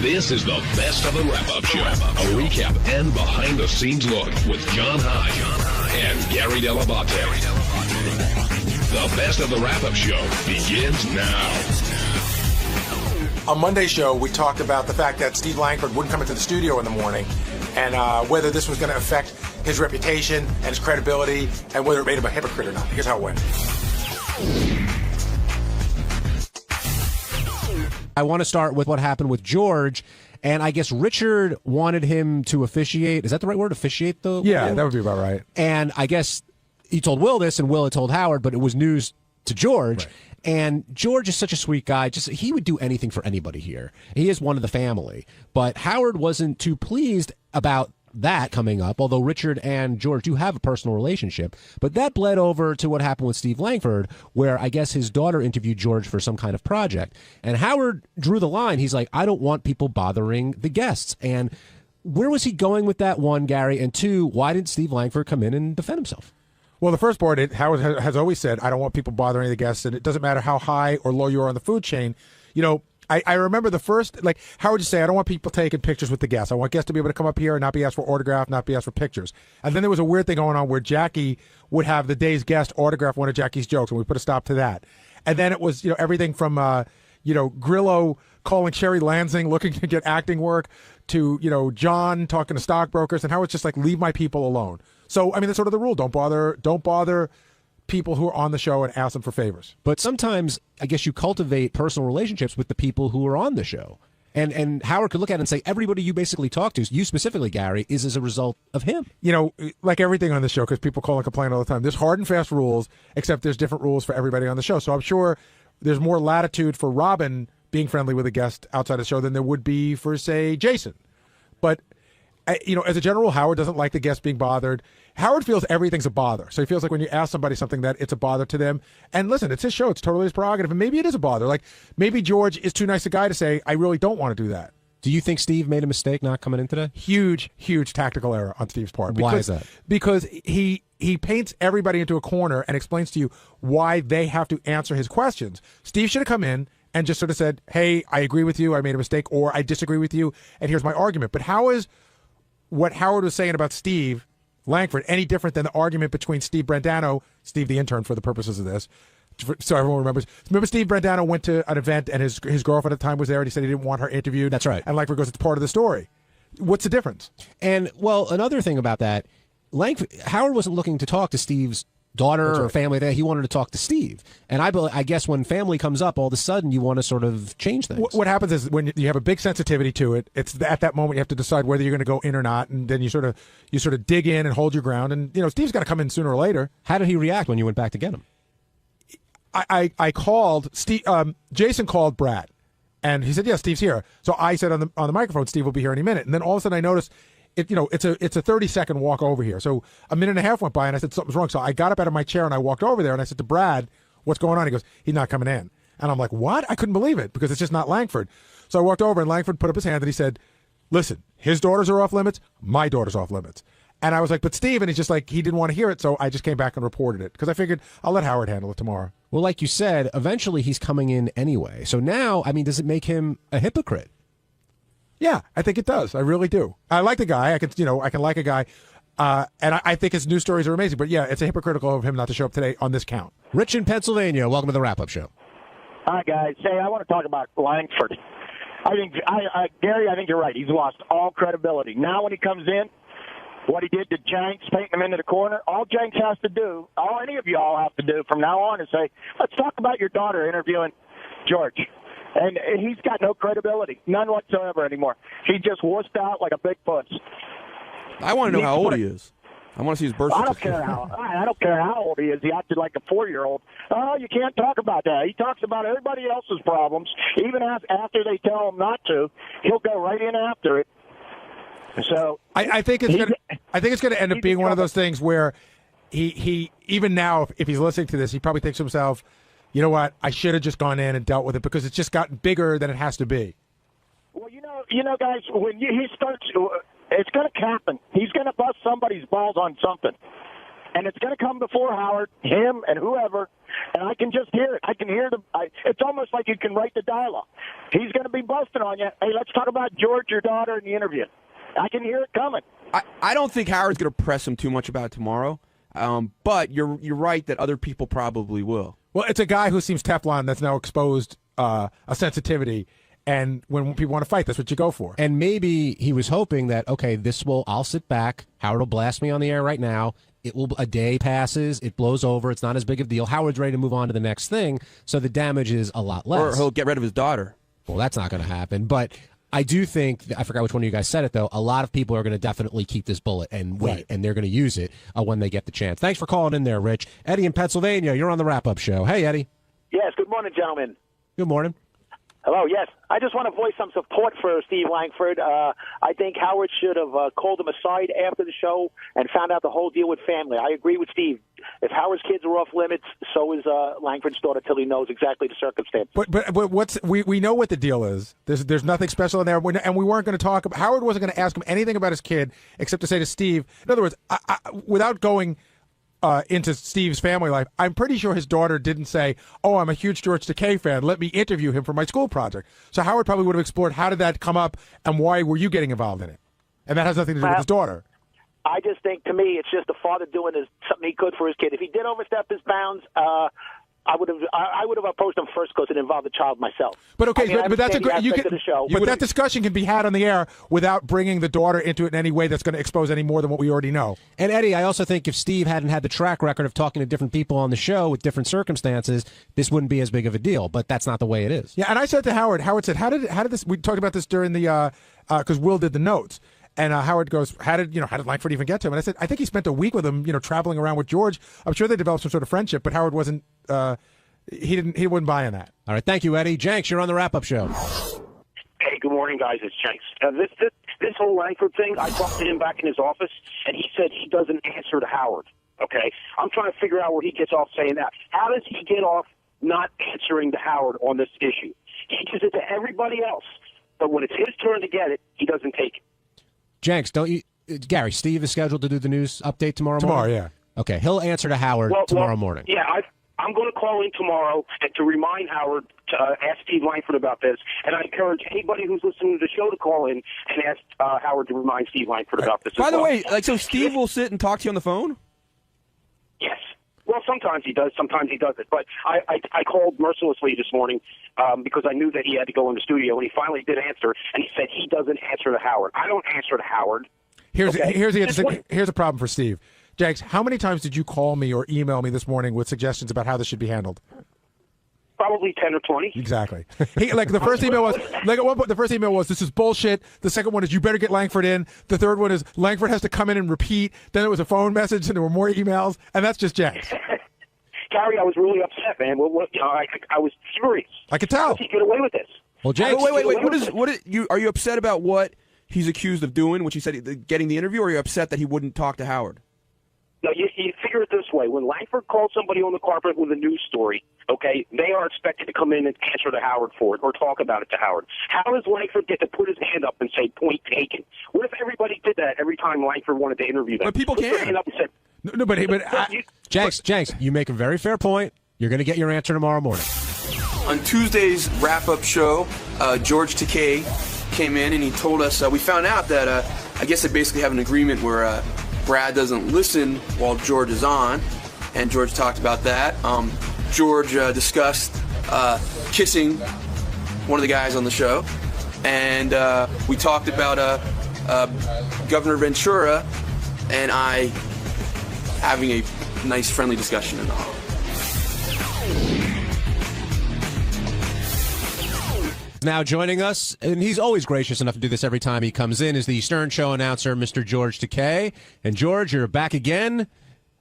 This is the Best of the Wrap-Up Show. A recap and behind-the-scenes look with John High and Gary 𝗏𝗏𝗏𝗏. The Best of the Wrap-Up Show begins now. On Monday's show, we talked about the fact that Steve Langford wouldn't come into the studio in the morning and whether this was going to affect his reputation and his credibility and whether it made him a hypocrite or not. Here's how it went. I want to start with what happened with George, and I guess Richard wanted him to officiate. Is that the right word? Officiate the Yeah, that would be about right. And I guess he told Will this, and Will had told Howard, but it was news to George. Right. And George is such a sweet guy. Just he would do anything for anybody here. He is one of the family. But Howard wasn't too pleased about that coming up, although Richard and George do have a personal relationship. But that bled over to what happened with Steve Langford, where I guess his daughter interviewed George for some kind of project. And Howard drew the line. He's like, I don't want people bothering the guests. And where was he going with that, one, Gary? And two, why didn't Steve Langford come in and defend himself? Well, the first part, Howard has always said, I don't want people bothering the guests, and it doesn't matter how high or low you are on the food chain. You know, I remember the first, like, Howard would say, I don't want people taking pictures with the guests. I want guests to be able to come up here and not be asked for autograph, not be asked for pictures. And then there was a weird thing going on where Jackie would have the day's guest autograph one of Jackie's jokes, and we put a stop to that. And then it was, everything from, Grillo calling Sherry Lansing looking to get acting work to, John talking to stockbrokers, and Howard's just like, leave my people alone. So, I mean, that's sort of the rule. Don't bother people who are on the show and ask them for favors. But sometimes, I guess you cultivate personal relationships with the people who are on the show. And Howard could look at it and say, everybody you basically talk to, you specifically, Gary, is as a result of him. Like everything on the show, because people call and complain all the time, there's hard and fast rules, except there's different rules for everybody on the show. So I'm sure there's more latitude for Robin being friendly with a guest outside the show than there would be for, say, Jason. But, as a general rule, Howard doesn't like the guests being bothered. Howard feels everything's a bother. So he feels like when you ask somebody something that it's a bother to them. And listen, it's his show. It's totally his prerogative. And maybe it is a bother. Like, maybe George is too nice a guy to say, I really don't want to do that. Do you think Steve made a mistake not coming in today? Huge, huge tactical error on Steve's part. Why is that? Because he paints everybody into a corner and explains to you why they have to answer his questions. Steve should have come in and just sort of said, hey, I agree with you, I made a mistake, or I disagree with you, and here's my argument. But how is what Howard was saying about Steve Langford any different than the argument between Steve Brandano, Steve the intern for the purposes of this, so everyone remembers. Remember Steve Brandano went to an event and his girlfriend at the time was there and he said he didn't want her interviewed? That's right. And Langford goes, it's part of the story. What's the difference? And, well, another thing about that, Howard wasn't looking to talk to Steve's daughter or family there. He wanted to talk to Steve. And I guess when family comes up, all of a sudden you want to sort of change things. What happens is when you have a big sensitivity to it, it's at that moment you have to decide whether you're going to go in or not, and then you sort of dig in and hold your ground. And Steve's got to come in sooner or later. How did he react when you went back to get him? I called Steve. Jason called Brad, and he said, "Yeah, Steve's here." So I said on the microphone, "Steve will be here any minute." And then all of a sudden I noticed it's a 30-second walk over here. So a minute and a half went by, and I said something's wrong. So I got up out of my chair and I walked over there, and I said to Brad, "What's going on?" He goes, "He's not coming in." And I'm like, "What?" I couldn't believe it because it's just not Langford. So I walked over, and Langford put up his hand and he said, "Listen, his daughters are off limits. My daughter's off limits." And I was like, "But Steve," and he's just like, he didn't want to hear it. So I just came back and reported it because I figured I'll let Howard handle it tomorrow. Well, like you said, eventually he's coming in anyway. So now, I mean, does it make him a hypocrite? Yeah, I think it does. I really do. I like the guy. I can like a guy. And I think his news stories are amazing. But yeah, it's a hypocritical of him not to show up today on this count. Rich in Pennsylvania, welcome to the Wrap-Up Show. Hi, guys. Say, I want to talk about Langford. Gary, I think you're right. He's lost all credibility. Now when he comes in, what he did to Jenks, painting him into the corner, all Jenks has to do, all any of you all have to do from now on is say, let's talk about your daughter interviewing George. And he's got no credibility, none whatsoever anymore. He just wussed out like a big puss. I want to know how old he is. I want to see his birth certificate. I don't care how old he is. He acted like a 4-year-old. Oh, you can't talk about that. He talks about everybody else's problems. Even after they tell him not to, he'll go right in after it. So I think it's going to end up being one of those things where he even now, if he's listening to this, he probably thinks to himself, you know what, I should have just gone in and dealt with it because it's just gotten bigger than it has to be. Well, guys, when he starts, it's going to happen. He's going to bust somebody's balls on something. and it's going to come before Howard, him, and whoever. And I can just hear it. I can hear it's almost like you can write the dialogue. He's going to be busting on you. Hey, let's talk about George, your daughter, in the interview. I can hear it coming. I don't think Howard's going to press him too much about it tomorrow. But you're right that other people probably will. Well, it's a guy who seems Teflon that's now exposed a sensitivity. And when people want to fight, that's what you go for. And maybe he was hoping that, okay, I'll sit back. Howard will blast me on the air right now. A day passes, it blows over, it's not as big of a deal. Howard's ready to move on to the next thing, so the damage is a lot less. Or he'll get rid of his daughter. Well, that's not going to happen. But I do think, I forgot which one of you guys said it, though, a lot of people are going to definitely keep this bullet and wait, and they're going to use it when they get the chance. Thanks for calling in there, Rich. Eddie in Pennsylvania, you're on the wrap-up show. Hey, Eddie. Yes, good morning, gentlemen. Good morning. Hello, yes. I just want to voice some support for Steve Langford. I think Howard should have called him aside after the show and found out the whole deal with family. I agree with Steve. If Howard's kids are off limits, so is Langford's daughter till he knows exactly the circumstances. But we know what the deal is. There's nothing special in there, and we weren't going to talk. Howard wasn't going to ask him anything about his kid except to say to Steve. In other words, without going into Steve's family life, I'm pretty sure his daughter didn't say, "Oh, I'm a huge 𝗦𝗫𝗄𝗿 fan. Let me interview him for my school project." So Howard probably would have explored how did that come up and why were you getting involved in it, and that has nothing to do with his daughter. I just think, to me, it's just the father doing something he could for his kid. If he did overstep his bounds, I would have opposed him first because it involved the child myself. But okay, I mean, but that's a good. But that discussion can be had on the air without bringing the daughter into it in any way that's going to expose any more than what we already know. And Eddie, I also think if Steve hadn't had the track record of talking to different people on the show with different circumstances, this wouldn't be as big of a deal. But that's not the way it is. Yeah, and I said to Howard said, how did this? We talked about this during the because Will did the notes. And Howard goes, how did Langford even get to him? And I said, I think he spent a week with him, traveling around with George. I'm sure they developed some sort of friendship, but Howard wasn't. He wouldn't buy in that. All right, thank you, Eddie. Jenks, you're on the wrap-up show. Hey, good morning, guys. It's Jenks. This whole Langford thing, I talked to him back in his office, and he said he doesn't answer to Howard. Okay, I'm trying to figure out where he gets off saying that. How does he get off not answering to Howard on this issue? He gives it to everybody else, but when it's his turn to get it, he doesn't take it. Jenks, don't you, Gary? Steve is scheduled to do the news update tomorrow morning. Tomorrow, yeah. Okay, he'll answer to Howard tomorrow morning. Yeah, I'm going to call in tomorrow to remind Howard to ask Steve Langford about this, and I encourage anybody who's listening to the show to call in and ask Howard to remind Steve Langford about this. By the way, so Steve will sit and talk to you on the phone? Yes. Well, sometimes he does, sometimes he doesn't. But I called mercilessly this morning because I knew that he had to go in the studio, and he finally did answer, and he said he doesn't answer to Howard. I don't answer to Howard. Here's a problem for Steve. Jags, how many times did you call me or email me this morning with suggestions about how this should be handled? Probably 10 or 20. Exactly. The first email was at one point, the first email was, this is bullshit. The second one is, you better get Langford in. The third one is, Langford has to come in and repeat. Then it was a phone message, and there were more emails, and that's just Jags. Gary, I was really upset, man. I was furious. I could tell. How did he get away with this? Well, Jags, wait. Are you upset about what he's accused of doing, which he said getting the interview, or are you upset that he wouldn't talk to Howard? No, you figure it this way. When Langford calls somebody on the carpet with a news story, okay, they are expected to come in and answer to Howard for it or talk about it to Howard. How does Langford get to put his hand up and say, point taken? What if everybody did that every time Langford wanted to interview them? But people Put their can. hand up and said, Jenks, you make a very fair point. You're going to get your answer tomorrow morning. On Tuesday's wrap-up show, George Takei came in and he told us, we found out that I guess they basically have an agreement where Brad doesn't listen while George is on, and George talked about that. George discussed kissing one of the guys on the show, and we talked about Governor Ventura and I having a nice, friendly discussion in the hall. Now joining us, and he's always gracious enough to do this every time he comes in, is the Stern Show announcer, Mr. George Takei. And George, you're back again,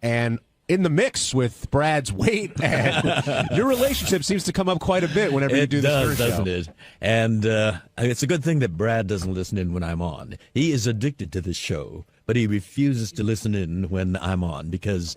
and in the mix with Brad's weight, and your relationship seems to come up quite a bit whenever you do the Stern Show. It does, doesn't it? And it's a good thing that Brad doesn't listen in when I'm on. He is addicted to this show, but he refuses to listen in when I'm on because...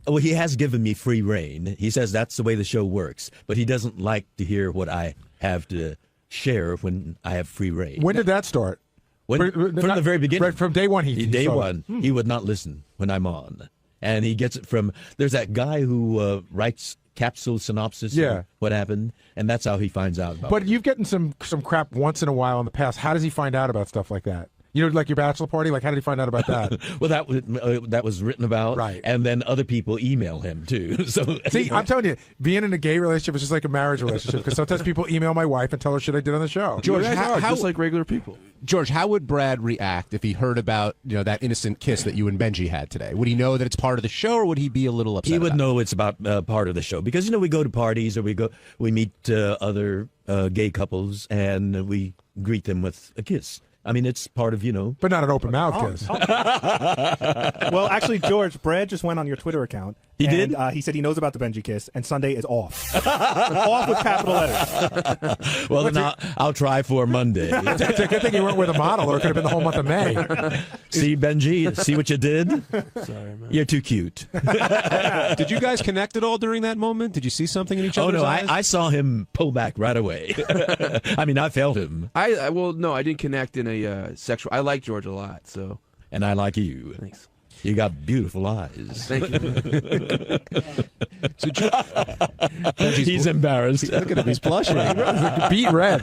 Well, he has given me free reign. He says that's the way the show works, but he doesn't like to hear what I have to share when I have free reign. When did that start? From the very beginning. From day one, he would not listen when I'm on. And he gets it from, there's that guy who writes capsule synopsis of what happened, and that's how he finds out about it. But you've gotten some crap once in a while in the past. How does he find out about stuff like that? You know, like your bachelor party? Like, how did he find out about that? Well, that was written about, right? And then other people email him, too. So see, I'm telling you, being in a gay relationship is just like a marriage relationship, because sometimes people email my wife and tell her shit I did on the show. George, how, just like regular people. George, how would Brad react if he heard about that innocent kiss that you and Benji had today? Would he know that it's part of the show, or would he be a little upset? He would know it's about part of the show, because we go to parties, or we meet other gay couples, and we greet them with a kiss. I mean, it's part of, But not an open mouth kiss. Well, actually, George, Brad just went on your Twitter account. He did? He said he knows about the Benji kiss, and Sunday is off. Off with capital letters. Well, then I'll try for Monday. It's a good thing you weren't with a model, or it could have been the whole month of May. See, Benji? See what you did? Sorry, man. You're too cute. Did you guys connect at all during that moment? Did you see something in each other's eyes? I saw him pull back right away. I mean, I felt him. No, I didn't connect in a sexual. I like George a lot, so. And I like you. Thanks. You got beautiful eyes. Thank you. He's embarrassed. Look at him. He's blushing. Beat red.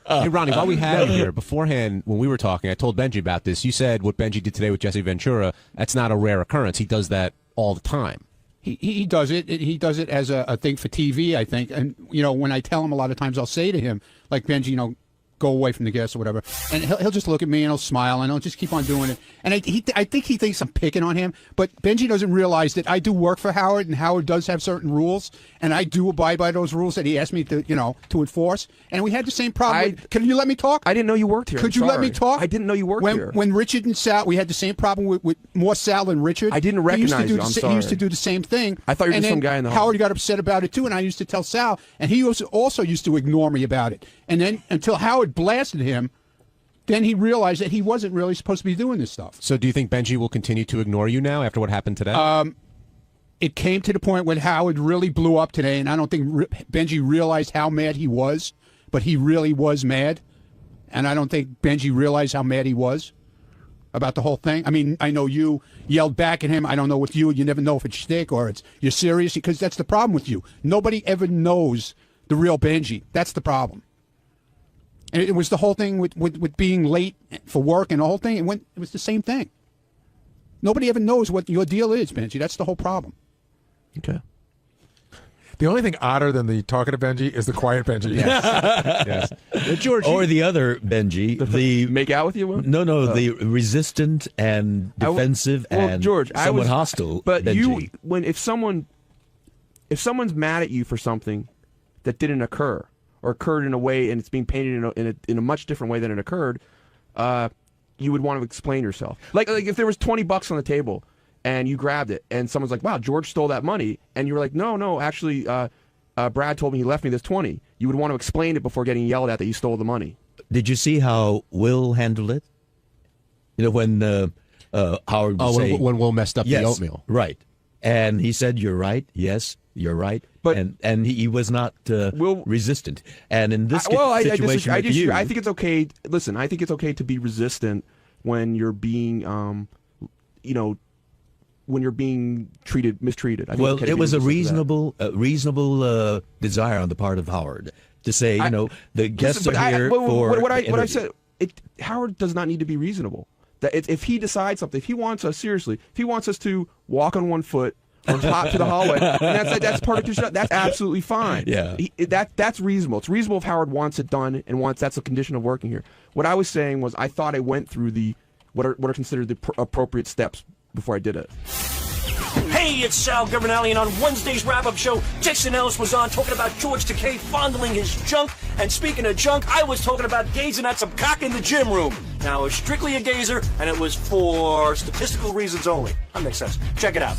Hey, Ronnie, while we have you here, beforehand, when we were talking, I told Benji about this. You said what Benji did today with Jesse Ventura, that's not a rare occurrence. He does that all the time. He does it. He does it as a thing for TV, I think. And, when I tell him, a lot of times I'll say to him, like, Benji, go away from the guests or whatever. And he'll just look at me and he'll smile and he'll just keep on doing it. And I think he thinks I'm picking on him, but Benji doesn't realize that I do work for Howard, and Howard does have certain rules, and I do abide by those rules that he asked me to, to enforce. And we had the same problem. Can you let me talk? I didn't know you worked here. Could you let me talk? I didn't know you worked here. When Richard and Sal, we had the same problem with more Sal than Richard. I didn't recognize you. I'm sorry. He used to do the same thing. I thought you were just some guy in the hall. Howard got upset about it too, and I used to tell Sal, and he also used to ignore me about it. And then until Howard blasted him, then he realized that he wasn't really supposed to be doing this stuff. So do you think Benji will continue to ignore you now after what happened today? It came to the point when Howard really blew up today, and I don't think Benji realized how mad he was, but he really was mad. And I don't think Benji realized how mad he was about the whole thing. I mean, I know you yelled back at him. I don't know with you. You never know if it's shtick or you're serious, because that's the problem with you. Nobody ever knows the real Benji. That's the problem. And it was the whole thing with being late for work and the whole thing. It was the same thing. Nobody ever knows what your deal is, Benji. That's the whole problem. Okay. The only thing odder than the talkative Benji is the quiet Benji. Yes. George, or the other Benji, the make out with you one? No, the resistant and defensive and George, somewhat hostile. But Benji. if someone's mad at you for something that didn't occur, or occurred in a way, and it's being painted in a much different way than it occurred, you would want to explain yourself. Like if there was $20 on the table, and you grabbed it, and someone's like, "Wow, George stole that money," and you were like, "No, actually, Brad told me he left me this 20." You would want to explain it before getting yelled at that you stole the money. Did you see how Will handled it? When Howard would say, when Will messed up yes, the oatmeal, right? And he said, "You're right. Yes, you're right." But and he was not resistant. And in this situation, I think it's okay. Listen, I think it's okay to be resistant when you're being, when you're being mistreated. I think it was a reasonable desire on the part of Howard to say, the guests are here for what I said. Howard does not need to be reasonable. That if he decides something, if he wants us to walk on one foot from top to the hallway, and that's part of the show, that's absolutely fine. Yeah, that's reasonable. It's reasonable if Howard wants it done and wants that's a condition of working here. What I was saying was I thought I went through what are considered the appropriate steps before I did it. Hey, it's Sal Governale, and on Wednesday's wrap-up show, Jason Ellis was on talking about George Takei fondling his junk. And speaking of junk, I was talking about gazing at some cock in the gym room. Now, it was strictly a gazer, and it was for statistical reasons only. That makes sense. Check it out.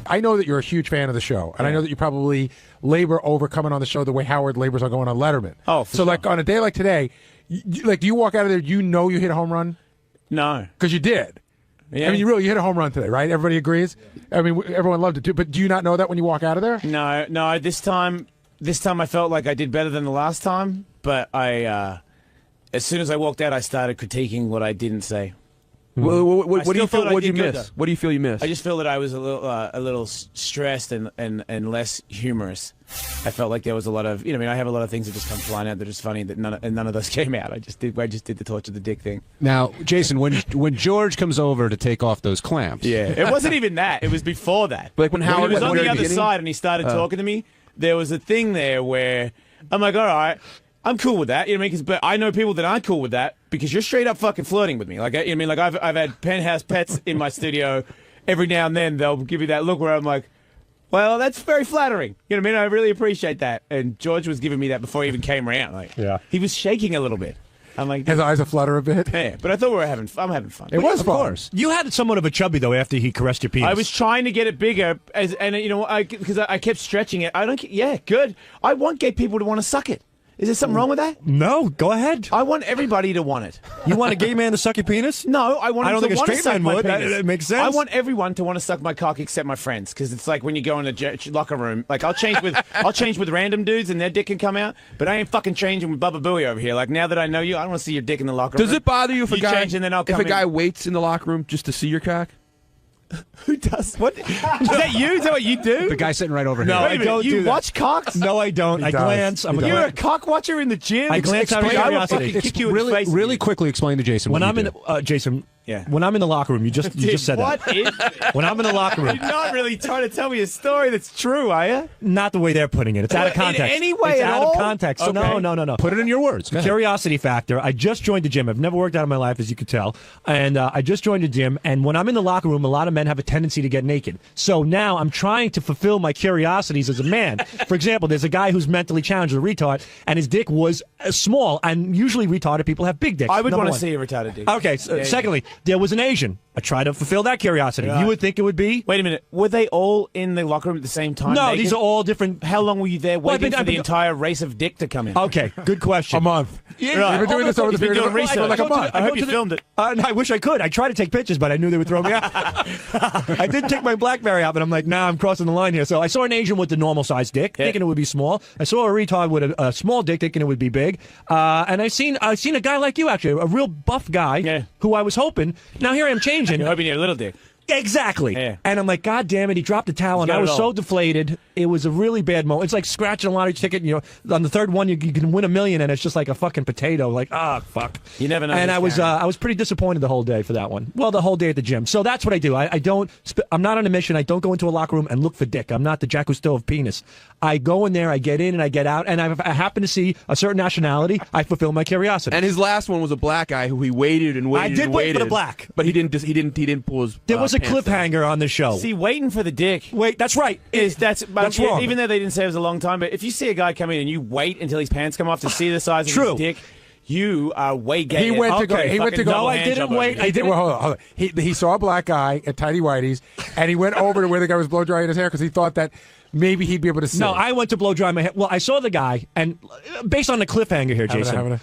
I know that you're a huge fan of the show, and I know that you probably labor over coming on the show the way Howard labors on going on Letterman. Oh, so like on a day like today, do you walk out of there, you hit a home run? No. Because you did. Yeah. I mean, you hit a home run today, right? Everybody agrees? I mean, everyone loved it too, but do you not know that when you walk out of there? No, this time I felt like I did better than the last time, but as soon as I walked out, I started critiquing what I didn't say. What do you feel? thought I What did you did good, miss? though. What do you feel you missed? I just feel that I was a little stressed and less humorous. I felt like there was a lot of, I mean, I have a lot of things that just come flying out that are just funny that none of those came out. I just did the torture the dick thing. Now, Jason, when George comes over to take off those clamps, it wasn't even that. It was before that. Like when Howard he was on the other beginning? side and he started talking to me, there was a thing there where I'm like, all right, I'm cool with that. You know what I mean? But I know people that aren't cool with that because you're straight up fucking flirting with me. Like, I mean, like I've had penthouse pets in my studio. Every now and then they'll give you that look where I'm like, well, that's very flattering. You know what I mean? I really appreciate that. And George was giving me that before he even came around. Like, he was shaking a little bit. I'm like, his eyes aflutter a bit. Yeah, but I thought I'm having fun. It was of fun. course. You had somewhat of a chubby though after he caressed your penis. I was trying to get it bigger, because I kept stretching it. Yeah, good. I want gay people to want to suck it. Is there something wrong with that? No, go ahead. I want everybody to want it. You want a gay man to suck your penis? No, I want. I don't them think to a want to straight suck man my would. penis. That makes sense. I want everyone to want to suck my cock except my friends, because it's like when you go in the locker room. Like I'll change with random dudes and their dick can come out, but I ain't fucking changing with Bubba Booey over here. Like now that I know you, I don't want to see your dick in the locker room. Does it bother you if a guy change and then I'll come if a guy in? waits in the locker room just to see your cock? Who does? What? Is that you? Is that what you do? The guy sitting right over No, here. I don't You do that. watch cocks? No, I don't. He I does. glance. I'm He a does. You're a cock watcher in the gym. I glance out of I will curiosity. fucking kick you in the face. Really quickly explain to Jason When what I'm you in, do. Jason. Yeah. When I'm in the locker room, you just said What that. is? When I'm in the locker room, You're not really trying to tell me a story that's true, are you? not the way they're putting it. It's out of In context. any way it's at out all? of context. Okay. No. Put it in your words. Go ahead. Curiosity factor. I just joined the gym. I've never worked out in my life, as you could tell. And I just joined the gym. And when I'm in the locker room, a lot of men have a tendency to get naked. So now I'm trying to fulfill my curiosities as a man. For example, there's a guy who's mentally challenged, a retard, and his dick was small. And usually retarded people have big dicks. I would number want to one. see a retarded dick. Okay, so secondly, there was an Asian. I tried to fulfill that curiosity. Right. You would think it would be. Wait a minute. Were they all in the locker room at the same time? No, naked? these are all different. How long were you there Well, waiting I've for the been- entire race of dick to come in? Okay, good question. A month. Yeah, Right. You've been doing this over the You've been period doing of research. like a month. I hope you filmed it. I wish I could. I tried to take pictures, but I knew they would throw me out. I did take my BlackBerry out, but I'm like, nah, I'm crossing the line here. So I saw an Asian with the normal sized dick, thinking it would be small. I saw a retard with a small dick, thinking it would be big. And I seen a guy like you, actually, a real buff guy, who I was hoping. Now here I am changing. You're hoping you had a little dick. Exactly. Yeah. And I'm like, God damn it, he dropped the towel, and got I it was all. so deflated. It was a really bad moment. It's like scratching a lottery ticket, on the third one you can win $1 million, and it's just like a fucking potato. Like, fuck. You never know. And who's I carrying. was pretty disappointed the whole day for that one. Well, the whole day at the gym. So that's what I do. I'm not on a mission. I don't go into a locker room and look for dick. I'm not the Jack Cousteau of penis. I go in there, I get in, and I get out, and if I happen to see a certain nationality, I fulfill my curiosity. And his last one was a black guy who he waited and waited. I did and wait for waited, the black. but he didn't pull his. There was a pants down. cliffhanger on the show. See, waiting for the dick. Wait, that's right. That's wrong. Even though they didn't say it was a long time, but if you see a guy come in and you wait until his pants come off to see the size of True. his dick, you are way gay. He went to go. Okay, He went to fucking go. no I hand didn't job over wait. here. I didn't. Well, hold on. He saw a black guy at Tidy Whitey's, and he went over to where the guy was blow drying his hair because he thought that maybe he'd be able to see. No, I went to blow dry my hair. Well, I saw the guy, and based on the cliffhanger here, Jason.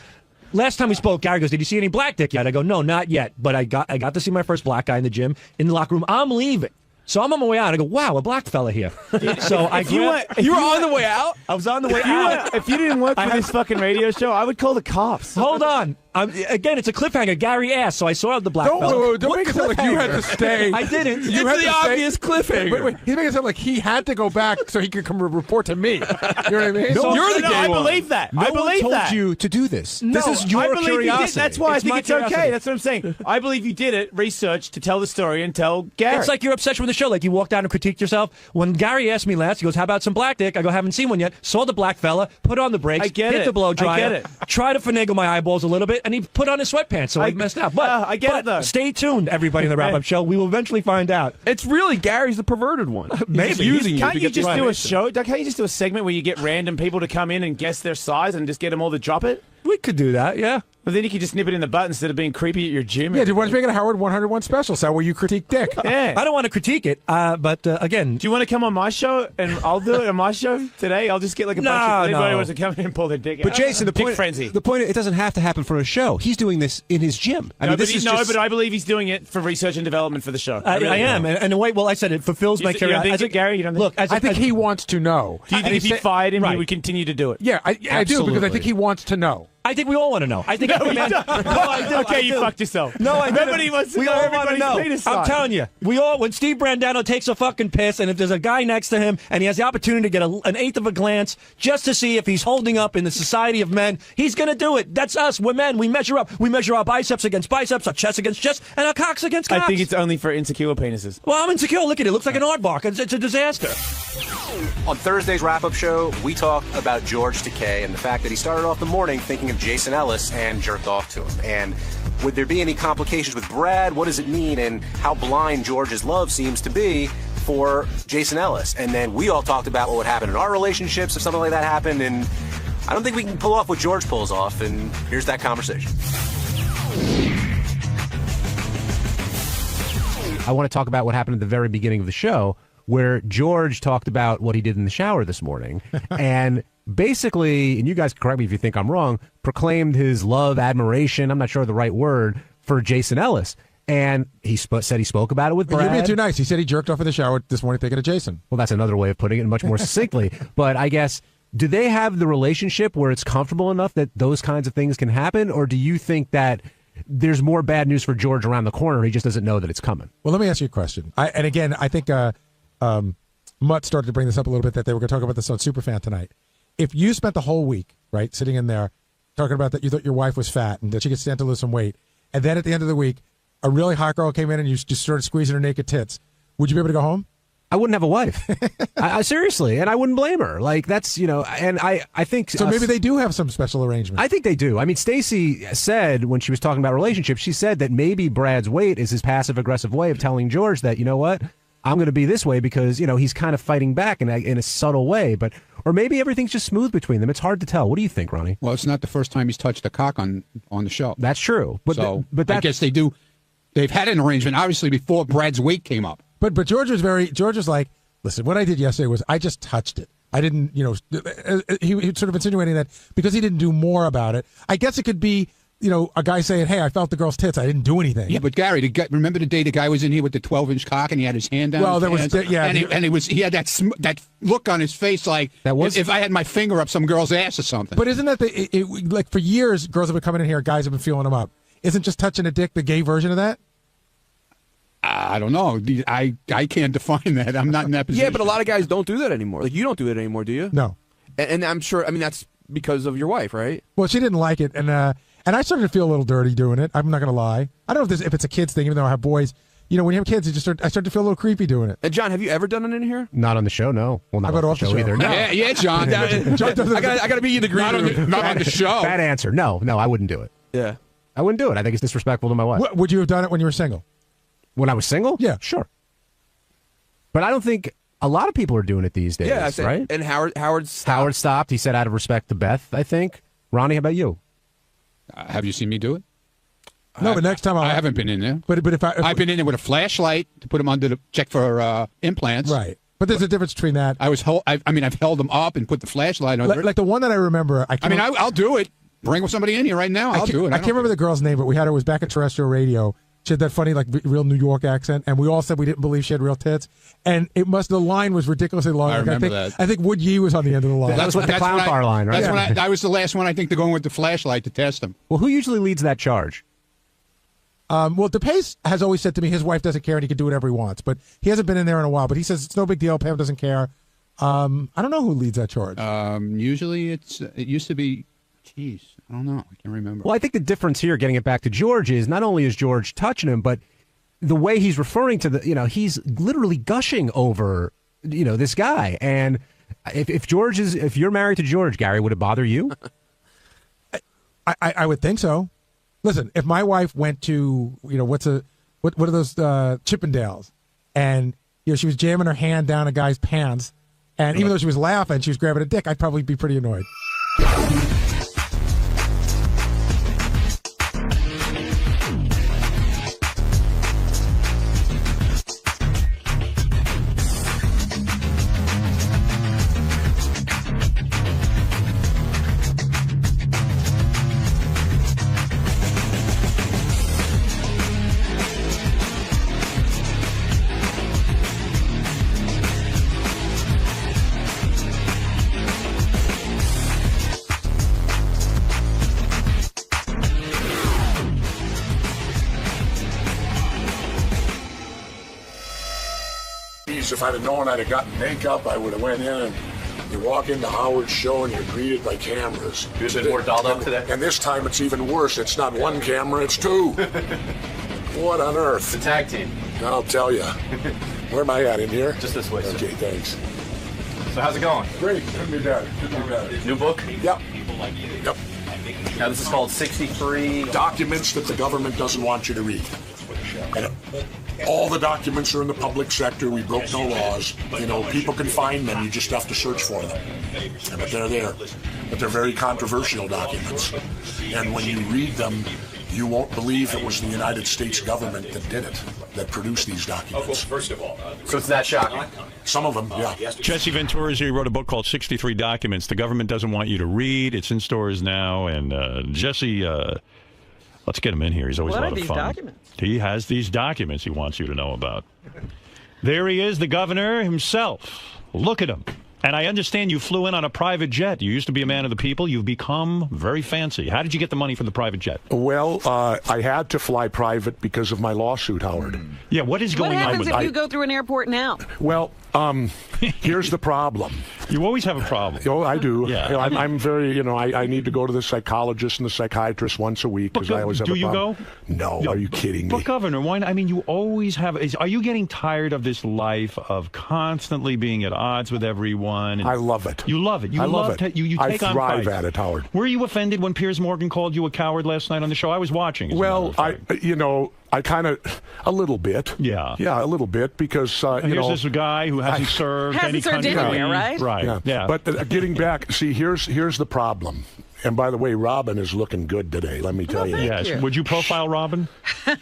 Last time we spoke, Gary goes, "Did you see any black dick yet?" I go, "No, not yet." But I got to see my first black guy in the gym in the locker room. I'm leaving. So I'm on my way out. I go, wow, a black fella here. So you were on the way out? I was on the way out. If you didn't work for this fucking radio show, I would call the cops. Hold on. Again, it's a cliffhanger. Gary asked, so I saw the black fella. Don't make it sound like you had to stay. I didn't. You had It's the to stay. obvious cliffhanger. Wait, he's making it sound like he had to go back so he could come report to me. You know what I mean? No, you're the No, gay I one. believe that. No I one believe told that. you to do this. No, This is your I believe curiosity. You did. That's why It's I think my it's curiosity. okay. That's what I'm saying. I believe you did it, research to tell the story and tell Gary. It's like your obsession with the show. Like you walked out and critiqued yourself. When Gary asked me last, he goes, "How about some black dick?" I go, "Haven't seen one yet." Saw the black fella, put on the brakes, I get hit it. the blow I dryer, get it. try to finagle my eyeballs a little bit, and he put on his sweatpants, so I messed up. But I get it, though. Stay tuned, everybody in the wrap-up show. We will eventually find out. It's really Gary's the perverted one. Maybe. He's using you Can't to you get just the do a information. show? Can't you just do a segment where you get random people to come in and guess their size and just get them all to drop it? We could do that, yeah. But then you could just nip it in the butt instead of being creepy at your gym. Yeah, dude, why don't you make it a Howard 101 special? So where you critique dick. Yeah. I don't want to critique it, but again, Do you want to come on my show and I'll do it on my show today? I'll just get like a bunch of anybody no. wants to come in and pull their dick out. But Jason, the Dick point, frenzy. the point, it doesn't have to happen for a show. He's doing this in his gym. I No, mean, this is just, but I believe he's doing it for research and development for the show. I really am. do. And in a way, well, I said it fulfills my You don't curiosity. think it, Gary? You don't think? Look, I think he wants to know. Do you think if you fired him, he Right. would continue to do it? Yeah, I do, because I think he wants to know. I think we all want to know. I think every man. No, I do. Okay, I you do. fucked yourself. No, I do. Everybody wants to we know all want to everybody's know. penis I'm size. telling you, when Steve Brandano takes a fucking piss, and if there's a guy next to him, and he has the opportunity to get an eighth of a glance just to see if he's holding up in the society of men, he's gonna do it. That's us. We're men. We measure up. We measure our biceps against biceps, our chest against chest, and our cocks against cocks. I think it's only for insecure penises. Well, I'm insecure. Look at it. It looks like an aardvark. It's a disaster. On Thursday's wrap-up show, we talked about George Takei and the fact that he started off the morning thinking of Jason Ellis and jerked off to him. And would there be any complications with Brad? What does it mean? And how blind George's love seems to be for Jason Ellis. And then we all talked about what would happen in our relationships if something like that happened. And I don't think we can pull off what George pulls off. And here's that conversation. I want to talk about what happened at the very beginning of the show, where George talked about what he did in the shower this morning. And basically, and you guys can correct me if you think I'm wrong, proclaimed his love, admiration, I'm not sure the right word, for Jason Ellis. And he said he spoke about it with Brad. You're being too nice. He said he jerked off in the shower this morning thinking of Jason. Well, that's another way of putting it, much more succinctly. But I guess, do they have the relationship where it's comfortable enough that those kinds of things can happen? Or do you think that there's more bad news for George around the corner? He just doesn't know that it's coming. Well, let me ask you a question. And again, I think Mutt started to bring this up a little bit, that they were going to talk about this on Superfan tonight. If you spent the whole week, right, sitting in there talking about that you thought your wife was fat and that she could stand to lose some weight, and then at the end of the week, a really hot girl came in and you just started squeezing her naked tits, would you be able to go home? I wouldn't have a wife. I seriously, and I wouldn't blame her. Like, that's, and I think... So maybe they do have some special arrangement. I think they do. I mean, Stacey said, when she was talking about relationships, she said that maybe Brad's weight is his passive-aggressive way of telling George that, you know what, I'm going to be this way because, he's kind of fighting back in a subtle way. Or maybe everything's just smooth between them. It's hard to tell. What do you think, Ronnie? Well, it's not the first time he's touched a cock on the show. That's true. But I guess they do. They've had an arrangement, obviously, before Brad's weight came up. But George was like, listen, what I did yesterday was I just touched it. I didn't, he sort of insinuating that because he didn't do more about it. I guess it could be, a guy saying, hey, I felt the girl's tits. I didn't do anything. Yeah, but Gary, remember the day the guy was in here with the 12-inch cock and he had his hand down? Well, he had that look on his face like if I had my finger up some girl's ass or something. But isn't that like for years, girls have been coming in here, guys have been feeling them up. Isn't just touching a dick the gay version of that? I don't know. I can't define that. I'm not in that position. Yeah, but a lot of guys don't do that anymore. Like, you don't do it anymore, do you? No. And I'm sure, that's because of your wife, right? Well, she didn't like it, and I started to feel a little dirty doing it. I'm not going to lie. I don't know if it's a kid's thing, even though I have boys. When you have kids, I start to feel a little creepy doing it. And John, have you ever done it in here? Not on the show, no. Well, not on the show either. No. Yeah, John. John I got to be in the green room. Not on the show. Bad answer. No, I wouldn't do it. Yeah. I wouldn't do it. I think it's disrespectful to my wife. Would you have done it when you were single? When I was single? Yeah. Sure. But I don't think a lot of people are doing it these days, yeah, right? And Howard stopped. Howard stopped. He said out of respect to Beth, I think. Ronnie, how about you? Have you seen me do it? No, but next time I haven't been in there. But if I've been in there with a flashlight to put them under the check for implants. Right. But there's a difference between that. I've held them up and put the flashlight on. Like the one that I remember. I'll do it. Bring somebody in here right now. I'll do it. I can't remember the girl's name, but we had her. It was back at terrestrial radio. She had that funny, real New York accent, and we all said we didn't believe she had real tits. And the line was ridiculously long. I remember that. I think Wood Yee was on the end of the line. That's what the clown car line, right? That's when I was the last one, I think, to go in with the flashlight to test him. Well, who usually leads that charge? Well, DePace has always said to me his wife doesn't care and he can do whatever he wants. But he hasn't been in there in a while. But he says it's no big deal. Pam doesn't care. I don't know who leads that charge. Usually it used to be, I don't know. I can't remember. Well, I think the difference here, getting it back to George, is not only is George touching him, but the way he's referring to he's literally gushing over, this guy. And if you're married to George, Gary, would it bother you? I would think so. Listen, if my wife went to, what are those Chippendales, and she was jamming her hand down a guy's pants, and even though she was laughing, she was grabbing a dick, I'd probably be pretty annoyed. days, if I'd have known I'd have gotten makeup, I would have went in and you walk into Howard's show and you're greeted by cameras. You've been more dolled up today? And this time it's even worse. It's not one camera, it's two. What on earth? The tag team. I'll tell you. Where am I at, in here? Just this way, sir. Okay, thanks. So how's it going? Great. Couldn't be better. New book? Yep. Yep. Now this is called 63... Documents that the government doesn't want you to read. And all the documents are in the public sector. We broke no laws. You know, people can find them. You just have to search for them. But they're there. But they're very controversial documents. And when you read them, you won't believe it was the United States government that did it, that produced these documents. First of all, so it's that shocking. Some of them, yeah. Jesse Ventura is here. He wrote a book called 63 Documents the Government Doesn't Want You to Read. It's in stores now. And Jesse, let's get him in here. He's always a lot of fun. Documents? He has these documents he wants you to know about. There he is, the governor himself. Look at him. And I understand you flew in on a private jet. You used to be a man of the people. You've become very fancy. How did you get the money for the private jet? Well, I had to fly private because of my lawsuit, Howard. Yeah, what is going on with that? What happens if you go through an airport now? Well, here's the problem. You always have a problem. Oh, I do. Yeah, I'm very, you know, I need to go to the psychologist and the psychiatrist once a week because I always have a problem. Do you go? No, are you kidding me? But Governor, why not? I mean, you always have. Are you getting tired of this life of constantly being at odds with everyone? I love it. You love it. You I love it. You take I on thrive fights. at it, Howard. Were you offended when Piers Morgan called you a coward last night on the show? I was watching. Well, I kind of, a little bit. Yeah. Yeah, a little bit because, here's this guy who hasn't served any country. Right? Right. Yeah. But getting back, see, here's the problem. And by the way, Robin is looking good today. Let me tell you. Yes. Would you profile Robin? By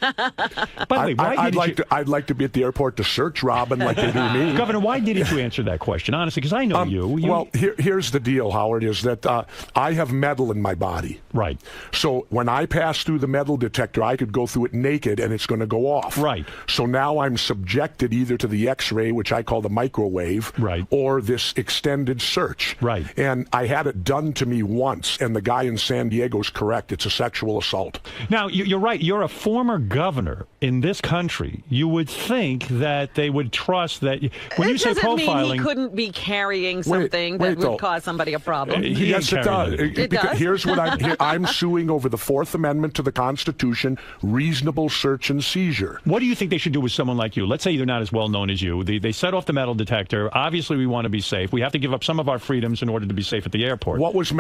the way, I'd like to be at the airport to search Robin like they do me. Governor, why didn't you answer that question? Honestly, because I know you. Well, here's the deal, Howard, is that I have metal in my body. Right. So when I pass through the metal detector, I could go through it naked and it's going to go off. Right. So now I'm subjected either to the X-ray, which I call the microwave, right, or this extended search. Right. And I had it done to me once, and the guy in San Diego's correct. It's a sexual assault. Now, you're right. You're a former governor in this country. You would think that they would trust that. When you say profiling, mean he couldn't be carrying something that would cause somebody a problem. Yes, it does. It does? Here's what I'm suing over the Fourth Amendment to the Constitution, reasonable search and seizure. What do you think they should do with someone like you? Let's say they're not as well known as you. They set off the metal detector. Obviously, we want to be safe. We have to give up some of our freedoms in order to be safe at the airport. What was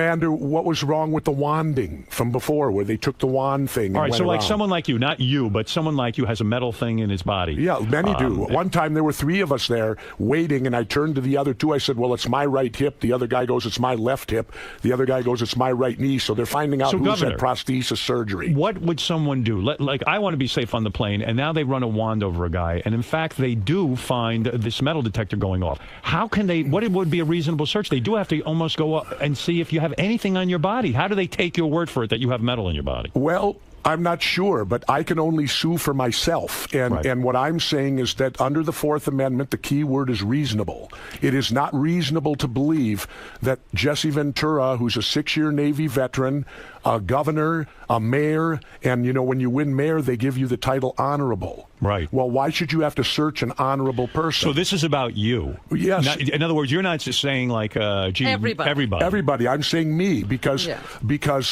wrong with the wanding from before, where they took the wand thing? All right, so like around? someone like you, not you, but someone like you has a metal thing in his body. Yeah, many do. One time there were three of us there waiting, and I turned to the other two. I said, well, it's my right hip. The other guy goes, it's my left hip. The other guy goes, it's my right knee. So they're finding out who's had prosthesis surgery. What would someone do? Like, I want to be safe on the plane, and now they run a wand over a guy, and in fact, they do find this metal detector going off. How can they, what would be a reasonable search? They do have to almost go up and see if you have anything on your body. How do they take your word for it that you have metal in your body? Well, I'm not sure, but I can only sue for myself. And what I'm saying is that under the Fourth Amendment, the key word is reasonable. It is not reasonable to believe that Jesse Ventura, who's a 6-year Navy veteran, a governor, a mayor, and, you know, when you win mayor, they give you the title honorable. Right. Well, why should you have to search an honorable person? So this is about you. Yes. In other words, you're not just saying like, gee, everybody. Everybody. I'm saying me because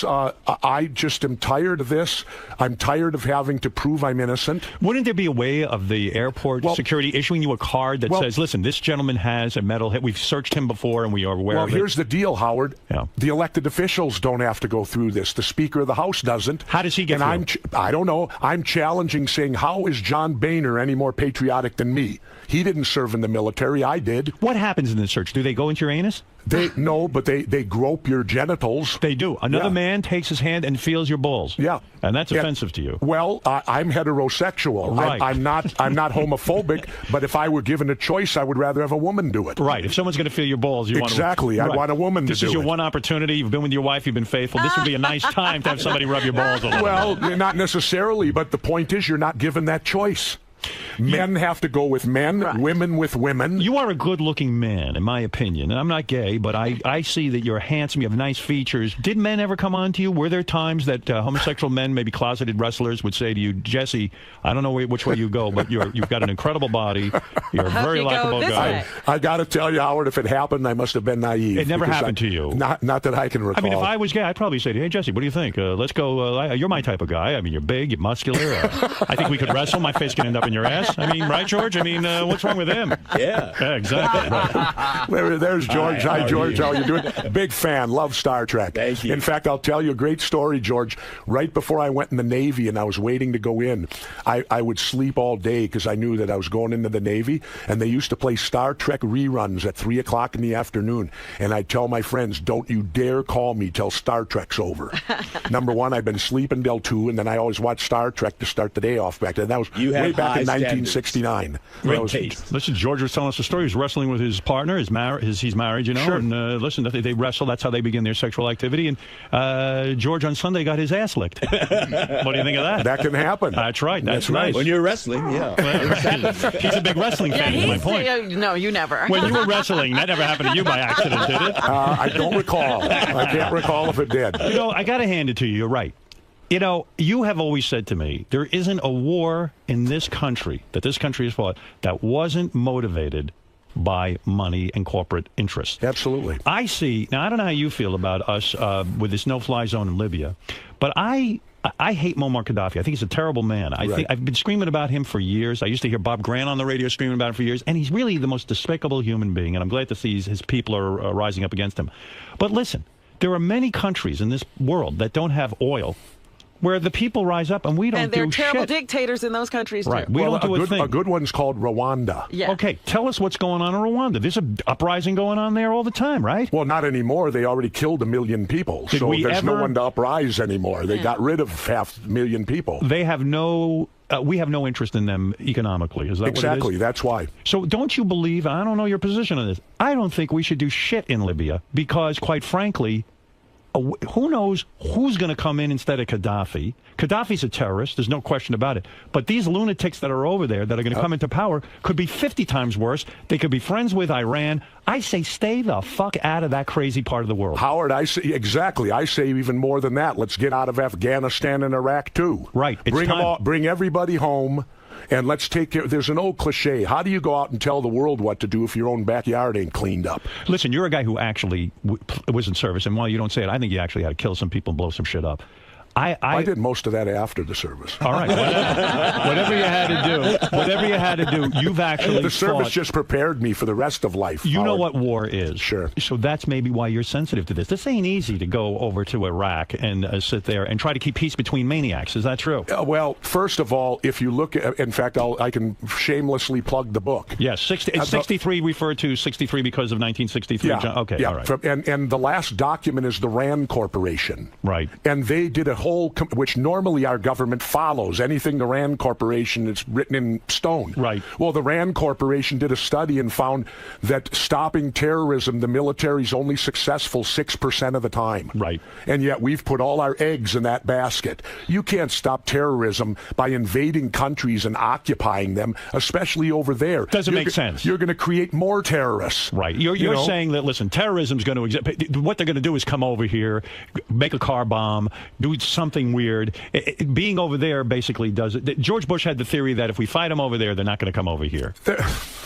I just am tired of this. I'm tired of having to prove I'm innocent. Wouldn't there be a way of the airport security issuing you a card that says, listen, this gentleman has a metal hit. We've searched him before and we are aware of it. Well, here's the deal, Howard. Yeah. The elected officials don't have to go through this. The Speaker of the House doesn't. How does he get through? I don't know. I'm challenging, saying, how is John Boehner any more patriotic than me? He didn't serve in the military. I did. What happens in the search? Do they go into your anus? No, but they grope your genitals. They do. Another man takes his hand and feels your balls. Yeah. And that's offensive to you. Well, I'm heterosexual. Right. I'm not homophobic, but if I were given a choice, I would rather have a woman do it. Right. If someone's going to feel your balls, you exactly. want to... I want a woman to do it. This is your one opportunity. You've been with your wife. You've been faithful. This would be a nice time to have somebody rub your balls a little. Well, not necessarily, but the point is you're not given that choice. Men have to go with men, women with women. You are a good-looking man, in my opinion. And I'm not gay, but I see that you're handsome, you have nice features. Did men ever come on to you? Were there times that homosexual men, maybe closeted wrestlers, would say to you, Jesse, I don't know which way you go, but you've got an incredible body. You're a very likable guy. I got to tell you, Howard, if it happened, I must have been naive. It never happened to you. Not that I can recall. I mean, if I was gay, I'd probably say, hey, Jesse, what do you think? Let's go. You're my type of guy. I mean, you're big, you're muscular. I think we could wrestle. My face can end up in your ass. I mean, right, George? I mean, what's wrong with him? Yeah. Exactly. Right. There's George. Hi, George. How are you doing? Big fan. Love Star Trek. Thank you. In fact, I'll tell you a great story, George. Right before I went in the Navy and I was waiting to go in, I would sleep all day because I knew that I was going into the Navy, and they used to play Star Trek reruns at 3 o'clock in the afternoon, and I'd tell my friends, don't you dare call me till Star Trek's over. Number one, I've been sleeping till 2, and then I always watched Star Trek to start the day off back then. That was way back in 1969. Listen, George was telling us a story. He was wrestling with his partner. He's married, you know. Sure. And listen, they wrestle. That's how they begin their sexual activity. And George on Sunday got his ass licked. What do you think of that? That can happen. That's right. That's nice. When you're wrestling, yeah. He's a big wrestling fan, is my point. No, you never. When you were wrestling, that never happened to you by accident, did it? I don't recall. I can't recall if it did. You know, I got to hand it to you. You're right. You know, you have always said to me, there isn't a war in this country that this country has fought that wasn't motivated by money and corporate interests. Absolutely. I see. Now, I don't know how you feel about us with this no-fly zone in Libya, but I hate Muammar Gaddafi. I think he's a terrible man. I think I've been screaming about him for years. I used to hear Bob Grant on the radio screaming about him for years, and he's really the most despicable human being, and I'm glad to see his people are rising up against him. But listen, there are many countries in this world that don't have oil, where the people rise up and we don't do shit. And they're terrible dictators in those countries, right. too. We don't do a thing. A good one's called Rwanda. Yeah. Okay, tell us what's going on in Rwanda. There's an uprising going on there all the time, right? Well, not anymore. They already killed 1 million people, so there's no one to uprise anymore. They got rid of 500,000 people. They have no... we have no interest in them economically. Is that exactly? What it is? That's why. So don't you believe... I don't know your position on this. I don't think we should do shit in Libya because, quite frankly... who knows who's going to come in instead of Gaddafi? Gaddafi's a terrorist. There's no question about it. But these lunatics that are over there that are going to come into power could be 50 times worse. They could be friends with Iran. I say stay the fuck out of that crazy part of the world. Howard, I say exactly. I say even more than that. Let's get out of Afghanistan and Iraq, too. Right. Bring everybody home. And let's take care. There's an old cliche. How do you go out and tell the world what to do if your own backyard ain't cleaned up? Listen, you're a guy who actually was in service, and while you don't say it, I think you actually had to kill some people and blow some shit up. I did most of that after the service. All right. Whatever you had to do, you've actually The service fought. just prepared me for the rest of life. You Howard. know what war is. Sure. So that's maybe why you're sensitive to this. This ain't easy to go over to Iraq and sit there and try to keep peace between maniacs. Is that true? Well, first of all, if you look at, in fact, I can shamelessly plug the book. Yes, 63 referred to 63 because of 1963. Yeah. Okay, yeah. all right. And the last document is the RAND Corporation. Right. And they did a whole, which normally our government follows. Anything the RAND Corporation is written in stone. Right. Well, the RAND Corporation did a study and found that stopping terrorism, the military's only successful 6% of the time. Right. And yet we've put all our eggs in that basket. You can't stop terrorism by invading countries and occupying them, especially over there. Doesn't make sense. You're going to create more terrorists. Right. You're saying that, listen, terrorism's going to exist. What they're going to do is come over here, make a car bomb, do something weird. Being over there basically does it. George Bush had the theory that if we fight them over there, they're not going to come over here.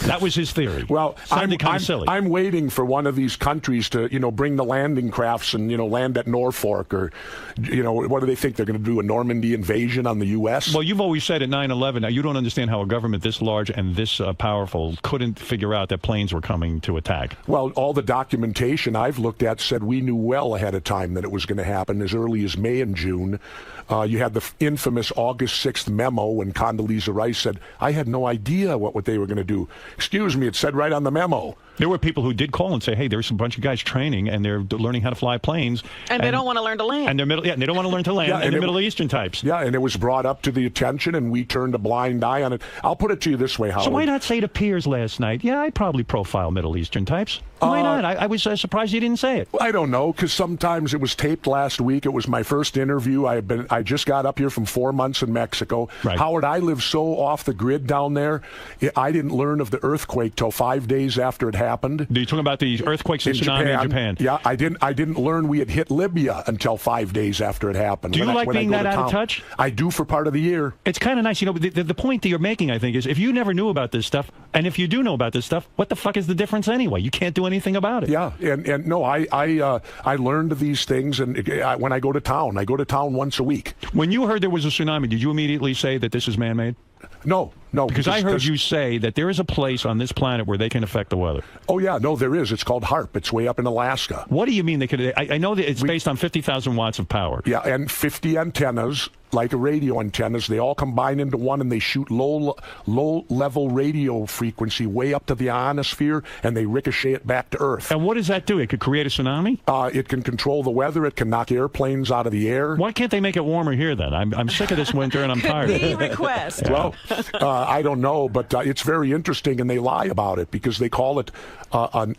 That was his theory. Well, I'm waiting for one of these countries to, bring the landing crafts and, land at Norfolk or, what do they think? They're going to do a Normandy invasion on the U.S.? Well, you've always said at 9/11, now you don't understand how a government this large and this powerful couldn't figure out that planes were coming to attack. Well, all the documentation I've looked at said we knew well ahead of time that it was going to happen as early as May and June. You had the infamous August 6th memo when Condoleezza Rice said, I had no idea what they were going to do. Excuse me, it said right on the memo. There were people who did call and say, hey, there's a bunch of guys training, and they're learning how to fly planes. And they don't want to learn to land. And they're they don't want to learn to land, and they're Middle Eastern types. Yeah, and it was brought up to the attention, and we turned a blind eye on it. I'll put it to you this way, Howard. So why not say to Piers last night, yeah, I'd probably profile Middle Eastern types? Why not? I was surprised you didn't say it. I don't know, because sometimes it was taped last week. It was my first interview. I just got up here from 4 months in Mexico. Right. Howard, I live so off the grid down there. I didn't learn of the earthquake till 5 days after it happened. Are you talking about the earthquakes and tsunami in Japan? Yeah, I didn't learn we had hit Libya until 5 days after it happened. Do you like being that out of touch? I do for part of the year. It's kind of nice. You know, the point that you're making, I think, is if you never knew about this stuff, and if you do know about this stuff, what the fuck is the difference anyway? You can't do anything about it. Yeah, and no, I learned these things, and when I go to town once a week. When you heard there was a tsunami, did you immediately say that this is man-made? No. Because I heard you say that there is a place on this planet where they can affect the weather. Oh, yeah. No, there is. It's called HAARP. It's way up in Alaska. What do you mean they could? I know that it's based on 50,000 watts of power. Yeah, and 50 antennas, like a radio antennas. They all combine into one, and they shoot low-level radio frequency way up to the ionosphere, and they ricochet it back to Earth. And what does that do? It could create a tsunami? It can control the weather. It can knock airplanes out of the air. Why can't they make it warmer here, then? I'm sick of this winter, and I'm tired of it. Request. Well, I don't know, but it's very interesting, and they lie about it because they call it an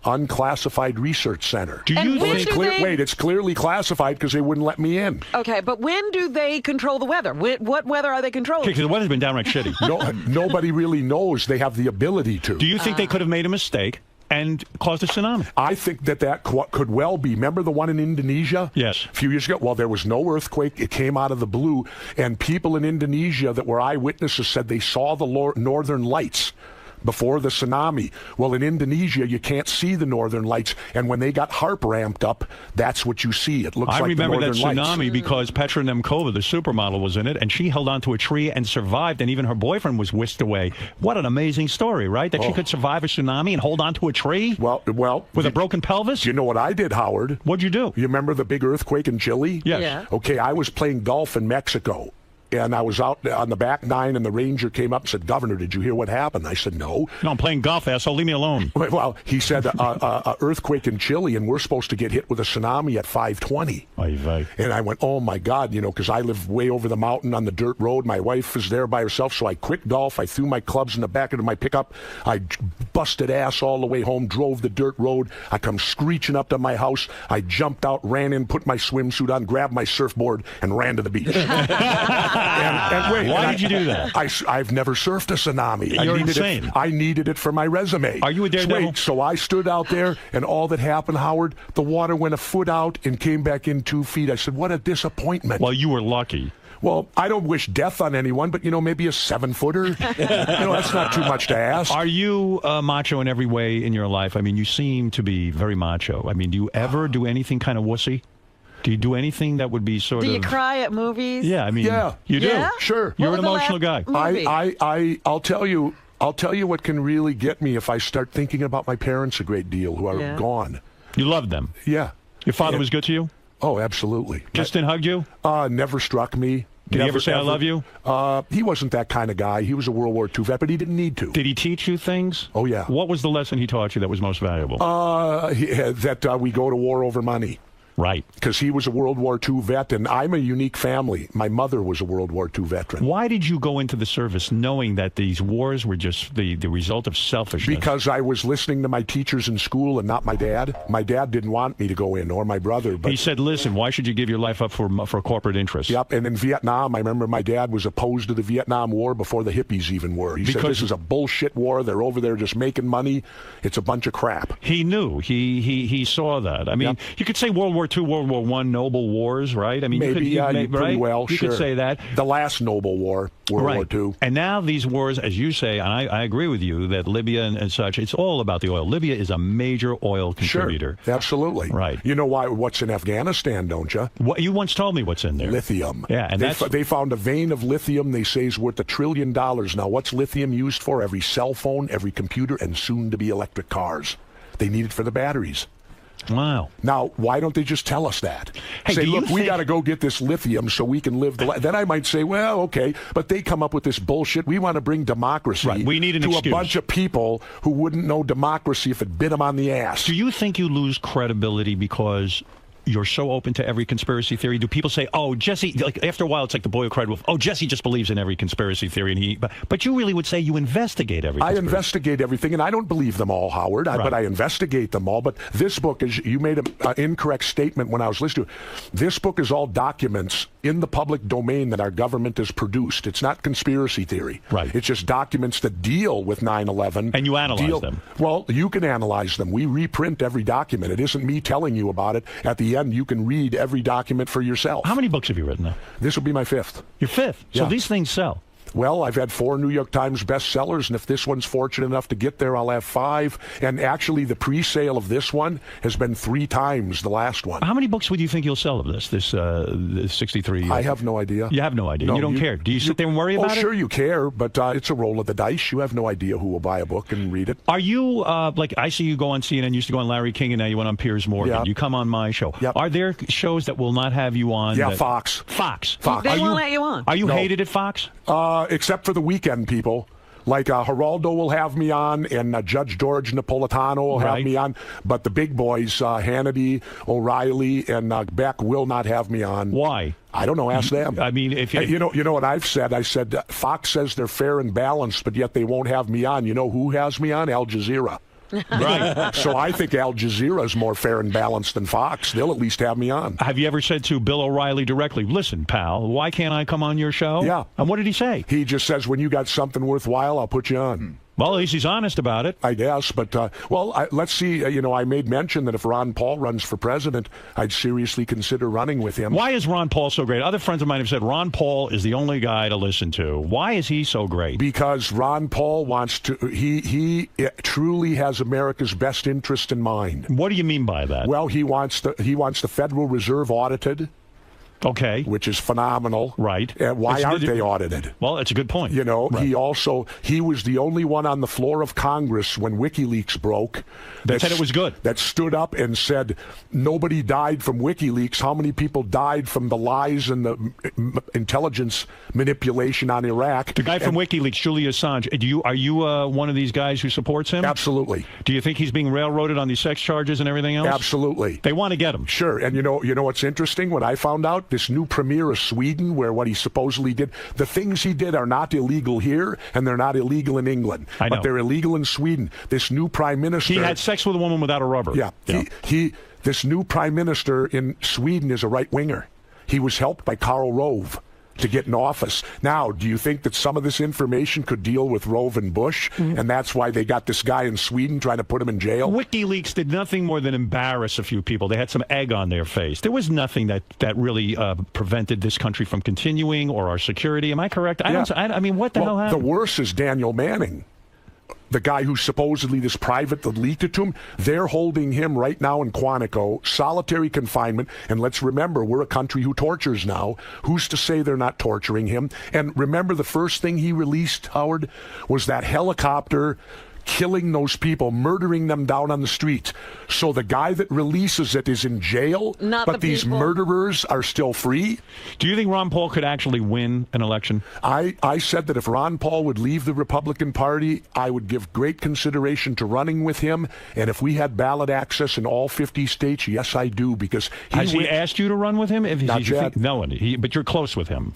unclassified research center. Do you think? Wait, it's clearly classified because they wouldn't let me in. Okay, but when do they control the weather? What weather are they controlling? Because the weather's been downright shitty. Nobody really knows. They have the ability to. Do you think they could have made a mistake and caused a tsunami? I think that could well be. Remember the one in Indonesia? Yes. A few years ago? Well, there was no earthquake. It came out of the blue, and people in Indonesia that were eyewitnesses said they saw the northern lights before the tsunami. Well, in Indonesia, you can't see the northern lights, and when they got HAARP ramped up, that's what you see. It looks like the northern lights. I remember that tsunami because Petra Nemcova, the supermodel, was in it, and she held onto a tree and survived, and even her boyfriend was whisked away. What an amazing story, right? That she could survive a tsunami and hold onto a tree? Well, with a broken pelvis? You know what I did, Howard? What'd you do? You remember the big earthquake in Chile? Yes. Yeah. Okay, I was playing golf in Mexico. And I was out on the back nine, and the ranger came up and said, "Governor, did you hear what happened?" I said, "No." No, I'm playing golf, asshole. Leave me alone. Well, he said, earthquake in Chile, and we're supposed to get hit with a tsunami at 5:20. And I went, oh, my God, because I live way over the mountain on the dirt road. My wife is there by herself, so I quit golf. I threw my clubs in the back of my pickup. I busted ass all the way home, drove the dirt road. I come screeching up to my house. I jumped out, ran in, put my swimsuit on, grabbed my surfboard, and ran to the beach. And wait, why did you do that? I've never surfed a tsunami. You're insane. I needed it for my resume. Are you a daredevil? So I stood out there, and all that happened, Howard, the water went a foot out and came back in 2 feet. I said, what a disappointment. Well, you were lucky. Well, I don't wish death on anyone, but, maybe a 7-footer. That's not too much to ask. Are you macho in every way in your life? I mean, you seem to be very macho. I mean, do you ever do anything kind of wussy? Do you do anything that would be sort of... Do you cry at movies? Yeah, I mean, you do. Yeah? Sure. You're an emotional guy. I'll tell you what can really get me if I start thinking about my parents a great deal who are gone. You loved them? Yeah. Your father was good to you? Oh, absolutely. Kissed and hugged you? Never struck me. Did he ever say, I love you? He wasn't that kind of guy. He was a World War II vet, but he didn't need to. Did he teach you things? Oh, yeah. What was the lesson he taught you that was most valuable? That we go to war over money. Right. Because he was a World War II vet, and I'm a unique family. My mother was a World War II veteran. Why did you go into the service knowing that these wars were just the result of selfishness? Because I was listening to my teachers in school and not my dad. My dad didn't want me to go in, or my brother. But he said, listen, why should you give your life up for corporate interests? Yep, and in Vietnam, I remember my dad was opposed to the Vietnam War before the hippies even were. He said, this is a bullshit war. They're over there just making money. It's a bunch of crap. He knew. He saw that. I mean, you could say World War II, World War I, noble wars, right? I mean, maybe, pretty well, You could say that. The last noble war, World War II. And now these wars, as you say, and I agree with you, that Libya and such, it's all about the oil. Libya is a major oil contributor. Sure, absolutely. Right. You know what's in Afghanistan, don't you? You once told me what's in there. Lithium. Yeah, and they found a vein of lithium they say is worth $1 trillion. Now, what's lithium used for? Every cell phone, every computer, and soon to be electric cars. They need it for the batteries. Wow. Now, why don't they just tell us that? Hey, say, do you look, we think- got to go get this lithium so we can live the life. Then I might say, well, okay, but they come up with this bullshit. We want to bring democracy Right, we need an to excuse. a bunch of people who wouldn't know democracy if it bit them on the ass. Do you think you lose credibility because you're so open to every conspiracy theory? Do people say, oh, Jesse, like after a while, it's like the boy who cried wolf. Oh, Jesse just believes in every conspiracy theory. And but you really would say you investigate every I conspiracy. investigate everything, and I don't believe them all, Howard, but I investigate them all. But this book is, you made an incorrect statement when I was listening to it. This book is all documents in the public domain that our government has produced. It's not conspiracy theory. Right. It's just documents that deal with 9/11. And you analyze them. Well, you can analyze them. We reprint every document. It isn't me telling you about it. At the end, you can read every document for yourself. How many books have you written now? This will be my 5th. Your 5th? So Yeah. these things sell. Well, I've had 4 New York Times bestsellers, and if this one's fortunate enough to get there, I'll have 5. And actually, the pre-sale of this one has been 3 times the last one. How many books would you think you'll sell of this 63? I have no idea. You have no idea. No, you don't care. Do you sit there and worry about it? Oh, sure you care, but it's a roll of the dice. You have no idea who will buy a book and read it. Are you, like, I see you go on CNN, you used to go on Larry King, and now you went on Piers Morgan. Yeah. You come on my show. Yep. Are there shows that will not have you on? Yeah, that- Fox. Fox. They won't let you on. Are you No. hated at Fox? Except for the weekend people. Like Geraldo will have me on, and Judge George Napolitano will have Right. me on. But the big boys, Hannity, O'Reilly, and Beck will not have me on. Why? I don't know. Ask them. I mean, if you know what I've said. I said Fox says they're fair and balanced, but yet they won't have me on. You know who has me on? Al Jazeera. Right. So I think Al Jazeera is more fair and balanced than Fox. They'll at least have me on. Have you ever said to Bill O'Reilly directly, listen, pal, why can't I come on your show? Yeah. And what did he say? He just says, when you got something worthwhile, I'll put you on. Well, at least he's honest about it. I guess, but, let's see. I made mention that if Ron Paul runs for president, I'd seriously consider running with him. Why is Ron Paul so great? Other friends of mine have said Ron Paul is the only guy to listen to. Why is he so great? Because Ron Paul wants to, he truly has America's best interest in mind. What do you mean by that? Well, he wants the Federal Reserve audited. Okay. Which is phenomenal. Right. Why aren't they audited? Well, it's a good point. Right. He was the only one on the floor of Congress when WikiLeaks broke. That said it was good. That stood up and said, nobody died from WikiLeaks. How many people died from the lies and the intelligence manipulation on Iraq? The guy from WikiLeaks, Julian Assange, are you one of these guys who supports him? Absolutely. Do you think he's being railroaded on these sex charges and everything else? Absolutely. They want to get him. Sure. And you know what's interesting? What I found out, this new premier of Sweden, where what he supposedly did, the things he did are not illegal here, and they're not illegal in England. I know. But they're illegal in Sweden. This new prime minister... He had sex with a woman without a rubber. Yeah. This new prime minister in Sweden is a right-winger. He was helped by Karl Rove to get in office. Now, do you think that some of this information could deal with Rove and Bush, and that's why they got this guy in Sweden trying to put him in jail? WikiLeaks did nothing more than embarrass a few people. They had some egg on their face. There was nothing that really prevented this country from continuing or our security. Am I correct? I mean, what the hell happened? The worst is Daniel Manning. The guy who supposedly this private that leaked it to him, they're holding him right now in Quantico, solitary confinement. And let's remember, we're a country who tortures now. Who's to say they're not torturing him? And remember, the first thing he released, Howard, was that helicopter killing those people, murdering them down on the street. So the guy that releases it is in jail, but these murderers are still free. Do you think Ron Paul could actually win an election? I said that if Ron Paul would leave the Republican Party, I would give great consideration to running with him. And if we had ballot access in all 50 states, yes, I do, because Has he asked you to run with him? Not yet. No, but you're close with him.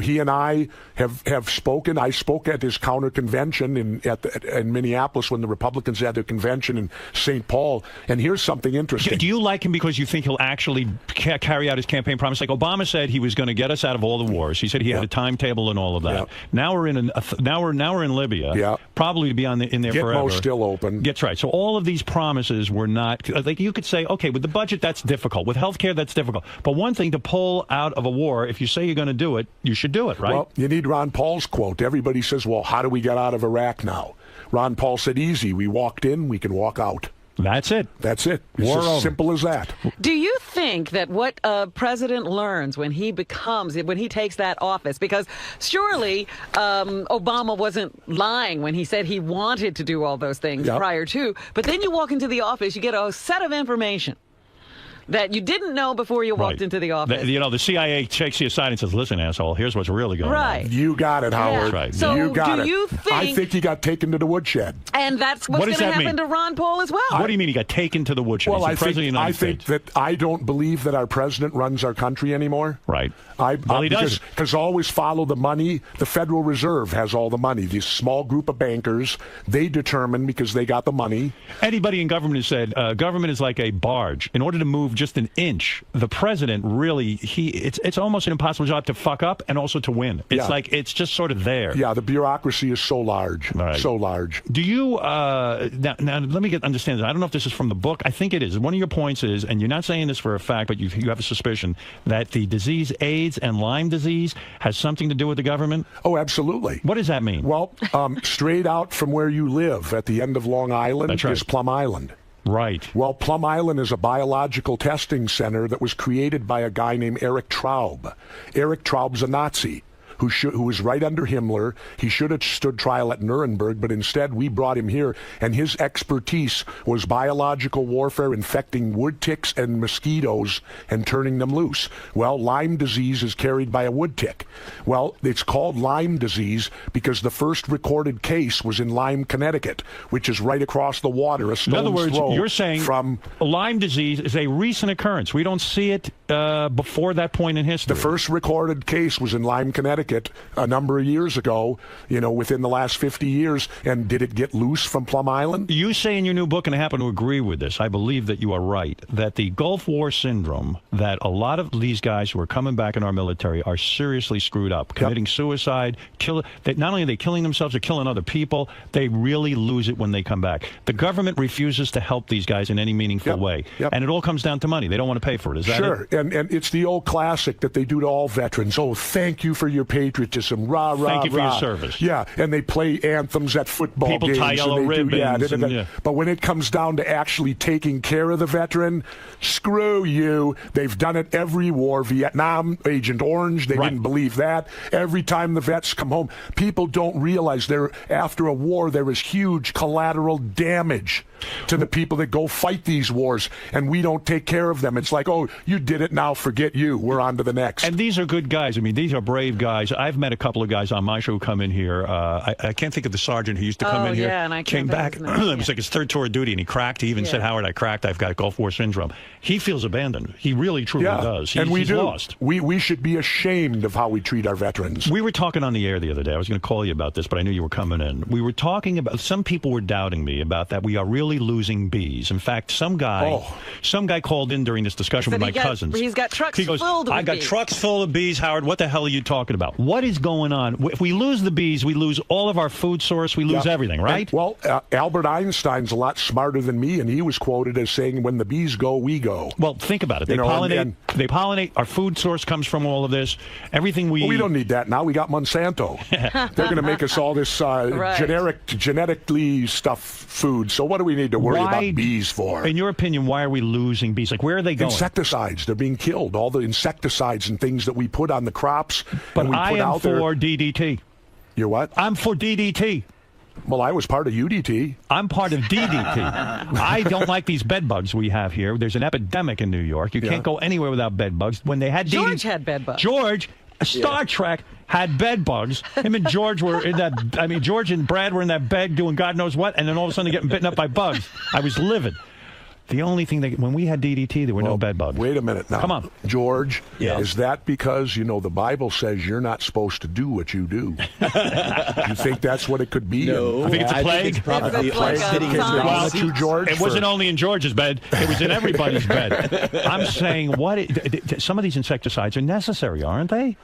He and I have spoken. I spoke at his counter convention in Minneapolis when the Republicans had their convention in St. Paul. And here's something interesting. Do you like him because you think he'll actually carry out his campaign promise? Like Obama said, he was going to get us out of all the wars. He said he had a timetable and all of that. Now we're in now we're in Libya. Probably to be in there forever. Gitmo's still open. That's right. So all of these promises were not like you could say, okay, with the budget that's difficult, with healthcare that's difficult. But one thing to pull out of a war, if you say you're going to do it, you should do it, right? Well, you need Ron Paul's quote. Everybody says, well, how do we get out of Iraq now? Ron Paul said, easy. We walked in, we can walk out. That's it. That's it. It's War as over. simple as that. Do you think that what a president learns when he takes that office, because surely Obama wasn't lying when he said he wanted to do all those things prior to, but then you walk into the office, you get a set of information that you didn't know before you walked into the office. The CIA takes you aside and says, listen, asshole, here's what's really going on. You got it, Howard. That's right. So you got do it. you think... I think he got taken to the woodshed. And that's what's What going does to that happen mean? to Ron Paul as well. What do you mean he got taken to the woodshed? Well, He's the president of the United States. think that I don't believe that our president runs our country anymore. Right. Well, he does. Because always follow the money. The Federal Reserve has all the money. This small group of bankers, they determine because they got the money. Anybody in government has said government is like a barge. In order to move just an inch, the president really, it's almost an impossible job to fuck up and also to win. It's like, it's just sort of there. Yeah, the bureaucracy is so large. Right. So large. Do you, now let me understand this. I don't know if this is from the book. I think it is. One of your points is, and you're not saying this for a fact, but you have a suspicion, that the disease AIDS and Lyme disease has something to do with the government? Oh, absolutely. What does that mean? Well, straight out from where you live at the end of Long Island is Plum Island. Right. Well, Plum Island is a biological testing center that was created by a guy named Erich Traub. Erich Traub's a Nazi who was right under Himmler. He should have stood trial at Nuremberg, but instead we brought him here, and his expertise was biological warfare, infecting wood ticks and mosquitoes and turning them loose. Well, Lyme disease is carried by a wood tick. Well, it's called Lyme disease because the first recorded case was in Lyme, Connecticut, which is right across the water, a stone's throw. In other words, you're saying from Lyme disease is a recent occurrence. We don't see it before that point in history. The first recorded case was in Lyme, Connecticut a number of years ago, within the last 50 years. And did it get loose from Plum Island? You say in your new book, and I happen to agree with this, I believe that you are right, that the Gulf War syndrome, that a lot of these guys who are coming back in our military are seriously screwed up, committing suicide, that not only are they killing themselves, they're killing other people. They really lose it when they come back. The government refuses to help these guys in any meaningful way. And it all comes down to money. They don't want to pay for it. Is that it? Sure. And it's the old classic that they do to all veterans. Oh, thank you for your patriotism. Rah, rah, Thank you for rah. your service. Yeah, and they play anthems at football People games. tie yellow ribbons. But when it comes down to actually taking care of the veteran, screw you. They've done it every war. Vietnam, Agent Orange, they didn't believe that. Every time the vets come home, people don't realize after a war there is huge collateral damage to the people that go fight these wars, and we don't take care of them. It's like, oh, you did it, now forget you. We're on to the next. And these are good guys. I mean, these are brave guys. I've met a couple of guys on my show who come in here. I can't think of the sergeant who used to come in here. And I came back. It was like his third tour of duty, and he cracked. He even said, Howard, I cracked. I've got Gulf War syndrome. He feels abandoned. He really, truly does. And he's lost. We should be ashamed of how we treat our veterans. We were talking on the air the other day. I was going to call you about this, but I knew you were coming in. We were talking about, some people were doubting me about that we are really losing bees. In fact, some guy called in during this discussion with my cousins. He's got trucks filled with I got bees. trucks full of bees, Howard. What the hell are you talking about? What is going on? If we lose the bees, we lose all of our food source. We lose everything, right? And, Albert Einstein's a lot smarter than me, and he was quoted as saying, when the bees go, we go. Well, think about it. They pollinate. They pollinate. Our food source comes from all of this. Everything we eat. We don't need that now. We got Monsanto. They're going to make us all this genetically stuff food. So what do we need to worry about bees for? In your opinion, why are we losing bees? Like, where are they going? Insecticides. They're being killed. All the insecticides and things that we put on the crops. But and we I put am out there. for DDT. You're what? I'm for DDT. Well, I was part of UDT. I'm part of DDT. I don't like these bed bugs we have here. There's an epidemic in New York. You can't go anywhere without bed bugs. When they had George had bed bugs. Star Trek had bed bugs. Him and George were in that. I mean, George and Brad were in that bed doing God knows what, and then all of a sudden they're getting bitten up by bugs. I was livid. The only thing when we had DDT, there were no bed bugs. Wait a minute now. Come on. George, is that because, the Bible says you're not supposed to do what you do? You think that's what it could be? No. I think it's a plague. It's like George, it wasn't only in George's bed. It was in everybody's bed. I'm saying, some of these insecticides are necessary, aren't they?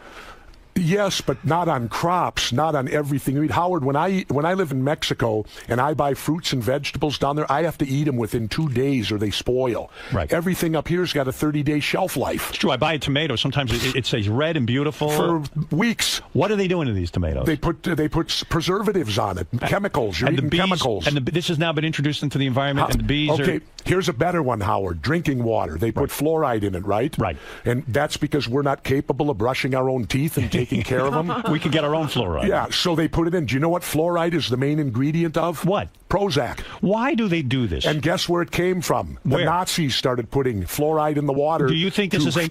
Yes, but not on crops, not on everything. I mean, Howard, when I live in Mexico and I buy fruits and vegetables down there, I have to eat them within 2 days or they spoil. Right. Everything up here's got a 30-day shelf life. It's true. I buy a tomato. Sometimes it says red and beautiful. For weeks. What are they doing to these tomatoes? They put preservatives on it, chemicals. You're eating chemicals. And this has now been introduced into the environment, and the bees Okay, here's a better one, Howard. Drinking water. They put fluoride in it, right? Right. And that's because we're not capable of brushing our own teeth and taking care of them. We could get our own fluoride. Yeah, so they put it in. Do you know what fluoride is the main ingredient of? What? Prozac. Why do they do this? And guess where it came from? Where? The Nazis started putting fluoride in the water. Do you think this is a?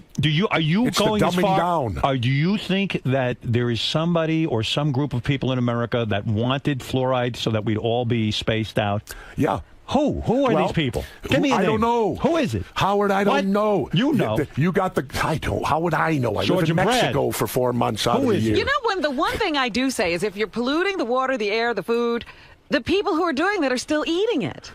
Are you it's going the as dumbing far? down. Do you think that there is somebody or some group of people in America that wanted fluoride so that we'd all be spaced out? Yeah. Who are these people? Give me a I name. don't know. Who is it? Howard, I don't know. You know. You got the... I don't. How would I know? I live in Mexico for 4 months out of the year. You know, the one thing I do say is if you're polluting the water, the air, the food, the people who are doing that are still eating it.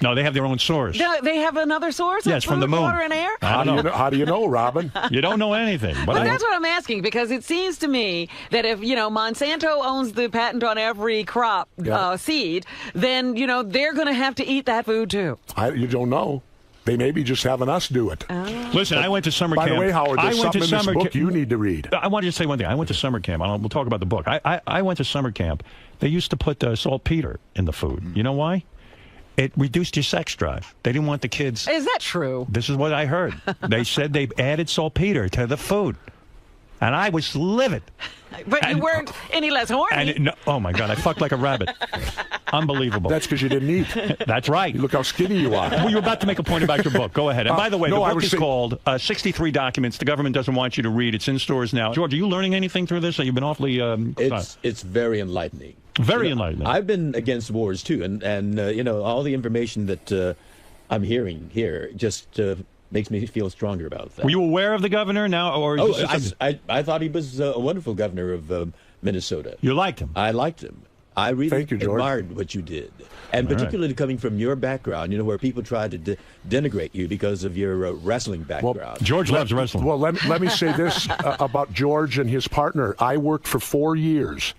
No, they have their own source. They have another source? Yes, of from the food, moon. water, and air? How do you know, Robin? You don't know anything. But that's what I'm asking, because it seems to me that if, Monsanto owns the patent on every crop seed, then, they're going to have to eat that food too. You don't know. They may be just having us do it. Listen, I went to summer camp. By the way, Howard, there's something in this book you need to read. I wanted to say one thing. I went to summer camp. We'll talk about the book. I went to summer camp. They used to put saltpeter in the food. You know why? It reduced your sex drive. They didn't want the kids. Is that true? This is what I heard. They said they added saltpeter to the food. And I was livid. But you weren't any less horny. Oh, my God. I fucked like a rabbit. Unbelievable. That's because you didn't eat. That's right. Look how skinny you are. Well, you were about to make a point about your book. Go ahead. And by the way, the book is called 63 Documents the Government Doesn't Want You to Read. It's in stores now. George, are you learning anything through this? You've been awfully... It's very enlightening. Very enlightening. I've been against wars, too. And all the information that I'm hearing here just... makes me feel stronger about that. Were you aware of the governor now? Or I thought he was a wonderful governor of Minnesota. You liked him? I liked him. I really Thank you, George. admired what you did. And particularly coming from your background, where people try to denigrate you because of your wrestling background. Well, George loves wrestling. Well, let me say this about George and his partner. I worked for 4 years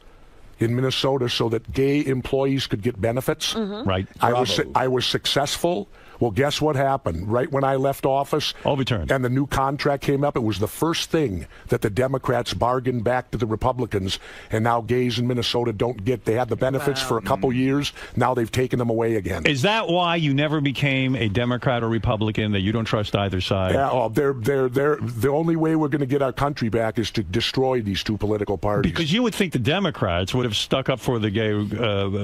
in Minnesota so that gay employees could get benefits. Mm-hmm. Right. I was successful. Well, guess what happened? Right when I left office overturned, and the new contract came up, it was the first thing that the Democrats bargained back to the Republicans, and now gays in Minnesota don't get. They had the benefits for a couple years. Now they've taken them away again. Is that why you never became a Democrat or Republican, that you don't trust either side? Yeah, they're the only way we're going to get our country back is to destroy these two political parties. Because you would think the Democrats would have stuck up for the gay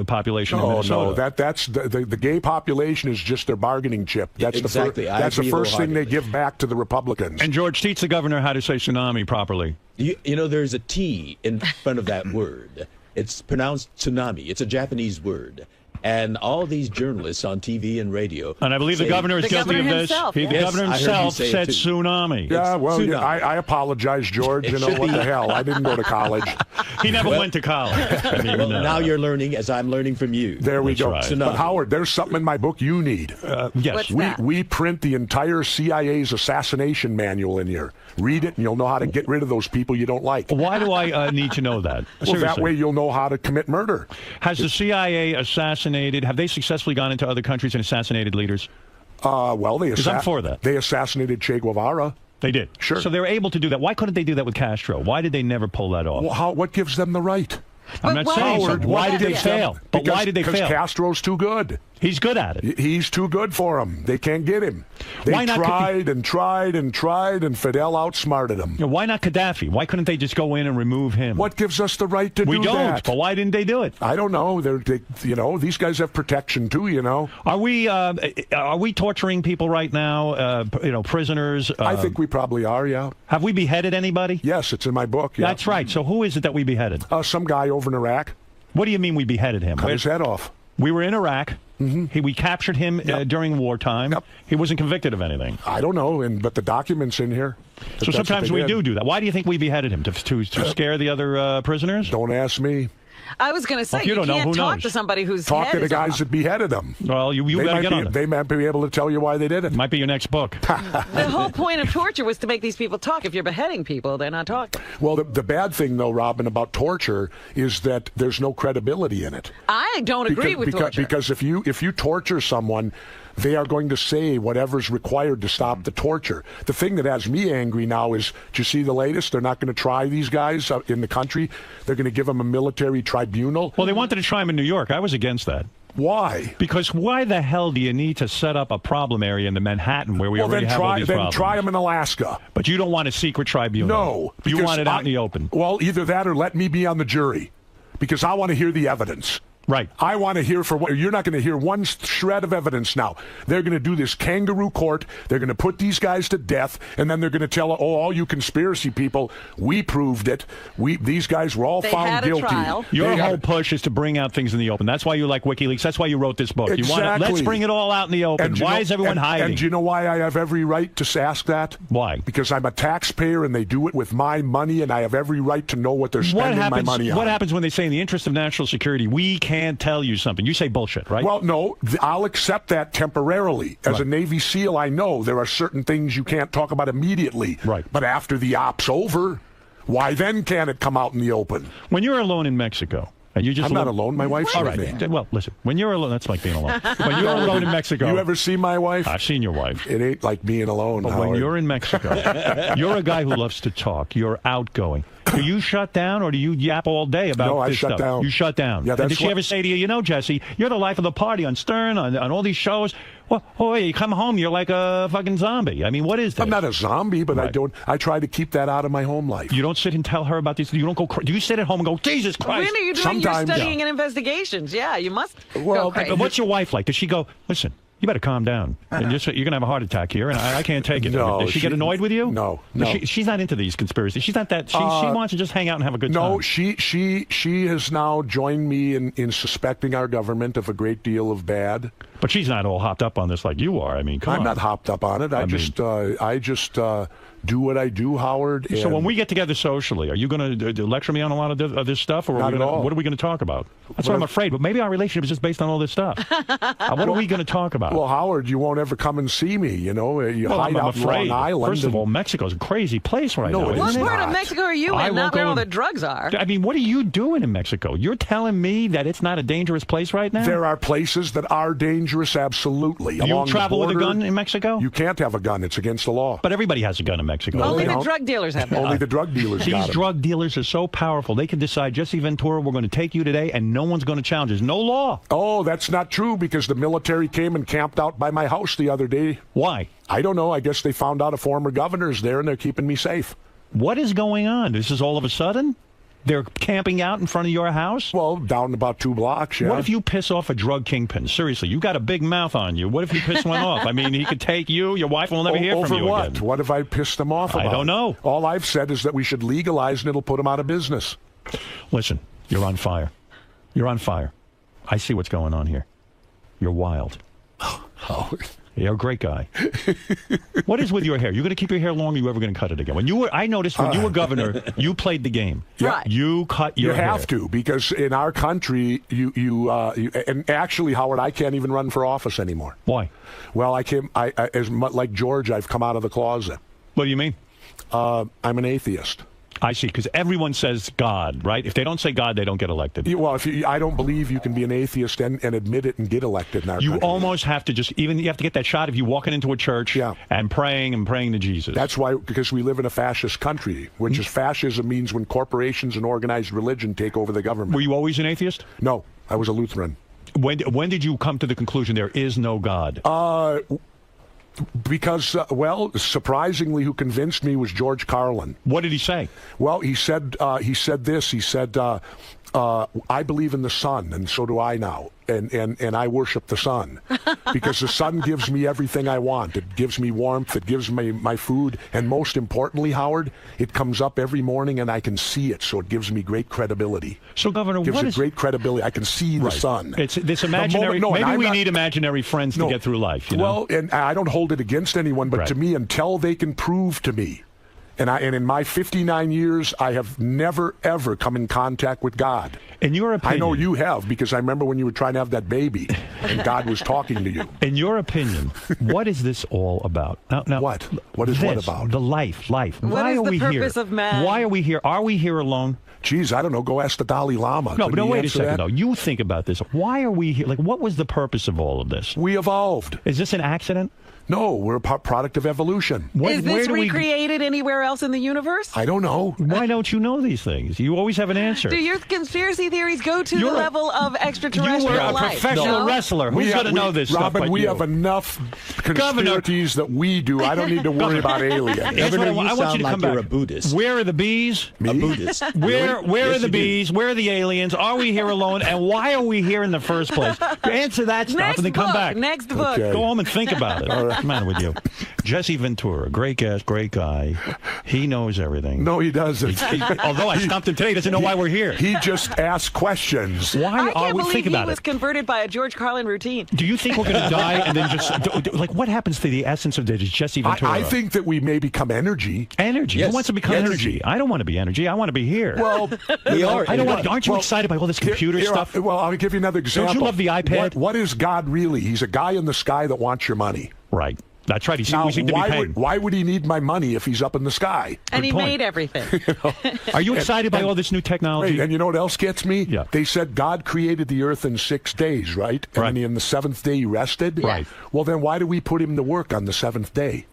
population in Minnesota. No, that's the gay population is just their bargaining chip. That's exactly. That's the first thing they give back to the Republicans. And George, teach the governor how to say tsunami properly. There's a T in front of that word. It's pronounced tsunami. It's a Japanese word. And all these journalists on TV and radio... And I believe the governor is guilty of this. The governor himself said tsunami. Yeah, well, I apologize, George. What the hell? I didn't go to college. He never went to college. Well, now you're learning as I'm learning from you. There we go. Right. But Howard, there's something in my book you need. Yes. We print the entire CIA's assassination manual in here. Read it, and you'll know how to get rid of those people you don't like. Why do I need to know that? Well, that way you'll know how to commit murder. Has the CIA assassinated... Have they successfully gone into other countries and assassinated leaders? Well, because I'm for that. They assassinated 𝗛𝗏. They did. Sure. So they were able to do that. Why couldn't they do that with Castro? Why did they never pull that off? Well, what gives them the right? I'm not saying so. Why did they fail? But why did they fail? Because Castro's too good. He's good at it. He's too good for them. They can't get him. They why not tried and tried and tried, and Fidel outsmarted them. Why not Gaddafi? Why couldn't they just go in and remove him? What gives us the right to do that? We don't. But why didn't they do it? I don't know. These guys have protection too. Are we torturing people right now? Prisoners. I think we probably are. Yeah. Have we beheaded anybody? Yes, it's in my book. Yeah. That's right. So who is it that we beheaded? Some guy over in Iraq. What do you mean we beheaded him? Cut his head off. We were in Iraq. Mm-hmm. We captured him during wartime. Yep. He wasn't convicted of anything. I don't know, but the document's in here. So sometimes we do that. Why do you think we beheaded him? To scare the other prisoners? Don't ask me. I was going to say, Well, if you don't know, can't who talk knows? to somebody whose Talk head to the is guys off. that beheaded them. Well, you better get on it. They might be able to tell you why they did it. Might be your next book. The whole point of torture was to make these people talk. If you're beheading people, they're not talking. Well, the bad thing, though, Robin, about torture is that there's no credibility in it. I don't agree with torture. Because if you torture someone, they are going to say whatever's required to stop the torture. The thing that has me angry now is, do you see the latest? They're not going to try these guys in the country. They're going to give them a military tribunal. Well, they wanted to try him in New York. I was against that. Why? Because why the hell do you need to set up a problem area in the Manhattan where we already have all these problems? Try them in Alaska. But you don't want a secret tribunal. No. You want it out in the open. Well, either that or let me be on the jury, because I want to hear the evidence. Right. I want to hear you're not going to hear one shred of evidence now. They're going to do this kangaroo court. They're going to put these guys to death, and then they're going to tell, all you conspiracy people, we proved it. These guys were all found guilty. Your whole push is to bring out things in the open. That's why you like WikiLeaks. That's why you wrote this book. Exactly. You want let's bring it all out in the open. Why is everyone hiding? And do you know why I have every right to ask that? Why? Because I'm a taxpayer, and they do it with my money, and I have every right to know what they're spending my money on. What happens when they say in the interest of national security, we can't tell you something? You say bullshit, right? Well, no, I'll accept that temporarily. As a Navy SEAL, I know there are certain things you can't talk about immediately. Right. But after the op's over, why then can it come out in the open? When you're alone in Mexico, and you just I'm not alone. My wife's with me. Well, listen, when you're alone, that's like being alone. When you're alone in Mexico. You ever see my wife? I've seen your wife. It ain't like being alone, But when you're in Mexico, you're a guy who loves to talk. You're outgoing. Do you shut down, or do you yap all day about No, I this shut stuff? down. You shut down. Yeah, And that's did she what- ever say to you, Jesse, you're the life of the party on Stern, on all these shows? Well, you come home, you're like a fucking zombie. I mean, what is this? I'm not a zombie, but I try to keep that out of my home life. You don't sit and tell her about these. You don't go. Do you sit at home and go, Jesus Christ? When are you doing your studying and investigations? Yeah, you must go crazy. But what's your wife like? Does she go, listen, you better calm down. And you're going to have a heart attack here, and I can't take it. No, Does she get annoyed with you? No. She's not into these conspiracies. She's not that. She wants to just hang out and have a good time. No, she has now joined me in suspecting our government of a great deal of bad. But she's not all hopped up on this like you are. I mean, come on. I'm not hopped up on it. I just do what I do, Howard. So when we get together socially, are you going to lecture me on a lot of this stuff, or Not at all. what are we going to talk about? That's what I'm afraid. But maybe our relationship is just based on all this stuff. What are we going to talk about? Well, Howard, you won't ever come and see me. You know, you hide out in Long Island. First of all, Mexico's a crazy place right now. What part of Mexico are you in? Not where all the drugs are. I mean, what are you doing in Mexico? You're telling me that it's not a dangerous place right now? There are places that are dangerous, absolutely. You travel with a gun in Mexico? You can't have a gun. It's against the law. But everybody has a gun in Mexico. Only the drug dealers have that. Only the drug dealers got These 'em. drug dealers are so powerful. They can decide, Jesse Ventura, we're going to take you today, and no one's going to challenge. There's no law. Oh, that's not true, because the military came and camped out by my house the other day. Why? I don't know. I guess they found out a former governor's there, and they're keeping me safe. What is going on? This is all of a sudden? They're camping out in front of your house? Well, down about 2 blocks, yeah. What if you piss off a drug kingpin? Seriously, you got a big mouth on you. What if you piss one off? I mean, he could take you. Your wife will never hear from you Over what? again. What have I pissed them off about? I don't know. All I've said is that we should legalize, and it'll put them out of business. Listen, you're on fire. You're on fire. I see what's going on here. You're wild. Howard. You're a great guy. What is with your hair? You're going to keep your hair long, or you ever going to cut it again? I noticed when you were governor, you played the game. Right. You cut your hair. You have to, because in our country, and actually, Howard, I can't even run for office anymore. Why? Well, like George, I've come out of the closet. What do you mean? I'm an atheist. I see, because everyone says God, right? If they don't say God, they don't get elected. Well, I don't believe you can be an atheist and admit it and get elected in our country. You almost have to you have to get that shot of you walking into a church and praying to Jesus. That's why, because we live in a fascist country, which is fascism means when corporations and organized religion take over the government. Were you always an atheist? No, I was a Lutheran. When did you come to the conclusion there is no God? Because, surprisingly, who convinced me was George Carlin. What did he say? Well, he said this. He said, I believe in the sun, and so do I now. And I worship the sun, because the sun gives me everything I want. It gives me warmth. It gives me my food. And most importantly, Howard, it comes up every morning and I can see it. So it gives me great credibility. So, Governor, gives it great credibility. I can see the sun. It's this imaginary. Maybe we need imaginary friends to get through life. You know? Well, and I don't hold it against anyone, but to me, until they can prove to me And in my 59 years, I have never, ever come in contact with God. In your opinion, I know you have, because I remember when you were trying to have that baby and God was talking to you. In your opinion, what is this all about? Now, what? What is what about? The life. What Why is are the we purpose here? of man? Why are we here? Are we here alone? Geez, I don't know. Go ask the Dalai Lama. No, Couldn't but he wait a answer second, that? though. You think about this. Why are we here? Like, what was the purpose of all of this? We evolved. Is this an accident? No, we're a product of evolution. Is this recreated anywhere else in the universe? I don't know. Why don't you know these things? You always have an answer. Do your conspiracy theories go to the level of extraterrestrial You were a life? professional wrestler. Who's going to know this stuff? Robin, but we you? have enough conspiracies that we do. I don't need to worry about aliens. Here's what I want you to come back. You're a Buddhist. Where are the bees? Me? A Buddhist. Where are Yes, the you do. bees? Where are the aliens? Are we here alone? And why are we here in the first place? Answer that stuff Next and then come book, back. next book. Okay. Go home and think about it. What's the matter with you? Jesse Ventura, great guest, great guy. He knows everything. No, he doesn't. Although I stumped him today, he doesn't know why we're here. He just asks questions. Why I are can't we? believe Think he about was it. converted by a George Carlin routine. Do you think we're going to die and then just like what happens to the essence of this? Jesse Ventura. I think that we may become energy. Energy. Yes. Who wants to become energy? I don't want to be energy. I want to be here. Well, We are. I don't want. Aren't you Well, excited by all this computer stuff? Well, I'll give you another example. Don't you love the iPad? What is God really? He's a guy in the sky that wants your money. Right. That's right. Now, We seem to be paid. why would he need my money if he's up in the sky? And he point. made everything. Are you excited by all this new technology? Right, and you know what else gets me? Yeah. They said God created the earth in 6 days, right? And Right. then on the seventh day he rested? Right. Well, then why do we put him to work on the seventh day?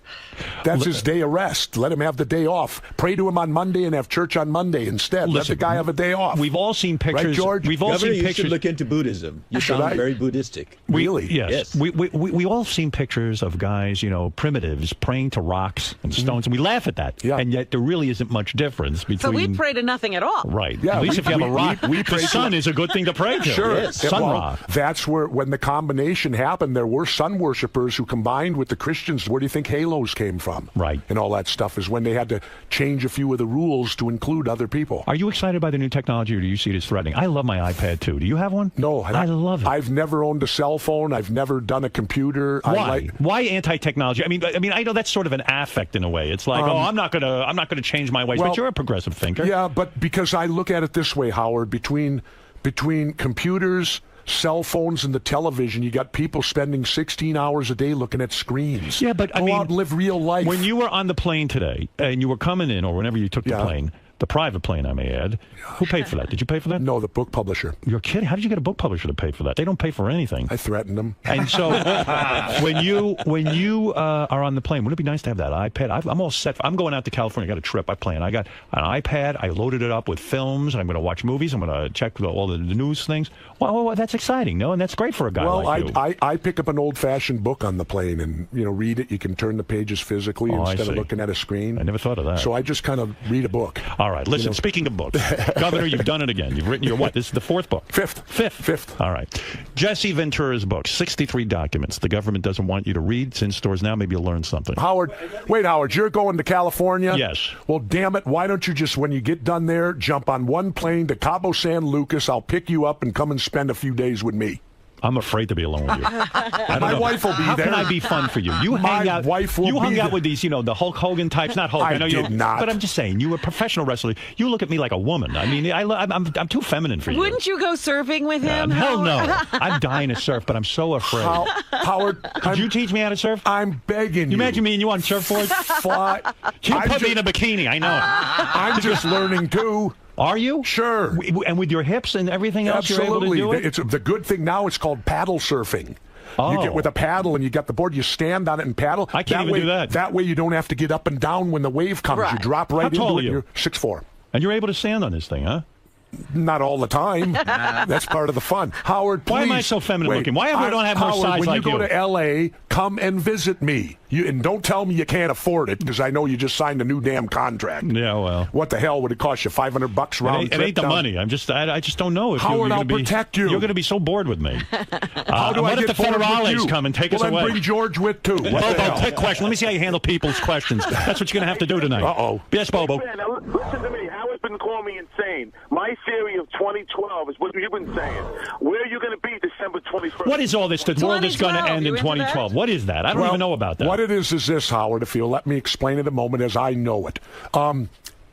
That's his day of rest. Let him have the day off. Pray to him on Monday and have church on Monday instead. Let the guy have a day off. We've all seen pictures. Right, George? We've all Governor, seen you pictures. should look into Buddhism. You Should sound I? very Buddhistic. Really? Yes. We all seen pictures of guys, primitives praying to rocks and stones, and we laugh at that. Yeah. And yet there really isn't much difference between. So we pray to nothing at all. Right. Yeah, at least if you have a rock, we the pray to- sun is a good thing to pray to. Sure. Yes. Sun Well, rock. that's where, when the combination happened, there were sun worshippers who combined with the Christians. Where do you think halos came from? Right. And all that stuff is when they had to change a few of the rules to include other people. Are you excited by the new technology, or do you see it as threatening? I love my iPad too. Do you have one? No, I love it. I've never owned a cell phone. I've never done a computer. Why? Why anti-technology? I mean, I know that's sort of an affect in a way. It's like, I'm not gonna change my ways. well, But you're a progressive thinker. Yeah, but because I look at it this way, Howard, between computers, cell phones, and the television, you got people spending 16 hours a day looking at screens. Yeah, but Go out and live real life. When you were on the plane today and you were coming in, or whenever you took the plane, the private plane, I may add, who paid for that? Did you pay for that? No, the book publisher. You're kidding? How did you get a book publisher to pay for that? They don't pay for anything. I threatened them. And so, when you are on the plane, wouldn't it be nice to have that iPad? I'm all set. I'm going out to California. I got a trip. I plan. I got an iPad. I loaded it up with films. I'm going to watch movies. I'm going to check all the news things. Well, that's exciting, no? And that's great for a guy like you. I pick up an old-fashioned book on the plane and read it. You can turn the pages physically instead of looking at a screen. I never thought of that. So I just kind of read a book. All right. Listen, speaking of books, Governor, you've done it again. You've written your what? This is the fourth book. Fifth. All right. Jesse Ventura's book, 63 documents the government doesn't want you to read. It's in stores now. Maybe you'll learn something. Howard, you're going to California? Yes. Well, damn it, why don't you just, when you get done there, jump on one plane to Cabo San Lucas. I'll pick you up and come and spend a few days with me. I'm afraid to be alone with you. My wife will be How there. can I be fun for you? You My hang out. wife will you be hung out there. with these, the Hulk Hogan types. Not Hulk. I know did not. But I'm just saying, you were a professional wrestler. You look at me like a woman. I mean, I'm too feminine for you. Wouldn't you go surfing with him? Hell no. I'm dying to surf, but I'm so afraid. Howard, could you teach me how to surf? I'm begging you. Imagine me and you on surfboard. Fly. You put me in a bikini. I know. I'm just learning too. Are you? Sure. And with your hips and everything else, Absolutely. you're able to do it? It's the good thing now. It's called paddle surfing. Oh. You get with a paddle and you got the board. You stand on it and paddle. I can't even do that. That way you don't have to get up and down when the wave comes. Right. You drop right How into tall it. are you? You're 6'4". And you're able to stand on this thing, huh? Not all the time. That's part of the fun. Howard, please. Why am I so feminine looking? Why don't I have more Howard, size when like you you? go to L.A., come and visit me. And don't tell me you can't afford it, because I know you just signed a new damn contract. Yeah, well. What the hell would it cost you? $500 round It trip? ain't the down? money. I just don't know if Howard, you're I'll protect you. You're going to be so bored with me. How do I what get if the bored with federales you? come and take us then away? Bring George with too. What the Bobo, hell? quick question. Let me see how you handle people's questions. That's what you're going to have to do tonight. Uh-oh. Yes, Bobo. Listen to me. Howard been calling me insane. My theory of 2012 is what you've been saying. Where are you going to be December 21st? What is all this? The world is going to end in 2012. What is that? I don't even know about that. What it is this, Howard, if you'll let me explain it a moment as I know it.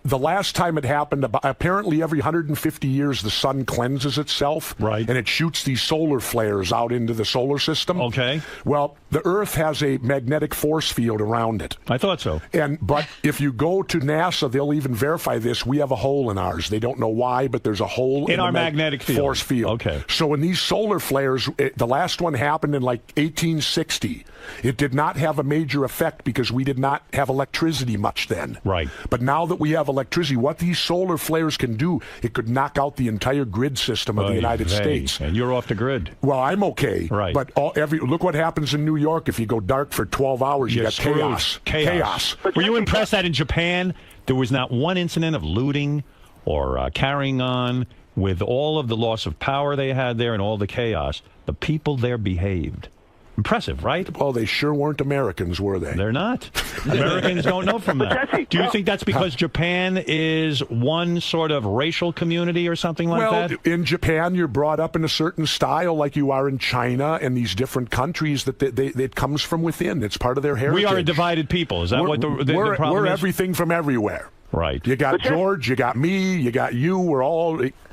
The last time it happened, apparently every 150 years the sun cleanses itself. Right. And it shoots these solar flares out into the solar system. Okay. Well, the Earth has a magnetic force field around it. I thought so. But if you go to NASA, they'll even verify this. We have a hole in ours. They don't know why, but there's a hole in our the magnetic field. Force field. Okay. So when these solar flares, the last one happened in like 1860. It did not have a major effect because we did not have electricity much then. Right. But now that we have electricity, what these solar flares can do, it could knock out the entire grid system of the United States. And you're off the grid. Well, I'm okay. Right. But look what happens in New York. If you go dark for 12 hours, you got chaos. Chaos. Were you impressed that in Japan there was not one incident of looting or carrying on with all of the loss of power they had there and all the chaos? The people there behaved. Impressive, right? Well, they sure weren't Americans, were they? They're not. Americans don't know from that. Do you think that's because Japan is one sort of racial community or something like that? Well, in Japan, you're brought up in a certain style like you are in China and these different countries that it comes from within. It's part of their heritage. We are a divided people. Is that what the problem we're is? everything from everywhere. Right. You got George, you got me, you got you.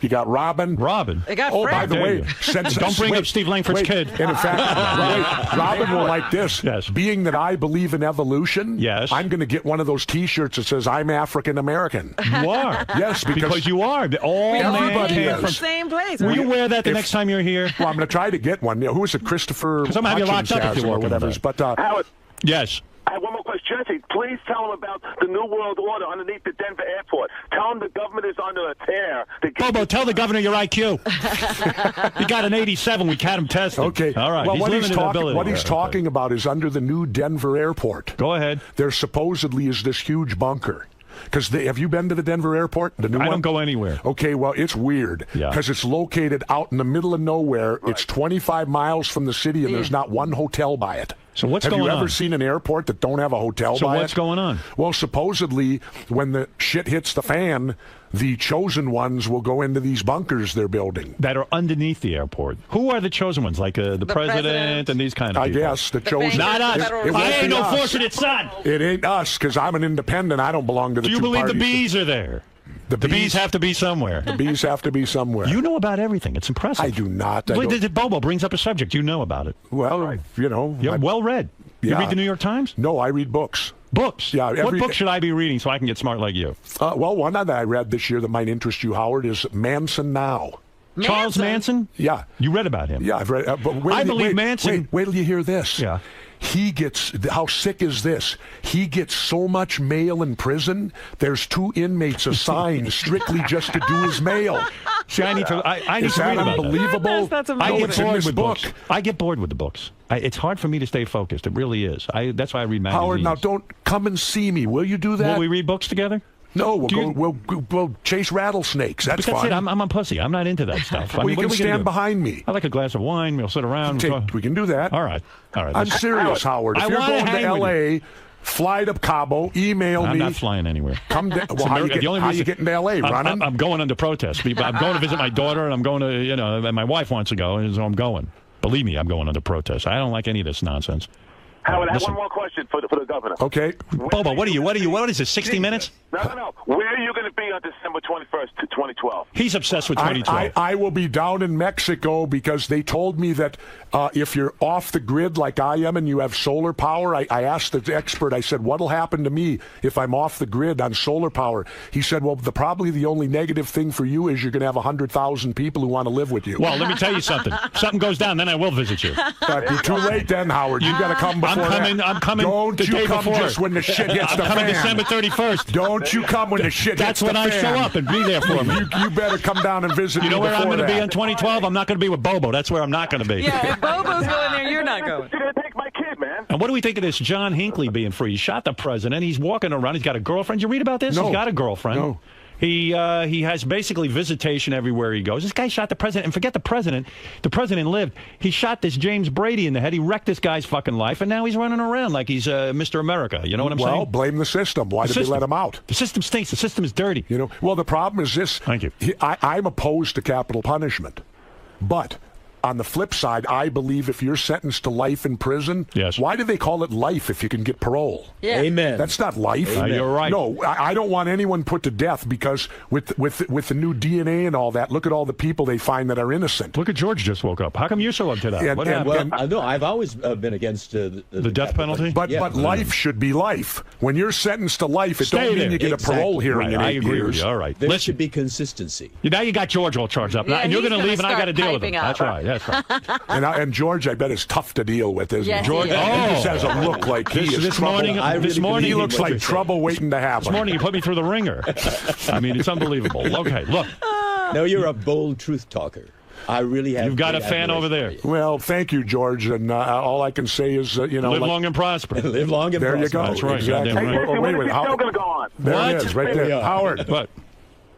You got Robin. They got by the way, don't bring up Steve Langford's kid. And in fact, Robin will like this. Yes. Being that I believe in evolution, yes, I'm going to get one of those T-shirts that says I'm African American. You are. Yes, because you are. All everybody came is. from the same place. Will you wear that the next time you're here? Well, I'm going to try to get one. Who is it? Christopher? Because I'm going to have you locked up if you walk whatever. But Howard. Yes. I have one more question. Jesse, please tell them about the New World Order underneath the Denver airport. Tell them the government is under a tear. Bobo, tell the governor your IQ. He got an 87. We had him tested. Okay. All right. Well, He's what he's talking about is under the new Denver airport. Go ahead. There supposedly is this huge bunker. Because have you been to the Denver airport? The new one? I don't go anywhere. Okay, well, it's weird. Because it's located out in the middle of nowhere. Right. It's 25 miles from the city, and there's not one hotel by it. So what's going on? Have you ever seen an airport that don't have a hotel by it? So what's going on? Well, supposedly, when the shit hits the fan, the chosen ones will go into these bunkers they're building. That are underneath the airport. Who are the chosen ones? Like the president and these kind of people? I guess the chosen. Not us. I ain't no fortunate son. It ain't us, because I'm an independent. I don't belong to the two parties. Do you believe the bees are there? The bees have to be somewhere. The bees have to be somewhere. You know about everything. It's impressive. I do not. Bobo brings up a subject. You know about it. Well, you know. You're well read. You read the New York Times? No, I read books. Books? Yeah. What book should I be reading so I can get smart like you? Well, one that I read this year that might interest you, Howard, is Manson Now. Charles Manson? Yeah. You read about him? Yeah, I've read. I believe Manson. Wait till you hear this. Yeah. He gets, how sick is this? He gets so much mail in prison, there's 2 inmates assigned strictly just to do his mail. See, I need to read about unbelievable? That's amazing. I get bored with books. I get bored with the books. It's hard for me to stay focused. It really is. That's why I read magazines. Howard, now don't come and see me. Will you do that? Will we read books together? No, we'll chase rattlesnakes. That's fine. It. I'm a pussy. I'm not into that stuff. Well, you can stand behind me. I like a glass of wine. We'll sit around. We can do that. All right. I'm serious, Howard. If you're going to L.A., fly to Cabo, email me. I'm not flying anywhere. Come down. Well, how you getting to L.A., running? I'm going under protest. I'm going to visit my daughter, and I'm going to, and my wife wants to go, and so I'm going. Believe me, I'm going under protest. I don't like any of this nonsense. Howard, I have one more question for the governor. Okay. Bobo, what is this, 60 Minutes? No. Where are you going to be on December 21st, 2012? He's obsessed with 2012. I will be down in Mexico because they told me that if you're off the grid like I am and you have solar power, I asked the expert, I said, what'll happen to me if I'm off the grid on solar power? He said, well, probably the only negative thing for you is you're going to have 100,000 people who want to live with you. Well, let me tell you something. Something goes down, then I will visit you. You're too late then, Howard. You've got to come before I'm coming. Don't the you day come before. just when the shit hits the fan. I'm coming December 31st. Don't you come when the shit hits the fan. That's when I show up and be there for me. You better come down and visit me. You know where I'm going to be that. in 2012? I'm not going to be with Bobo. That's where I'm not going to be. Yeah, if Bobo's going there, you're not going. You're going to take my kid, man. And what do we think of this John Hinckley being free? He shot the president. He's walking around. He's got a girlfriend. You read about this? No. He's got a girlfriend. No. He has basically visitation everywhere he goes. This guy shot the president, and forget the president. The president lived. He shot this James Brady in the head. He wrecked this guy's fucking life, and now he's running around like he's Mr. America. You know what I'm saying? Well, blame the system. Why did they let him out? The system stinks. The system is dirty. You know. Well, the problem is this. Thank you. I'm opposed to capital punishment, but on the flip side, I believe if you're sentenced to life in prison, why do they call it life if you can get parole? Yeah. Amen. That's not life. You're right. No, I don't want anyone put to death because with the new DNA and all that, look at all the people they find that are innocent. Look at George just woke up. How come you're so up to that? What happened? Well, no, I've always been against the death penalty. But life should be life. When you're sentenced to life, it don't mean you get a parole hearing in 8 years. I agree with you. All right. There should be consistency. Now you got George all charged up, and you're going to leave, and I got to deal with him. That's right. That's right. And George, I bet, is tough to deal with, isn't he? George, he just has a look like he is this trouble. morning, he looks like trouble waiting to happen. This morning, he put me through the ringer. I mean, it's unbelievable. Okay, look. No, you're a bold truth talker. I really have. You've got a fan over there. Well, thank you, George. And all I can say is, live long and prosper. Live long and prosper. There you go. That's right. Exactly. Right. Wait a minute. Still going to go on. There it is, right there. Howard. What?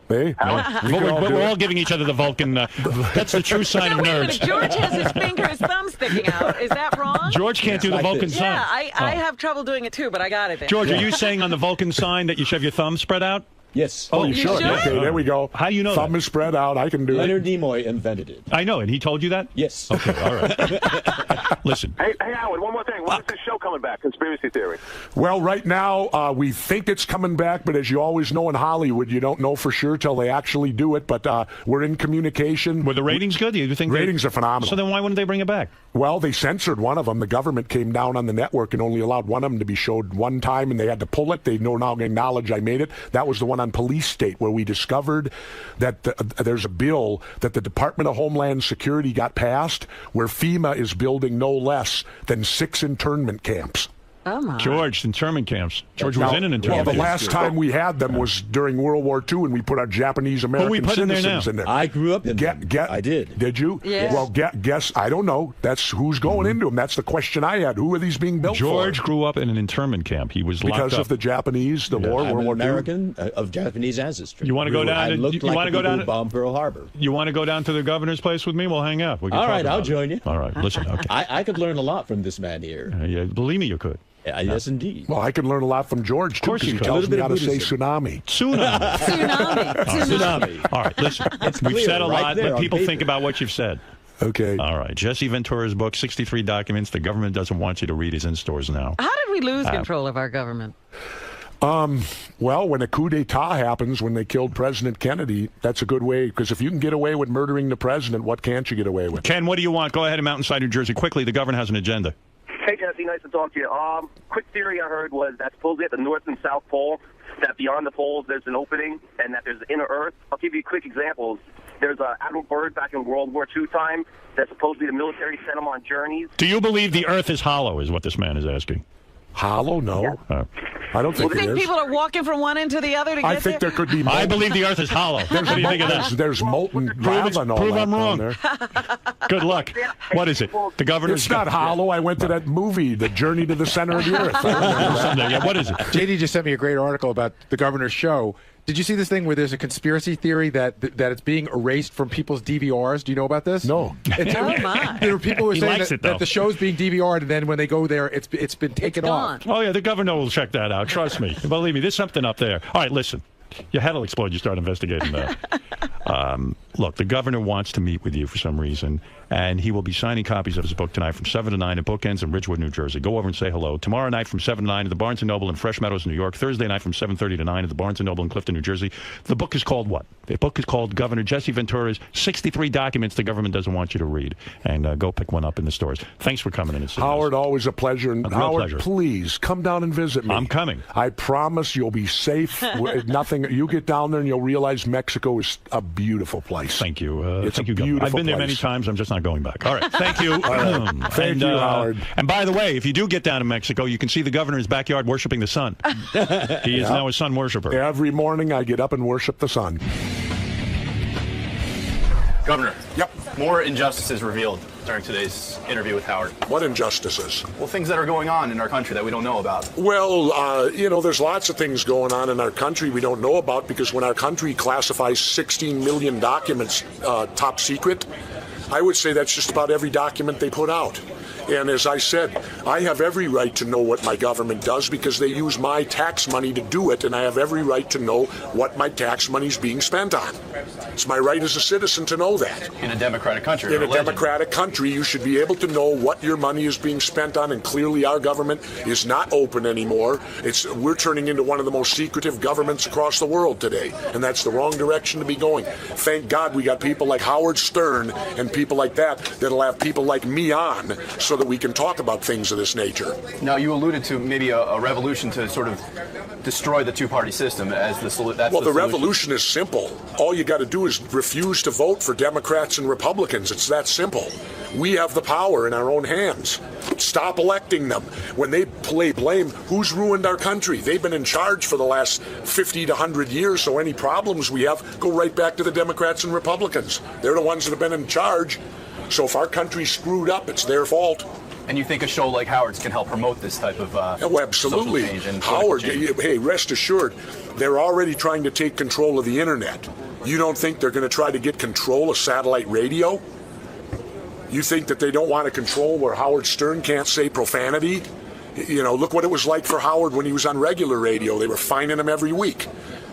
Hey, we're all giving each other the Vulcan. That's the true sign of nerds. George has his finger, his thumb sticking out. Is that wrong? George can't do the Vulcan sign. Yeah, I have trouble doing it too, but I got it there. George, are you saying on the Vulcan sign that you should have your thumb spread out? Yes. Oh, you should. Okay, there we go. How do you know Thumb is spread out. I can do Leonard Nimoy invented it. I know, and he told you that? Yes. Okay, all right. Listen. Hey, Howard, one more thing. When is this show coming back, Conspiracy Theory? Well, right now, we think it's coming back, but as you always know in Hollywood, you don't know for sure till they actually do it, but we're in communication. Were the ratings good? Do you think ratings are phenomenal. So then why wouldn't they bring it back? Well, they censored one of them. The government came down on the network and only allowed one of them to be showed one time, and they had to pull it. They now acknowledge I made it. That was the one on Police State, where we discovered that there's a bill that the Department of Homeland Security got passed where FEMA is building no less than 6 internment camps. Oh my. George, internment camps. George was in an internment camp. The last time we had them was during World War II, and we put our Japanese American citizens in there. I grew up in them. I did. Did you? Yes. Well, guess, I don't know. That's who's going into them. That's the question I had. Who are these being built George for? grew up in an internment camp. He was locked up. Because of the Japanese, the war, I'm World War II? American of Japanese ancestry. You want to go down? I looked like the people who bombed Pearl Harbor. You want to go down to the governor's place with me? We'll hang out. We can All talk right, about I'll it. join you. All right, listen. Okay. I could learn a lot from this man here. Yeah, believe me, you could. Yes, indeed. Well, I can learn a lot from George, too, because he tells me how to say tsunami. Tsunami. All right, listen. We've said a lot. Let people think about what you've said. Okay. All right. J.C. Ventura's book, 63 Documents the Government Doesn't Want You to Read, is in stores now. How did we lose control of our government? Well, when a coup d'etat happens, when they killed President Kennedy, that's a good way, because if you can get away with murdering the president, what can't you get away with? Ken, what do you want? Go ahead in Mountainside, New Jersey. Quickly, the governor has an agenda. Hey, Jesse, nice to talk to you. Quick theory I heard was that supposedly at the North and South Pole, that beyond the poles there's an opening and that there's inner Earth. I'll give you quick examples. There's Admiral Byrd back in World War II time that supposedly the military sent him on journeys. Do you believe the Earth is hollow, is what this man is asking? Hollow? No. I don't think You it think is. people are walking from one end to the other to get I think there could be. I believe the Earth is hollow. What do you think of that? There's molten lava and all prove that I'm wrong. down there. Good luck. What is it? The governor's It's not hollow. I went to that movie, The Journey to the Center of the Earth. Yeah, what is it? JD just sent me a great article about the governor's show. Did you see this thing where there's a conspiracy theory that it's being erased from people's DVRs? Do you know about this? No. There were people who were saying that the show's being DVR'd, and then when they go there, it's been taken off. Oh, yeah, the governor will check that out. Trust me. Believe me, there's something up there. All right, listen. Your head will explode. You start investigating that. Look, the governor wants to meet with you for some reason, and he will be signing copies of his book tonight from 7 to 9 at Bookends in Ridgewood, New Jersey. Go over and say hello. Tomorrow night from 7 to 9 at the Barnes & Noble in Fresh Meadows, New York. Thursday night from 7:30 to 9 at the Barnes & Noble in Clifton, New Jersey. The book is called what? The book is called Governor Jesse Ventura's 63 Documents the Government Doesn't Want You to Read. And go pick one up in the stores. Thanks for coming in and sitting. Howard, always a pleasure. And Howard, pleasure. please come down and visit me. I'm coming. I promise you'll be safe. Nothing. You get down there and you'll realize Mexico is a beautiful place. Thank you. It's thank a you, beautiful Governor. I've been there place. many times. I'm just not going back. All right. Thank you. Thank you, Howard. And by the way, if you do get down to Mexico, you can see the governor in his backyard worshiping the sun. He is now a sun worshiper. Every morning I get up and worship the sun. Governor. Yep. More injustices revealed during today's interview with Howard? What injustices? Well, things that are going on in our country that we don't know about. Well, there's lots of things going on in our country we don't know about, because when our country classifies 16 million documents top secret, I would say that's just about every document they put out. And as I said, I have every right to know what my government does because they use my tax money to do it, and I have every right to know what my tax money is being spent on. It's my right as a citizen to know that. In a democratic country. In a democratic country, you should be able to know what your money is being spent on, and clearly our government is not open anymore. We're turning into one of the most secretive governments across the world today, and that's the wrong direction to be going. Thank God we got people like Howard Stern and people like that that'll have people like me on so that we can talk about things of this nature. Now, you alluded to maybe a revolution to sort of destroy the two-party system as the solution. Well, the revolution is simple. All you got to do is refuse to vote for Democrats and Republicans. It's that simple. We have the power in our own hands. Stop electing them. When they play blame, who's ruined our country? They've been in charge for the last 50 to 100 years, so any problems we have go right back to the Democrats and Republicans. They're the ones that have been in charge. So if our country's screwed up, it's their fault. And you think a show like Howard's can help promote this type of absolutely. social change and Howard, change? Hey, rest assured, they're already trying to take control of the internet. You don't think they're going to try to get control of satellite radio? You think that they don't want to control where Howard Stern can't say profanity? Look what it was like for Howard when he was on regular radio. They were fining him every week.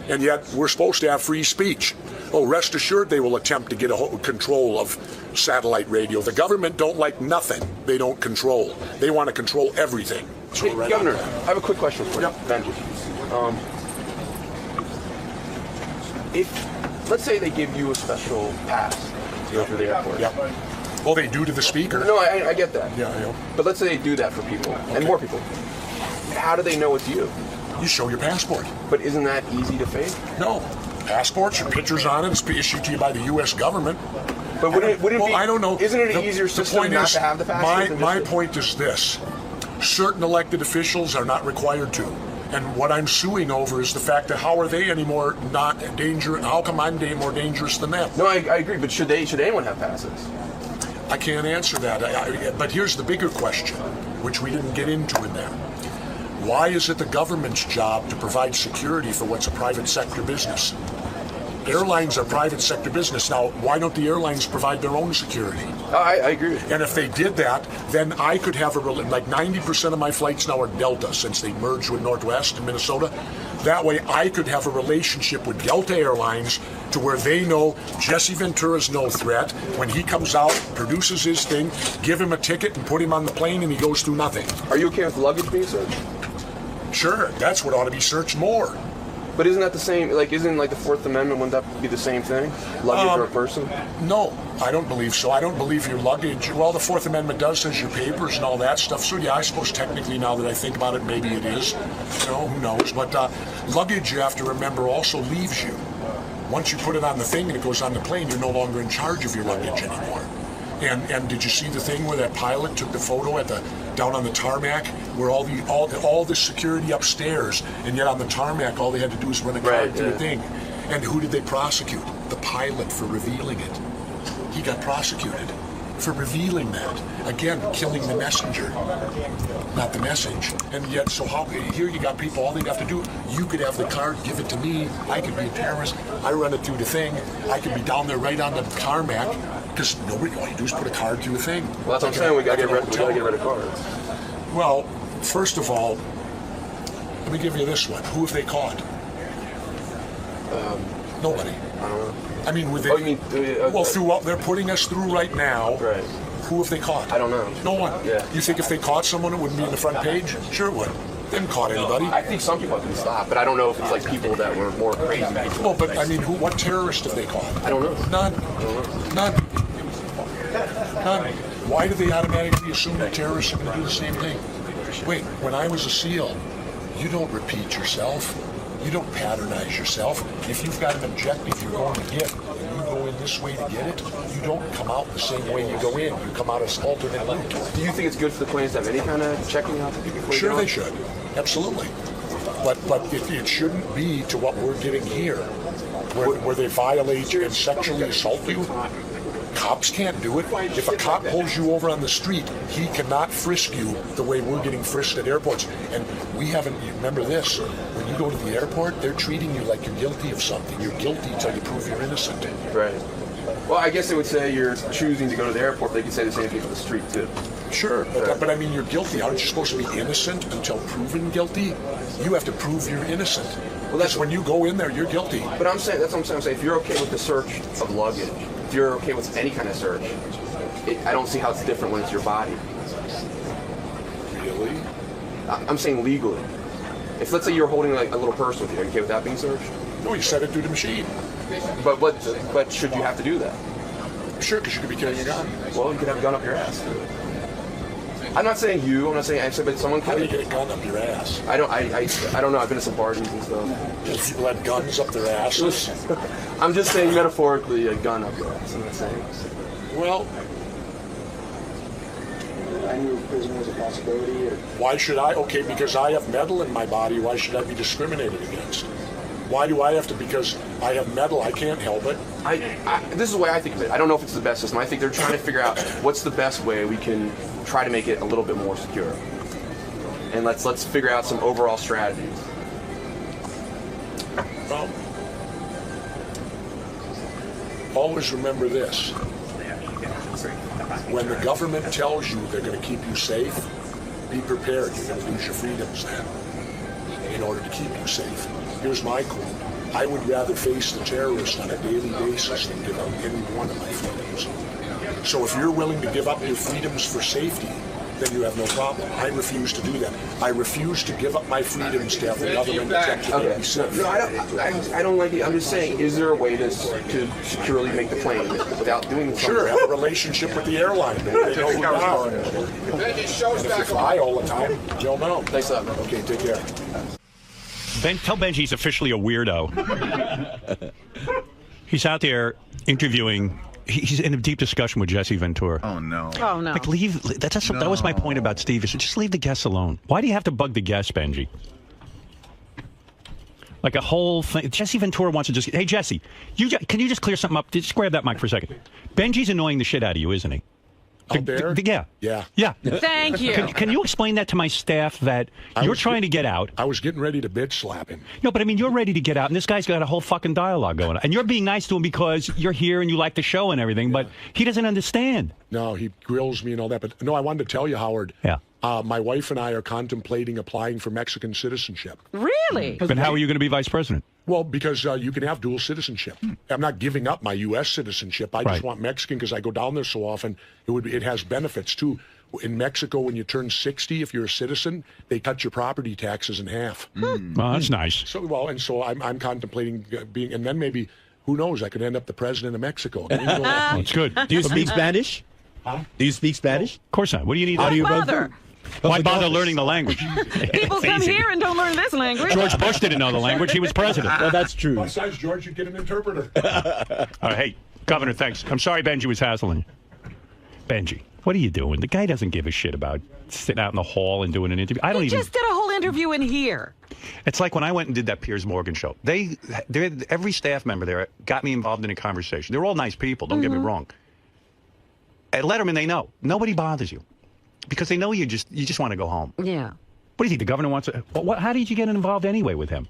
And yet we're supposed to have free speech. Oh, rest assured they will attempt to get control of satellite radio. The government don't like nothing they don't control. They want to control everything. So hey, Governor, I have a quick question for you. Benji. If, let's say they give you a special pass to go through the airport. Yep. Well, they do to the speaker. No, I get that. Yeah. But let's say they do that for people, and more people. How do they know it's you? You show your passport. But isn't that easy to fake? No. Passports, your pictures on it, it's issued to you by the U.S. government. But wouldn't it be, I don't know. Isn't it an easier system not to have the passport? My point is this. Certain elected officials are not required to. And what I'm suing over is the fact that how are they anymore not dangerous? How come I'm more dangerous than them? No, I agree. But should anyone have passes? I can't answer that. But here's the bigger question, which we didn't get into in there. Why is it the government's job to provide security for what's a private sector business? Airlines are private sector business. Now, why don't the airlines provide their own security? I agree with you. And if they did that, then I could have like 90% of my flights now are Delta since they merged with Northwest in Minnesota. That way I could have a relationship with Delta Airlines to where they know Jesse Ventura's no threat. When he comes out, produces his thing, give him a ticket and put him on the plane and he goes through nothing. Are you okay with luggage being searched? Sure, that's what ought to be searched more. But isn't that the same, isn't the Fourth Amendment, wouldn't that be the same thing? Luggage or a person? No, I don't believe so. I don't believe your luggage, well, the Fourth Amendment does says your papers and all that stuff. So yeah, I suppose technically now that I think about it, maybe it is. Who knows? But luggage, you have to remember, also leaves you. Once you put it on the thing and it goes on the plane, you're no longer in charge of your luggage anymore. And did you see the thing where that pilot took the photo down on the tarmac, where all the security upstairs, and yet on the tarmac all they had to do was run a card through the thing. And who did they prosecute? The pilot for revealing it. He got prosecuted for revealing that. Again, killing the messenger, not the message. And yet, so here you got people, all they have to do, you could have the card, give it to me, I could be a terrorist, I run it through the thing, I could be down there right on the tarmac, because nobody, all you do is put a card through a thing. Well, that's what I'm saying, we gotta get rid of cards. Well, first of all, let me give you this one. Who have they caught? Nobody. I don't know. I mean, through what they're putting us through right now, who have they caught? I don't know. No one. Yeah. You think if they caught someone, it wouldn't be in the front page? Sure it would. They haven't caught anybody. I think some people have been stopped, but I don't know if it's people that were more crazy people. Well, but I mean, what terrorists have they caught? I don't know. None. None. Why do they automatically assume that terrorists are going to do the same thing? Wait, when I was a SEAL, you don't repeat yourself. You don't patternise yourself. If you've got an objective you're going to get, and you go in this way to get it, you don't come out the same way you go in. You come out as alternate route. Do you think it's good for the planes to have any kind of checking out before Sure they should. Absolutely. But it shouldn't be to what we're getting here, where they violate you and sexually assault you. Cops can't do it. If a cop pulls you over on the street, he cannot frisk you the way we're getting frisked at airports. And we haven't, remember this, when you go to the airport, they're treating you like you're guilty of something. You're guilty until you prove you're innocent. Right. Well, I guess they would say you're choosing to go to the airport. They could say the same thing for the street, too. Sure, but I mean, you're guilty. Aren't you supposed to be innocent until proven guilty? You have to prove you're innocent. Well, that's when you go in there, you're guilty. But I'm saying, that's what I'm saying. I'm saying if you're okay with the search of luggage, if you're okay with any kind of search, I don't see how it's different when it's your body. Really? I'm saying legally. If let's say you're holding like a little purse with you, are you okay with that being searched? No, you set it through the machine. But should you have to do that? Sure, because you could be carrying a gun. Well, you could have a gun up your ass. I'm not saying you. I'm not saying I said, but someone could. How do you get a gun up your ass? I don't know. I've been to some parties and stuff. Just people had guns up their asses. I'm just saying metaphorically, a gun up your ass. I'm not saying. Well, I knew prison was a possibility. Why should I? Okay, because I have metal in my body. Why should I be discriminated against? Why do I have to? Because I have metal, I can't help it. This is the way I think of it. I don't know if it's the best system. I think they're trying to figure out what's the best way we can try to make it a little bit more secure. And let's figure out some overall strategies. Well, always remember this. When the government tells you they're going to keep you safe, be prepared. You're going to lose your freedoms then in order to keep you safe. Here's my quote. I would rather face the terrorists on a daily basis than give up any one of my freedoms. So if you're willing to give up your freedoms for safety, then you have no problem. I refuse to do that. I refuse to give up my freedoms to have the government protect you to be safe. No, I don't like it. I'm just saying, is there a way to securely make the plane without doing something? Sure, have a relationship with the airline. They know who you are. And if you fly all the time, you'll know. Thanks a lot. Okay, take care. Tell Benji he's officially a weirdo. He's out there interviewing. He's in a deep discussion with Jesse Ventura. Oh, no. Oh, no. Like, leave. That was my point about Steve. Is just leave the guests alone. Why do you have to bug the guests, Benji? Like a whole thing. Jesse Ventura wants to just. Hey, Jesse, can you just clear something up? Just grab that mic for a second. Benji's annoying the shit out of you, isn't he? Out there? Yeah. Thank you. Can you explain that to my staff that you're trying to get out? I was getting ready to bitch slap him. No, but I mean, you're ready to get out, and this guy's got a whole fucking dialogue going on. And you're being nice to him because you're here and you like the show and everything, but he doesn't understand. No, he grills me and all that. But no, I wanted to tell you, Howard. Yeah. My wife and I are contemplating applying for Mexican citizenship. Really? But how are you going to be vice president? Well, because you can have dual citizenship. I'm not giving up my U.S. citizenship. I just want Mexican because I go down there so often. It has benefits, too. In Mexico, when you turn 60, if you're a citizen, they cut your property taxes in half. Well, that's nice. So I'm contemplating being, and then maybe, who knows, I could end up the president of Mexico. That's good. Do you speak Spanish? Huh? Do you speak Spanish? Of course not. What do you need? Why bother? Why bother learning the language? People come here and don't learn this language. George Bush didn't know the language. He was president. Well, that's true. Besides, George, you'd get an interpreter. Hey, Governor, thanks. I'm sorry Benji was hassling you. Benji, what are you doing? The guy doesn't give a shit about sitting out in the hall and doing an interview. He just did a whole interview in here. It's like when I went and did that Piers Morgan show. Every staff member there got me involved in a conversation. They're all nice people, don't get me wrong. At Letterman, they know. Nobody bothers you. Because they know you just want to go home. Yeah. What do you think? The governor wants to... how did you get involved anyway with him?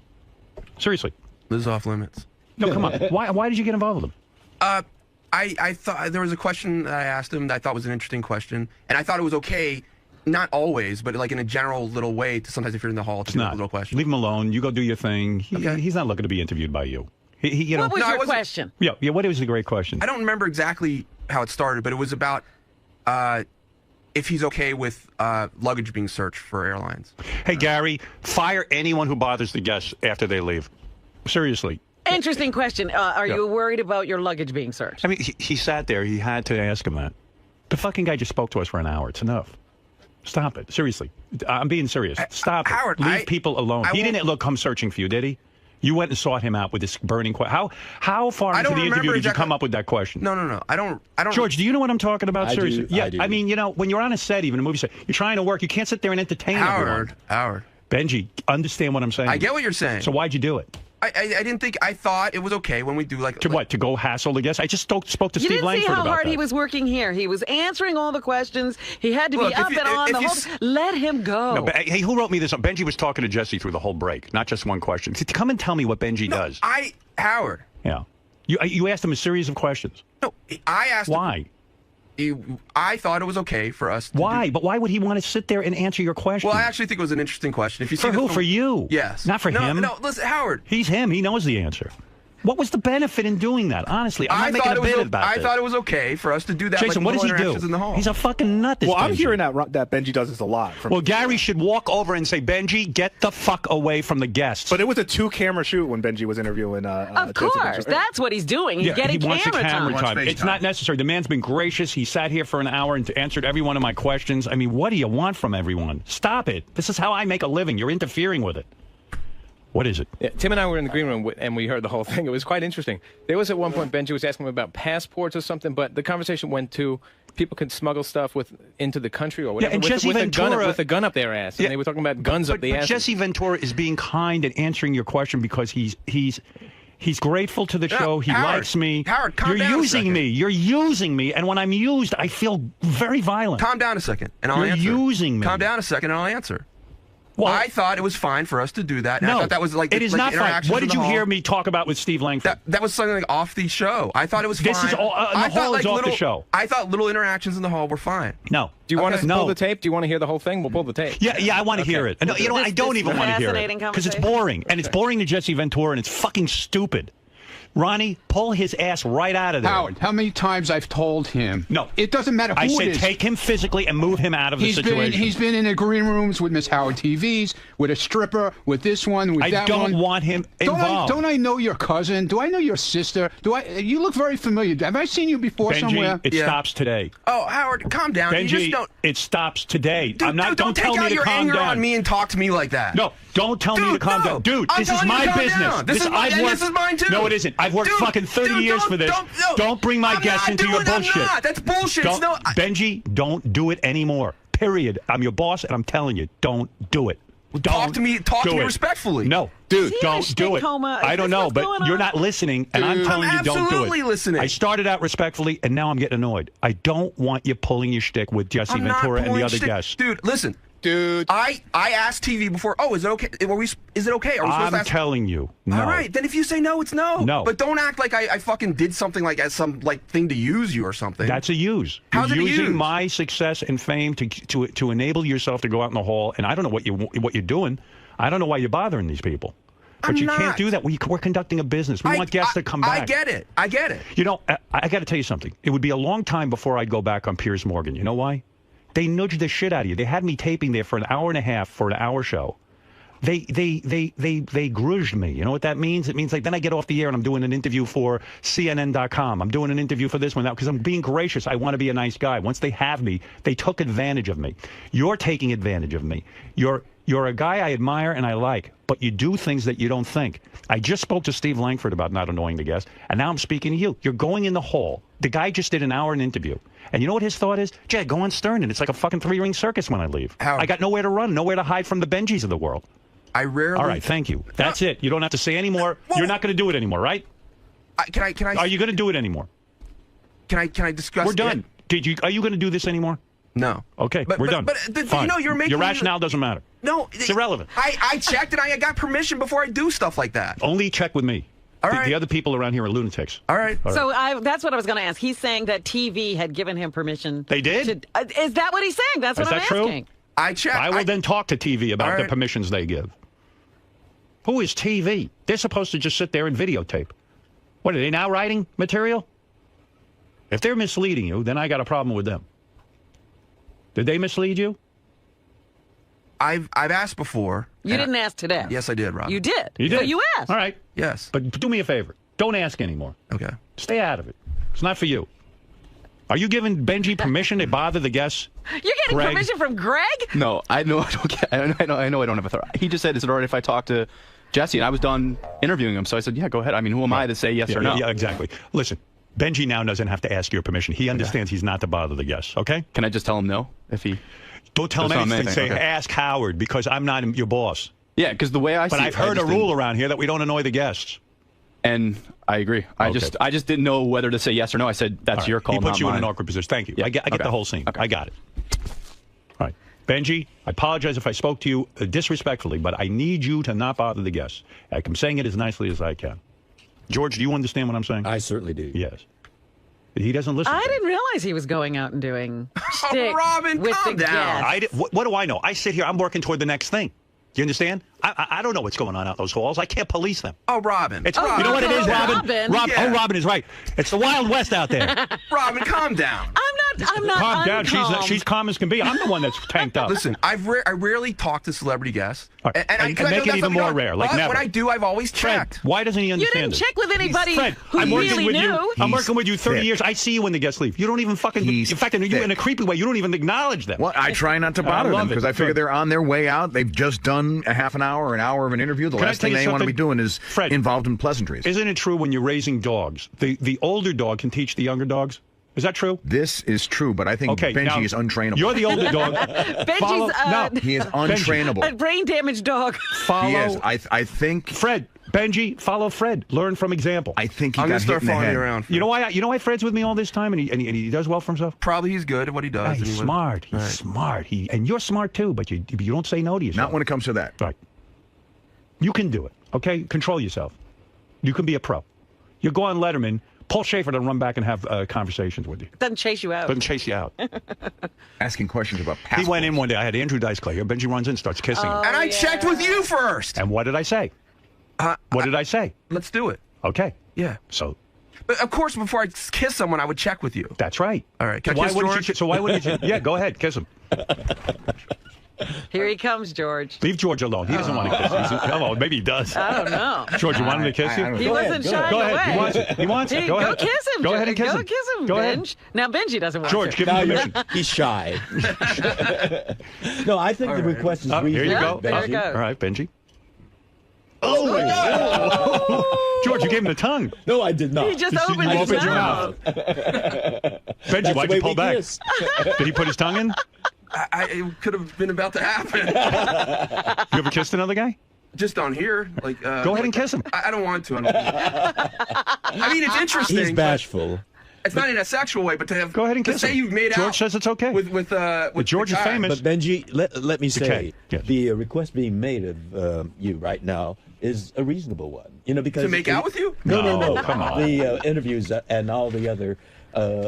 Seriously. This is off limits. No, come on. Why did you get involved with him? I thought there was a question that I asked him that I thought was an interesting question, and I thought it was okay, not always, but like in a general little way, to sometimes if you're in the hall, to do a little question. Leave him alone. You go do your thing. He's not looking to be interviewed by you. What was your question? Yeah. What was the great question? I don't remember exactly how it started, but it was about if he's okay with luggage being searched for airlines. Hey, Gary, fire anyone who bothers the guests after they leave. Seriously. Interesting question. Are you worried about your luggage being searched? I mean, he sat there. He had to ask him that. The fucking guy just spoke to us for an hour. It's enough. Stop it. Seriously. I'm being serious. Stop it. Howard, Leave people alone. He didn't come searching for you, did he? You went and sought him out with this burning question. How far into the interview did you come up with that question? No. I don't. George, do you know what I'm talking about? I Seriously. do. Yeah. I do. I mean, when you're on a set, even a movie set, you're trying to work. You can't sit there and entertain everyone. Howard. Benji, understand what I'm saying? I get what you're saying. So why'd you do it? I didn't think. I thought it was okay when we do like what to go hassle the guests. I just spoke to You Steve didn't Langford see how about hard that. he was working here. He was answering all the questions. He had to Look, be if up you- and on if the you whole. Let him go. No, but, hey, who wrote me this? Benji was talking to Jesse through the whole break, not just one question. Come and tell me what Benji does. Howard. Yeah, you asked him a series of questions. No, I asked why. I thought it was okay for us. Why? But why would he want to sit there and answer your question? Well, I actually think it was an interesting question. If you For see who? the- For you? Yes. Not for him. No, listen, Howard. He's him. He knows the answer. What was the benefit in doing that? Honestly, I'm not making a bit about I this. thought it was okay for us to do that. Jason, like, what does he interactions do? In the hall. He's a fucking nut. This Well, I'm Benji. hearing that Benji does this a lot. Well, Gary should walk over and say, Benji, get the fuck away from the guests. But it was a 2-camera shoot when Benji was interviewing. Of course, that's what he's doing. He's getting he wants camera the camera time. time. It's not necessary. The man's been gracious. He sat here for an hour and answered every one of my questions. I mean, what do you want from everyone? Stop it. This is how I make a living. You're interfering with it. What is it? Yeah, Tim and I were in the green room and we heard the whole thing. It was quite interesting. There was at one point Benji was asking him about passports or something, but the conversation went to people could smuggle stuff into the country or whatever and Jesse with Ventura, a gun up their ass. And they were talking about guns up the ass. Jesse Ventura is being kind and answering your question because he's grateful to the show. He Howard, likes me. Howard, calm You're down a using second. me. You're using me. And when I'm used, I feel very violent. Calm down a second, and I'll You're answer. using me. Calm down a second, and I'll answer. Well, I thought it was fine for us to do that. And I No, thought that was like it is like not fine. interactions What in did the you hall. hear me talk about with Steve Langford? That was something like off the show. I thought it was fine. This is all. The I hall thought is like off the little, show. I thought little interactions in the hall were fine. No. Do you want us to No. pull the tape? Do you want to hear the whole thing? We'll pull the tape. Yeah, I want to hear it. No, you know what? I don't even want to hear it fascinating because it's conversation. boring, and it's boring to Jesse Ventura, and it's fucking stupid. Ronnie, pull his ass right out of there. Howard, how many times I've told him? No. It doesn't matter who I it said is. take him physically and move him out of the situation. He's been in the green rooms with Miss Howard TVs, with a stripper, with this one, with I that don't one. want him involved. Don't I know your cousin? Do I know your sister? You look very familiar. Have I seen you before Benji, somewhere? it stops today. Oh, Howard, calm down. Benji, you just don't. it stops today. Dude, I'm not. dude, don't take tell me out to your calm anger down. on me and talk to me like that. No, don't tell me to calm no. down, dude. I'm This is telling you my to calm business. down. This is my- and this is mine, too. No, it isn't. I've worked Dude, fucking 30 dude, years for this. Don't bring my I'm guests not into your doing- I'm bullshit. not. That's bullshit. Don't, No, Benji, don't do it anymore. Period. I'm your boss, and I'm telling you, don't do it. Talk to me do it. respectfully. No, dude, don't do it. I don't know, but you're not listening, and I'm telling you, don't do it. absolutely listening. I started out respectfully, and now I'm getting annoyed. I don't want you pulling your shtick with Jesse I'm not Ventura and the pulling other shit. guests. Dude, listen. Dude. I asked TV before, is it okay? Is it okay? Are we supposed to I'm ask? telling you, no. All right, then if you say no, it's no. No. But don't act like I fucking did something like as some like thing to use you or something. That's a use. How's You're it a using use? my success and fame to enable yourself to go out in the hall, and I don't know what you're doing. I don't know why you're bothering these people. But I'm you not. can't do that. We're conducting a business. We want guests to come back. I get it. I get it. You know, I got to tell you something. It would be a long time before I'd go back on Piers Morgan. You know why? They nudged the shit out of you. They had me taping there for an hour and a half for an hour show. They grudged me. You know what that means? It means like then I get off the air and I'm doing an interview for CNN.com. I'm doing an interview for this one now because I'm being gracious. I want to be a nice guy. Once they have me, they took advantage of me. You're taking advantage of me. You're a guy I admire and I like, but you do things that you don't think. I just spoke to Steve Langford about not annoying the guests, and now I'm speaking to you. You're going in the hall. The guy just did an hour interview. And you know what his thought is? Jay, go on Stern, and it's like a fucking three-ring circus when I leave. I got nowhere to run, nowhere to hide from the Benjis of the world. I rarely... All right, thank you. That's it. You don't have to say any more. You're not going to do it anymore, right? Can I... Are you going to do it anymore? Can I discuss... We're done. Are you going to do this anymore? No. Okay, But- we're but- done. but, Fine. you know, you're making Your me- rationale doesn't matter. No. It's irrelevant. I checked and I got permission before I do stuff like that. Only check with me. All The right. other people around here are lunatics. All right. So that's what I was going to ask. He's saying that TV had given him permission. They did? Is that what he's saying? That's Is what I'm that true? asking. I checked. I will then talk to TV about All the right. permissions they give. Who is TV? They're supposed to just sit there and videotape. What, are they now writing material? If they're misleading you, then I got a problem with them. Did they mislead you? I've asked before. You didn't ask today. Yes, I did, Rob. You did. You did? So you asked. All right. Yes. But do me a favor. Don't ask anymore. Okay. Stay out of it. It's not for you. Are you giving Benji permission to bother the guests? You're getting Greg? permission from Greg? No, I know I don't get. I know I don't have authority. He just said, "Is it all right if I talk to Jesse?" And I was done interviewing him, so I said, "Yeah, go ahead." I mean, who am I to say yes or no? Yeah, exactly. Listen, Benji now doesn't have to ask your permission. He understands he's not to bother the guests. Okay? Can I just tell him no if he? Don't tell him Doesn't anything. tell him Say, anything, okay. ask Howard because I'm not your boss. Yeah, because the way I see it. But I've heard a rule around here that we don't annoy the guests. And I agree. I just didn't know whether to say yes or no. I said, that's your call, He puts not you in mine. an awkward position. Thank you. Yeah. I get the whole scene. I got it. All right. Benji, I apologize if I spoke to you disrespectfully, but I need you to not bother the guests. I'm saying it as nicely as I can. George, do you understand what I'm saying? I certainly do. Yes. He doesn't listen. I didn't realize he was going out and doing shtick Robin, with calm the down. guests. What do I know? I sit here. I'm working toward the next thing. Do you understand? I don't know what's going on out those halls. I can't police them. Oh, Robin. It's, Robin. You know what it is, Robin? Robin. Yeah. Oh, Robin is right. It's the Wild West out there. Robin, calm down. I'm not Calm down. uncalm. She's calm as can be. I'm the one that's tanked up. Listen, I rarely talk to celebrity guests. Right. And make it even more rare, like never. When I do, I've always checked. Fred, why doesn't he You understand didn't this? check with anybody Fred, who I'm you working really with knew. you. I'm working with you 30 years. I see you when the guests leave. You don't even fucking. In fact, you in a creepy way, you don't even acknowledge them. Well, I try not to bother them because I figure they're on their way out. They've just done a half an hour of an interview. The last thing they want to be doing is involved in pleasantries. Isn't it true when you're raising dogs, the older dog can teach the younger dogs? Is that true? This is true, but I think Benji is untrainable. You're the older dog. Benji's he is untrainable. a brain damaged dog. He is. I think Fred, Benji, follow Fred. Learn from example. I think he I'm got gonna hit start in the following head. you around. You know why? You know why Fred's with me all this time, and he does well for himself. Probably he's good at what he does. He's smart. He's smart. And you're smart too, but you don't say no to yourself. Not when it comes to that. Right. You can do it. Okay, control yourself. You can be a pro. You go on Letterman. Paul Schaefer doesn't run back and have conversations with you. Doesn't chase you out. Doesn't chase you out. Asking questions about passports. He went in one day. I had Andrew Dice Clay here. Benji runs in, starts kissing him. And I checked with you first. And what did I say? What did I say? Let's do it. Okay. Yeah. So. But of course, before I kiss someone, I would check with you. That's right. All right. Can I Why kiss wouldn't George? you? So why wouldn't you? Yeah, go ahead, kiss him. Here he comes, George. Leave George alone. He doesn't want to kiss you. Oh, maybe he does. I don't know. George, you want him to kiss you? He wasn't shying Go ahead. away. He wants it. He wants it. Go ahead. Go kiss him. Go ahead and kiss him. Go kiss him, Go ahead. Benj. Now Benji doesn't want George, to. give him permission. He's shy. No, I think the request is Here reasonable. you go. There you go. All right, Benji. Oh! George, you gave him the tongue. No, I did not. He just opened his mouth. Benji, why'd the you way pull we back? kiss. Did he put his tongue in? It could have been about to happen. You ever kissed another guy? Just on here, like. Go ahead and kiss him. I don't want to. I mean, it's interesting. He's bashful. It's not in a sexual way, but to have. Go ahead and kiss to say him. you've made George out says it's okay. with George the is guy. famous. But Benji, let me say, Takei, yes. the request being made of you right now is a reasonable one. You know, because To make out with you? No. Come on. The interviews and all the other.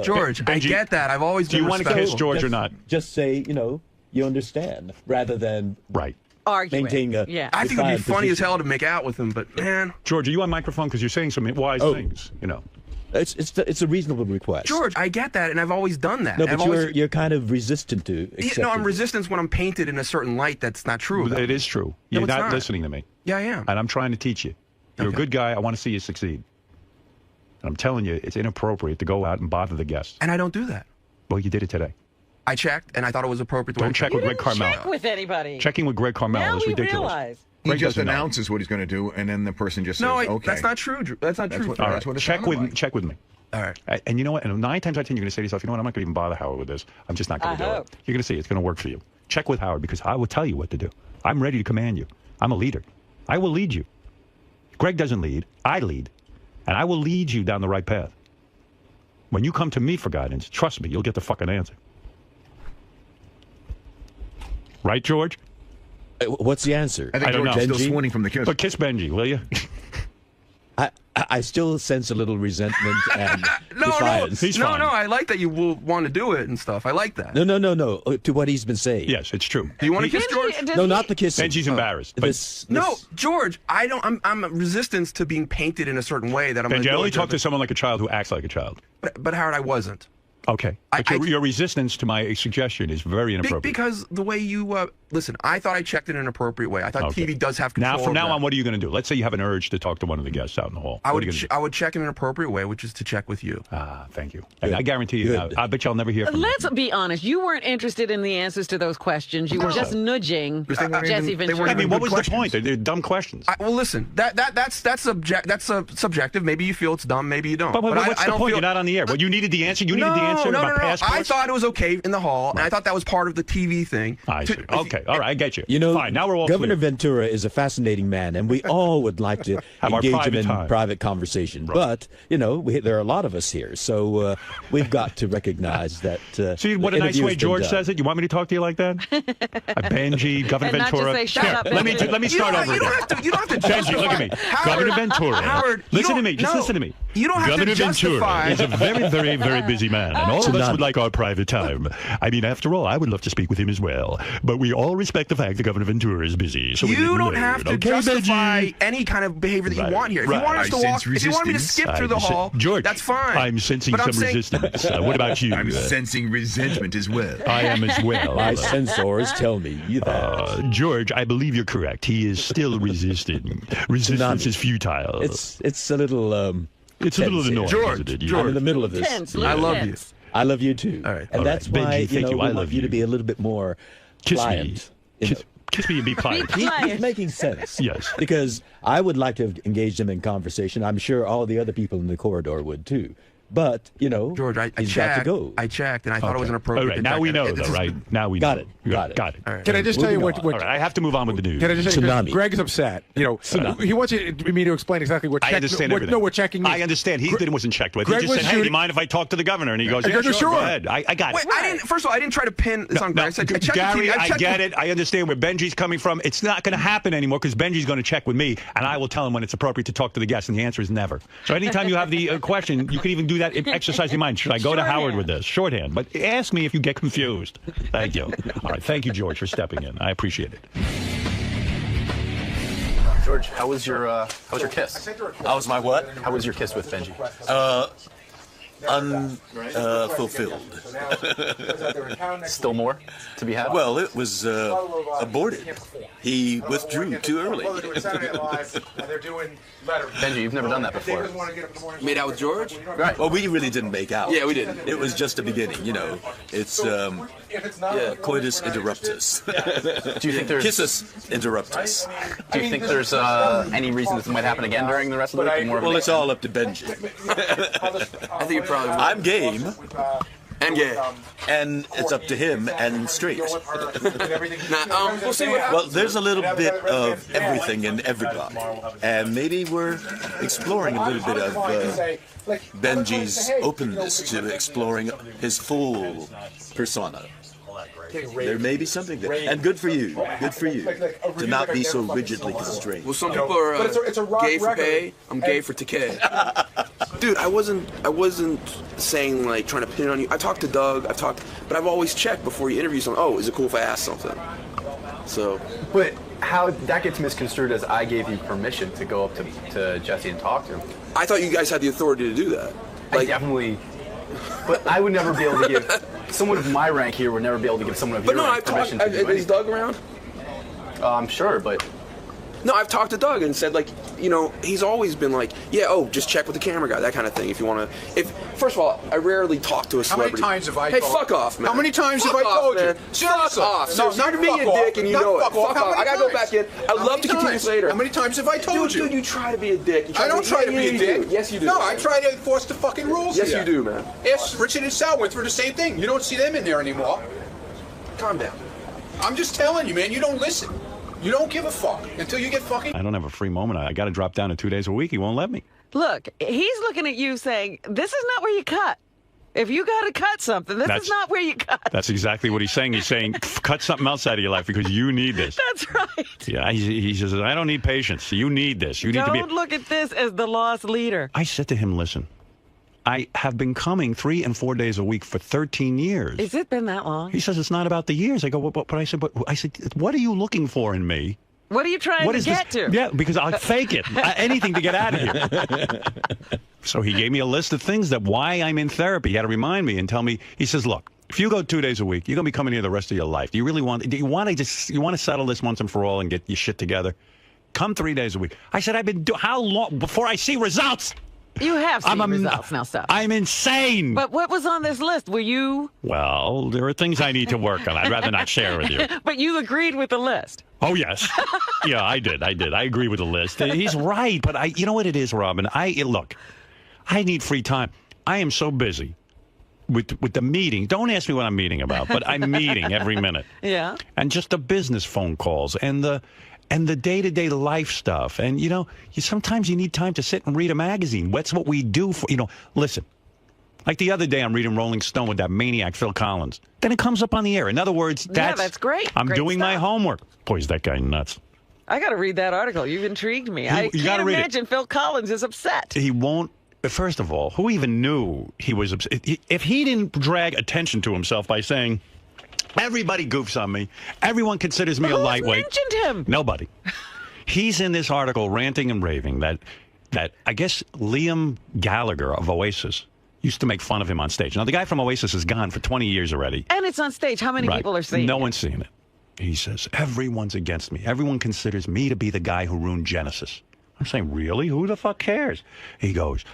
George, I Benji, get that. I've always do been you want to respectful. kiss George or not? Just say, you understand, rather than Right. Arguing. maintain a. Yeah. I think it'd be defiant funny as position. hell to make out with him, but man, George, are you on microphone? Because you're saying some wise things, It's a reasonable request. George, I get that, and I've always done that. No, I've but always, you're kind of resistant to. no, I'm accepting- resistant when I'm painted in a certain light that's not true. It is true. No, You're it's not not. listening to me. Yeah, I am. And I'm trying to teach you. You're a good guy. I want to see you succeed. And I'm telling you, it's inappropriate to go out and bother the guests. And I don't do that. Well, you did it today. I checked, and I thought it was appropriate. Don't check with Greg Carmel. Check with anybody. Checking with Greg Carmel Now is we ridiculous. realize. He Greg just doesn't know. announces what he's going to do, and then the person just says, No, okay. that's not true. Drew. That's not true. What, All that's right. what it Check sounded with like. check with me. All right. And you know what? And 9 times out of 10, you're going to say to yourself, you know what? I'm not going to even bother Howard with this. I'm just not going to do it. You're going to see it's going to work for you. Check with Howard because I will tell you what to do. I'm ready to command you. I'm a leader. I will lead you. Greg doesn't lead. I lead. And I will lead you down the right path. When you come to me for guidance, trust me, you'll get the fucking answer. Right, George? What's the answer? I think don't George know. is still Benji? swooning from the kiss. But kiss Benji, will you? I still sense a little resentment and No, defiance. no, I like that you will want to do it and stuff. I like that. No. To what he's been saying. Yes, it's true. Do you want to kiss George? No, not the kissing. Benji's embarrassed. But No, George, I don't. I'm resistance to being painted in a certain way that I'm. Benji, I gonna only do talk to it. someone like a child who acts like a child. But Howard, I wasn't. Okay. But your resistance to my suggestion is very inappropriate. Because the way you listen, I thought I checked in an appropriate way. I thought Okay. TV does have control. Now, from now of that. on, what are you going to do? Let's say you have an urge to talk to one of the guests out in the hall. I What are would you gonna do? I would check in an appropriate way, which is to check with you. Ah, thank you. And I guarantee you, I bet you I'll never hear from you. Let's be honest. You weren't interested in the answers to those questions. You were just nudging Jesse Ventura. I mean, what was the point? They're dumb questions. Well, listen, that's subjective. Maybe you feel it's dumb. Maybe you don't. But what's I the don't point? feel. You're not on the air. Well, you needed the answer. You needed the answer. answer about passports? I thought it was okay in the hall, and I thought that was part of the TV thing. I see. Okay, all right, I get you. You know, fine. Now we're all Governor clear. Ventura is a fascinating man, and we all would like to Have our engage him private in time. private conversation. But you know, there are a lot of us here, so we've got to recognize that. See what the a nice interview way has been George done. says it. You want me to talk to you like that? Benji, Governor And not Ventura. just say, "Shut Here, up, let me Benji." start over again. You don't have to Benji, look at me. Governor Ventura. Howard, you listen to don't- me. Just no. listen to me. You don't have to Governor justify- Ventura is a very, very, very busy man, and all of us would like our private time. I mean, after all, I would love to speak with him as well. But we all respect the fact that Governor Ventura is busy. So we You leave him don't alone. have to Okay, justify Benji? any kind of behavior that you want here. If you want us to walk, if you want me to skip through the hall, George, that's fine. I'm sensing But I'm some saying- resistance. What about you? I'm sensing resentment as well. I am as well. My sensors tell me that. George, I believe you're correct. He is still resisting. Resistance is futile. It's a little. It's a little tense here. annoying, isn't it? I'm in the middle of this. Tense, Yeah. I love you. I love you too. All right. And All that's right. why Benji, thank you. we I want love you to be a little bit more Kiss me. pliant. Kiss me and be pliant. He's making sense. Yes. Because I would like to have engaged him in conversation. I'm sure all the other people in the corridor would too. But, you know, George, I he's checked. got to go. I checked, and I thought it was Okay. inappropriate. All right, to now check we it. know, This though, is- right? Now we Got know. it. Got it. Got it. All right. Can I just tell you what? All right, I have to move on with the news. Can I just say, Tsunami. Greg is upset. You know, he wants me to explain exactly what. I understand what, everything. No, what checking means. I understand. He wasn't checked with. Greg He just was said, "Hey, do you shooting- mind if I talk to the governor?" And he goes, And "Yeah, Greg, sure, sure. go ahead." I got Wait, it. I didn't. First of all, I didn't try to pin this on Greg. I said, I checked Gary, the TV. I get it. I understand where Benji's coming from. It's not going to happen anymore because Benji's going to check with me, and I will tell him when it's appropriate to talk to the guest, and the answer is never. So anytime you have the question, you can even do that. Exercise your mind. Should I go to Howard with this? Shorthand. But ask me if you get confused. Thank you. All right. Thank you, George, for stepping in. I appreciate it. George, how was your kiss? How was my what? How was your kiss with Benji? Unfulfilled. Still more to be had? Well, it was aborted. He withdrew too early. Benji, you've never done that before. Made out with George? Right. Well, we really didn't make out. Yeah, we didn't. It was just a beginning, you know. It's coitus interruptus. Do you think there's Kissus interruptus? Do you think there's any reason this might happen again during the rest of the week? Well, it's all up to Benji. I think it probably will. I'm game. And gay. And it's up to him and straight. We'll see what happens. Well, there's a little bit of everything in everybody. And maybe we're exploring a little bit of Benji's openness to exploring his full persona. There may be something there. And good for you. Good for you. To not be so rigidly constrained. Well, some people are gay for pay. I'm gay for Takei. Dude, I wasn't saying like trying to pin it on you. I talked to Doug. But I've always checked before you interview someone. Oh, is it cool if I ask something? So. But how that gets misconstrued as I gave you permission to go up to Jesse and talk to him. I thought you guys had the authority to do that. I definitely. But I would never be able to give someone of my rank here would never be able to give someone of your rank permission to do anything. Is Doug around? I'm sure, but. No, I've talked to Doug and said, like, you know, he's always been like, yeah, oh, just check with the camera guy, that kind of thing. If you want to, first of all, I rarely talk to a celebrity. How many times have I Hey, told fuck off, man. How many times fuck have I off, told man. you? Fuck Seriously. off. No, Seriously, not you're being a fuck dick off. and you Not know it. fuck off. Fuck How off. many I gotta go times? back in. I'd How love to many continue times? this later. How many times have I told you? Dude, you try to be a dick. I don't try to be a dick. Yes, you do. No, I try to enforce the fucking rules Yes, here. you do, man. Yes, Richard and Sal went through the same thing. You don't see them in there anymore. Calm down. I'm just telling you, man, you don't listen. You don't give a fuck until you get fucking... I don't have a free moment. I got to drop down to 2 days a week. He won't let me. Look, he's looking at you saying, this is not where you cut. If you got to cut something, this is not where you cut. That's exactly what he's saying. He's saying, cut something else out of your life because you need this. That's right. Yeah, he says, I don't need patience. You need this. You need to be. Don't look at this as the lost leader. I said to him, listen, I have been coming 3 and 4 days a week for 13 years. Has it been that long? He says, it's not about the years. I go, but I said, what are you looking for in me? What are you trying to get to? Yeah, because I'll fake it. Anything to get out of here. So he gave me a list of things that why I'm in therapy. He had to remind me and tell me. He says, look, if you go 2 days a week, you're going to be coming here the rest of your life. Do you want to settle this once and for all and get your shit together? Come 3 days a week. I said, how long before I see results? You have seen results now, stop. I'm insane. But what was on this list? Were you? Well, there are things I need to work on. I'd rather not share with you. But you agreed with the list. Oh, yes. Yeah, I did. I agree with the list. He's right. But you know what it is, Robin? Look, I need free time. I am so busy. with the meeting. Don't ask me what I'm meeting about, but I'm meeting every minute. Yeah. And just the business phone calls and the day-to-day life stuff. And, sometimes you need time to sit and read a magazine. That's what we do for, listen. Like the other day, I'm reading Rolling Stone with that maniac, Phil Collins. Then it comes up on the air. In other words, that's great. I'm Great doing my stuff. homework. Boy, is that guy nuts. I got to read that article. You've intrigued me. I can't imagine Phil Collins is upset. He won't. First of all, who even knew he was upset? If he didn't drag attention to himself by saying, everybody goofs on me, everyone considers me a lightweight. Who mentioned him? Nobody. He's in this article ranting and raving that I guess Liam Gallagher of Oasis used to make fun of him on stage. Now, the guy from Oasis is gone for 20 years already. And it's on stage. How many people are seeing No it? one's seeing it. He says, everyone's against me. Everyone considers me to be the guy who ruined Genesis. I'm saying, really? Who the fuck cares? He goes,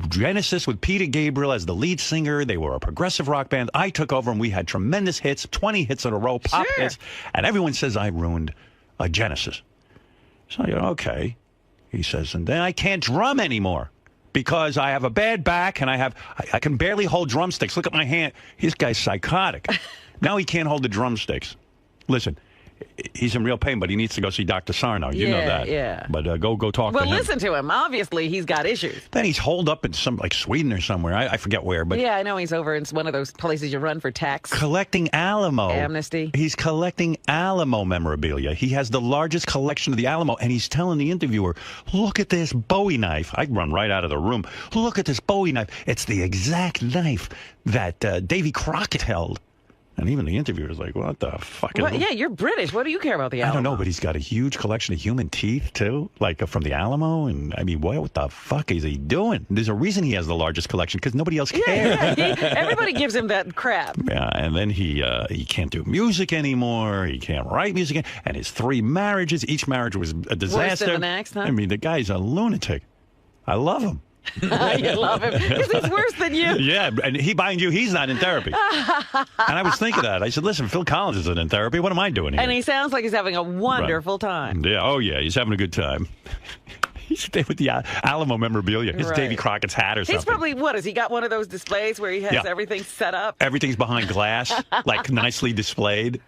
Genesis with Peter Gabriel as the lead singer. They were a progressive rock band. I took over and we had tremendous hits, 20 hits in a row, pop hits. And everyone says I ruined Genesis. So, okay. He says, and then I can't drum anymore because I have a bad back and I can barely hold drumsticks. Look at my hand. This guy's psychotic. Now he can't hold the drumsticks. Listen, he's in real pain, but he needs to go see Dr. Sarno. You know that. Yeah. But go talk to him. Well, listen to him. Obviously, he's got issues. Then he's holed up in some, like Sweden or somewhere. I forget where. But Yeah, I know he's over in one of those places you run for tax. Collecting Alamo. Amnesty. He's collecting Alamo memorabilia. He has the largest collection of the Alamo, and he's telling the interviewer, look at this Bowie knife. I'd run right out of the room. Look at this Bowie knife. It's the exact knife that Davy Crockett held. And even the interviewer's like, what the fuck? Well, yeah, you're British. What do you care about the Alamo? I don't know, but he's got a huge collection of human teeth, too, like from the Alamo. And, I mean, what the fuck is he doing? There's a reason he has the largest collection, because nobody else cares. Yeah, everybody gives him that crap. Yeah, and then he can't do music anymore. He can't write music. And his 3 marriages, each marriage was a disaster. Worse than the next, huh? I mean, the guy's a lunatic. I love him. You love him because he's worse than you. Yeah, and mind you, he's not in therapy. And I was thinking that. I said, listen, Phil Collins isn't in therapy. What am I doing here? And he sounds like he's having a wonderful time. Yeah, oh yeah, he's having a good time. He's there with the Alamo memorabilia. His Davy Crockett's hat or something. He's probably, has he got one of those displays where he has everything set up? Everything's behind glass, like nicely displayed.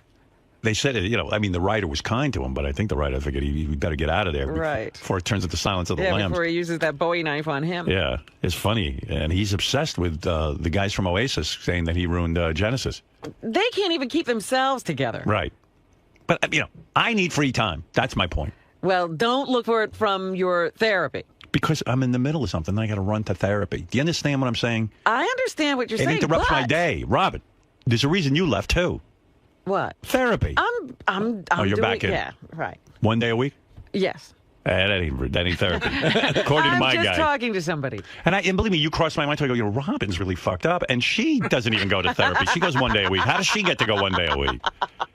They said it, I mean, the writer was kind to him, but I think the writer figured he better get out of there before it turns into Silence of the Lambs. Before he uses that Bowie knife on him. Yeah, it's funny. And he's obsessed with the guys from Oasis saying that he ruined Genesis. They can't even keep themselves together. Right. But, I need free time. That's my point. Well, don't look for it from your therapy. Because I'm in the middle of something. I got to run to therapy. Do you understand what I'm saying? I understand what you're saying, It interrupts my day. Robin, there's a reason you left, too. What? Therapy. I'm you're back in. Yeah, right. 1 day a week? Yes. That ain't therapy. According to my guy. I'm just talking to somebody. And believe me, you crossed my mind. I go, Robin's really fucked up. And she doesn't even go to therapy. She goes 1 day a week. How does she get to go 1 day a week?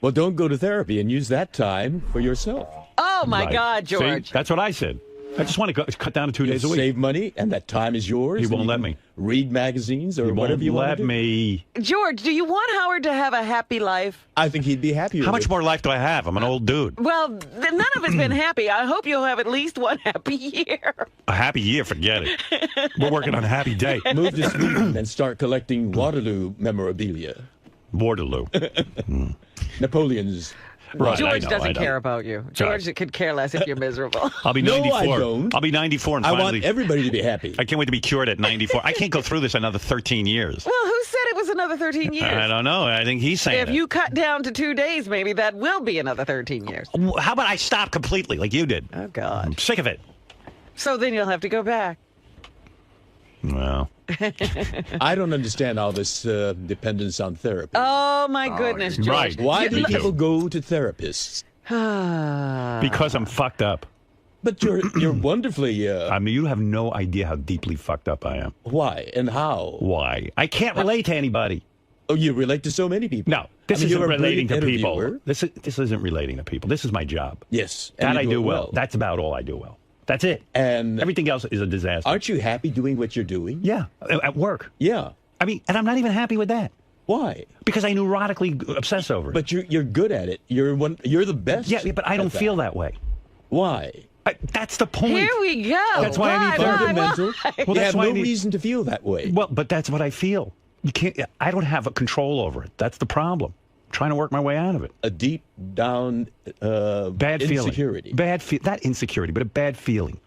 Well, don't go to therapy and use that time for yourself. Oh, my God, George. See? That's what I said. I just want to cut down to 2 days a week. Save money, and that time is yours. He won't let me. Read magazines or whatever you want to do. Let me. George, do you want Howard to have a happy life? I think he'd be happier. How much more life do I have? I'm an old dude. Well, none of it's been happy. I hope you'll have at least one happy year. A happy year? Forget it. We're working on a happy day. Move to Sweden and start collecting Waterloo memorabilia. Waterloo. Napoleon's. Right, George doesn't care about you. George could care less if you're miserable. I'll be 94. No, I don't. I'll be 94 and I finally. want everybody to be happy. I can't wait to be cured at 94. I can't go through this another 13 years. Well, who said it was another 13 years? I don't know. I think he's saying If you cut down to 2 days, maybe that will be another 13 years. How about I stop completely like you did? Oh, God. I'm sick of it. So then you'll have to go back. Well. I don't understand all this dependence on therapy. Oh, my goodness, George. Right. Why do people go to therapists? Because I'm fucked up. But you're wonderfully... I mean, you have no idea how deeply fucked up I am. Why and how? Why? I can't relate to anybody. Oh, you relate to so many people. No, this isn't relating to people. Interviewer. This isn't relating to people. This is my job. Yes. That I do well. That's about all I do well. That's it. And everything else is a disaster. Aren't you happy doing what you're doing? Yeah, at work. Yeah. I mean, and I'm not even happy with that. Why? Because I neurotically obsess over it. But you're good at it. You're the best. Yeah, but I don't feel that way. Why? That's the point. Here we go. That's why I need therapy. Fundamental. Well, you have no reason to feel that way. Well, but that's what I feel. You can't. I don't have a control over it. That's the problem. I'm trying to work my way out of it. A deep down bad insecurity. Feeling. Not insecurity, but a bad feeling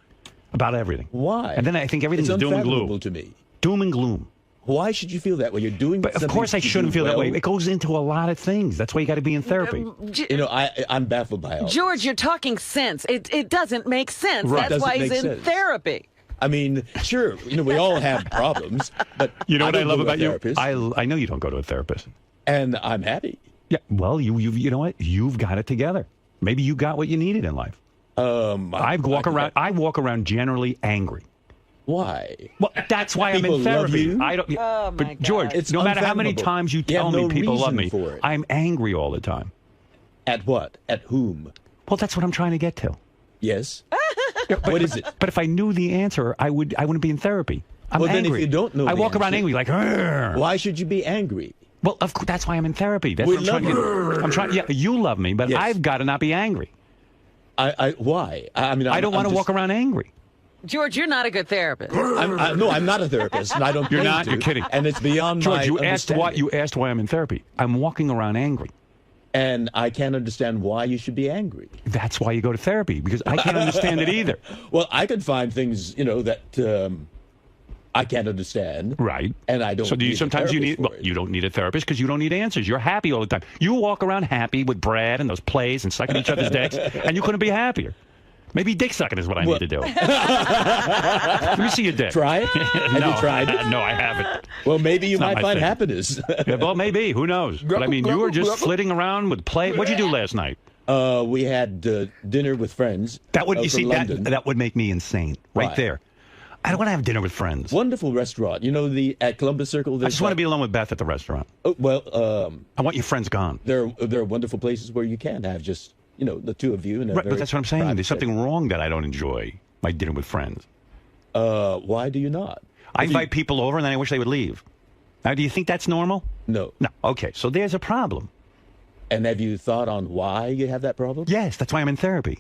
about everything. Why? And then I think everything's doom and gloom. To me. Doom and gloom. Why should you feel that way? You're doing. But of course, I shouldn't feel that way. It goes into a lot of things. That's why you got to be in therapy. You know, I'm baffled by all. George, you're talking sense. It doesn't make sense. Right. That's why he's in sense. therapy. I mean, sure, you know, we all have problems, but you know what I love about you? Therapist. I know you don't go to a therapist, and I'm happy. Yeah, well, you know what? You've got it together. Maybe you got what you needed in life. I walk around generally angry. Why? Well, that's why I'm People in therapy. love you? I don't. Oh, but my George, God. It's no matter how many unfathomable. times you You tell have me no people love reason me, for it. I'm angry all the time. At what? At whom? Well, that's what I'm trying to get to. Yes. What is it? But if I knew the answer, I wouldn't be in therapy. I'm well, angry. then if you don't know I the walk around answer, angry like, "Argh." Why should you be angry? Well, of course, that's why I'm in therapy. That's We what I'm trying to get. I'm trying. Yeah, you love me, but Yes. I've got to not be angry. Why? I mean, I don't want to walk around angry. George, you're not a good therapist. No, I'm not a therapist, and I don't. You're claim not. to, You're kidding. And it's beyond George, my you asked understanding. why I'm in therapy. I'm walking around angry. And I can't understand why you should be angry. That's why you go to therapy, because I can't understand it either. Well, I can find things, you know, that I can't understand. Right. And I don't. So do you need a sometimes you therapist need? for Well, it. you don't need a therapist because you don't need answers. You're happy all the time. You walk around happy with Brad and those plays and sucking each other's dicks, and you couldn't be happier. Maybe dick sucking is what I need to do. Let me see your dick. Try it? Have you tried it? No, I haven't. Well, maybe you It's not might my find thing. happiness. Yeah, well, maybe. Who knows? But I mean, you were just flitting around with play. What'd you do last night? We had dinner with friends. That would you from see London. that would make me insane right Why? there. I don't want to have dinner with friends. Wonderful restaurant. You know, at Columbus Circle. I just want to be alone with Beth at the restaurant. Oh, well, I want your friends gone. There are wonderful places where you can have just, you know, the two of you. Right, but that's what I'm saying. There's something wrong that I don't enjoy. My dinner with friends. Why do you not? I invite people over and then I wish they would leave. Now, do you think that's normal? No. No. Okay, so there's a problem. And have you thought on why you have that problem? Yes, that's why I'm in therapy.